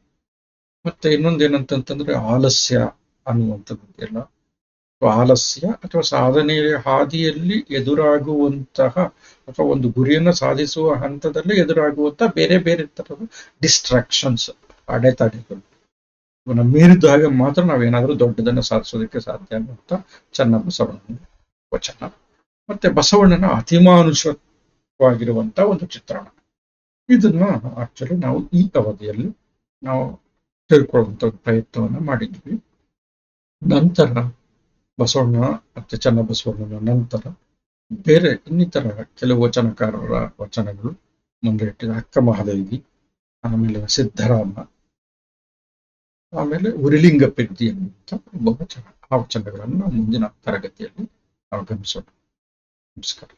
Speaker 1: ಮತ್ತೆ ಇನ್ನೊಂದೇನಂತಂದ್ರೆ ಆಲಸ್ಯ ಅನ್ನುವಂಥದ್ದೆಲ್ಲ, ಆಲಸ್ಯ ಅಥವಾ ಸಾಧನೆಯ ಹಾದಿಯಲ್ಲಿ ಎದುರಾಗುವಂತಹ ಅಥವಾ ಒಂದು ಗುರಿಯನ್ನು ಸಾಧಿಸುವ ಹಂತದಲ್ಲಿ ಎದುರಾಗುವಂತಹ ಬೇರೆ ಬೇರೆ ತರದ ಡಿಸ್ಟ್ರಾಕ್ಷನ್ಸ್, ಅಡೆತಡೆಗಳು ಇವನ್ನ ಮೀರಿದಾಗ ಮಾತ್ರ ನಾವೇನಾದ್ರೂ ದೊಡ್ಡದನ್ನು ಸಾಧಿಸೋದಕ್ಕೆ ಸಾಧ್ಯ ಅನ್ನುವಂಥ ಚನ್ನಬಸವಣ್ಣನ ವಚನ. ಮತ್ತೆ ಬಸವಣ್ಣನ ಅತಿಮಾನುಷವಾಗಿರುವಂತ ಒಂದು ಚಿತ್ರಣ, ಇದನ್ನ ಆಕ್ಚುಲಿ ನಾವು ಈ ಅವಧಿಯಲ್ಲಿ ನಾವು ತಿಳ್ಕೊಳ್ಳುವಂತ ಪ್ರಯತ್ನವನ್ನ ಮಾಡಿದ್ವಿ. ನಂತರ ಬಸವಣ್ಣ ಮತ್ತೆ ಚನ್ನಬಸವಣ್ಣನ ನಂತರ ಬೇರೆ ಇನ್ನಿತರ ಕೆಲವು ವಚನಕಾರರ ವಚನಗಳು ಮುಂದೆ ಇಟ್ಟಿದ ಅಕ್ಕ ಮಹಾದೇವಿ, ಆಮೇಲೆ ಸಿದ್ದರಾಮ, ಆಮೇಲೆ ಉರಿಲಿಂಗ ಪೆದ್ದಿ ಅನ್ನುವಂಥ ಒಬ್ಬ ವಚನ. ಆ ವಚನಗಳನ್ನು ಮುಂದಿನ ತರಗತಿಯಲ್ಲಿ ನಾವು ಗಮನಿಸೋಣ. ನಮಸ್ಕಾರ.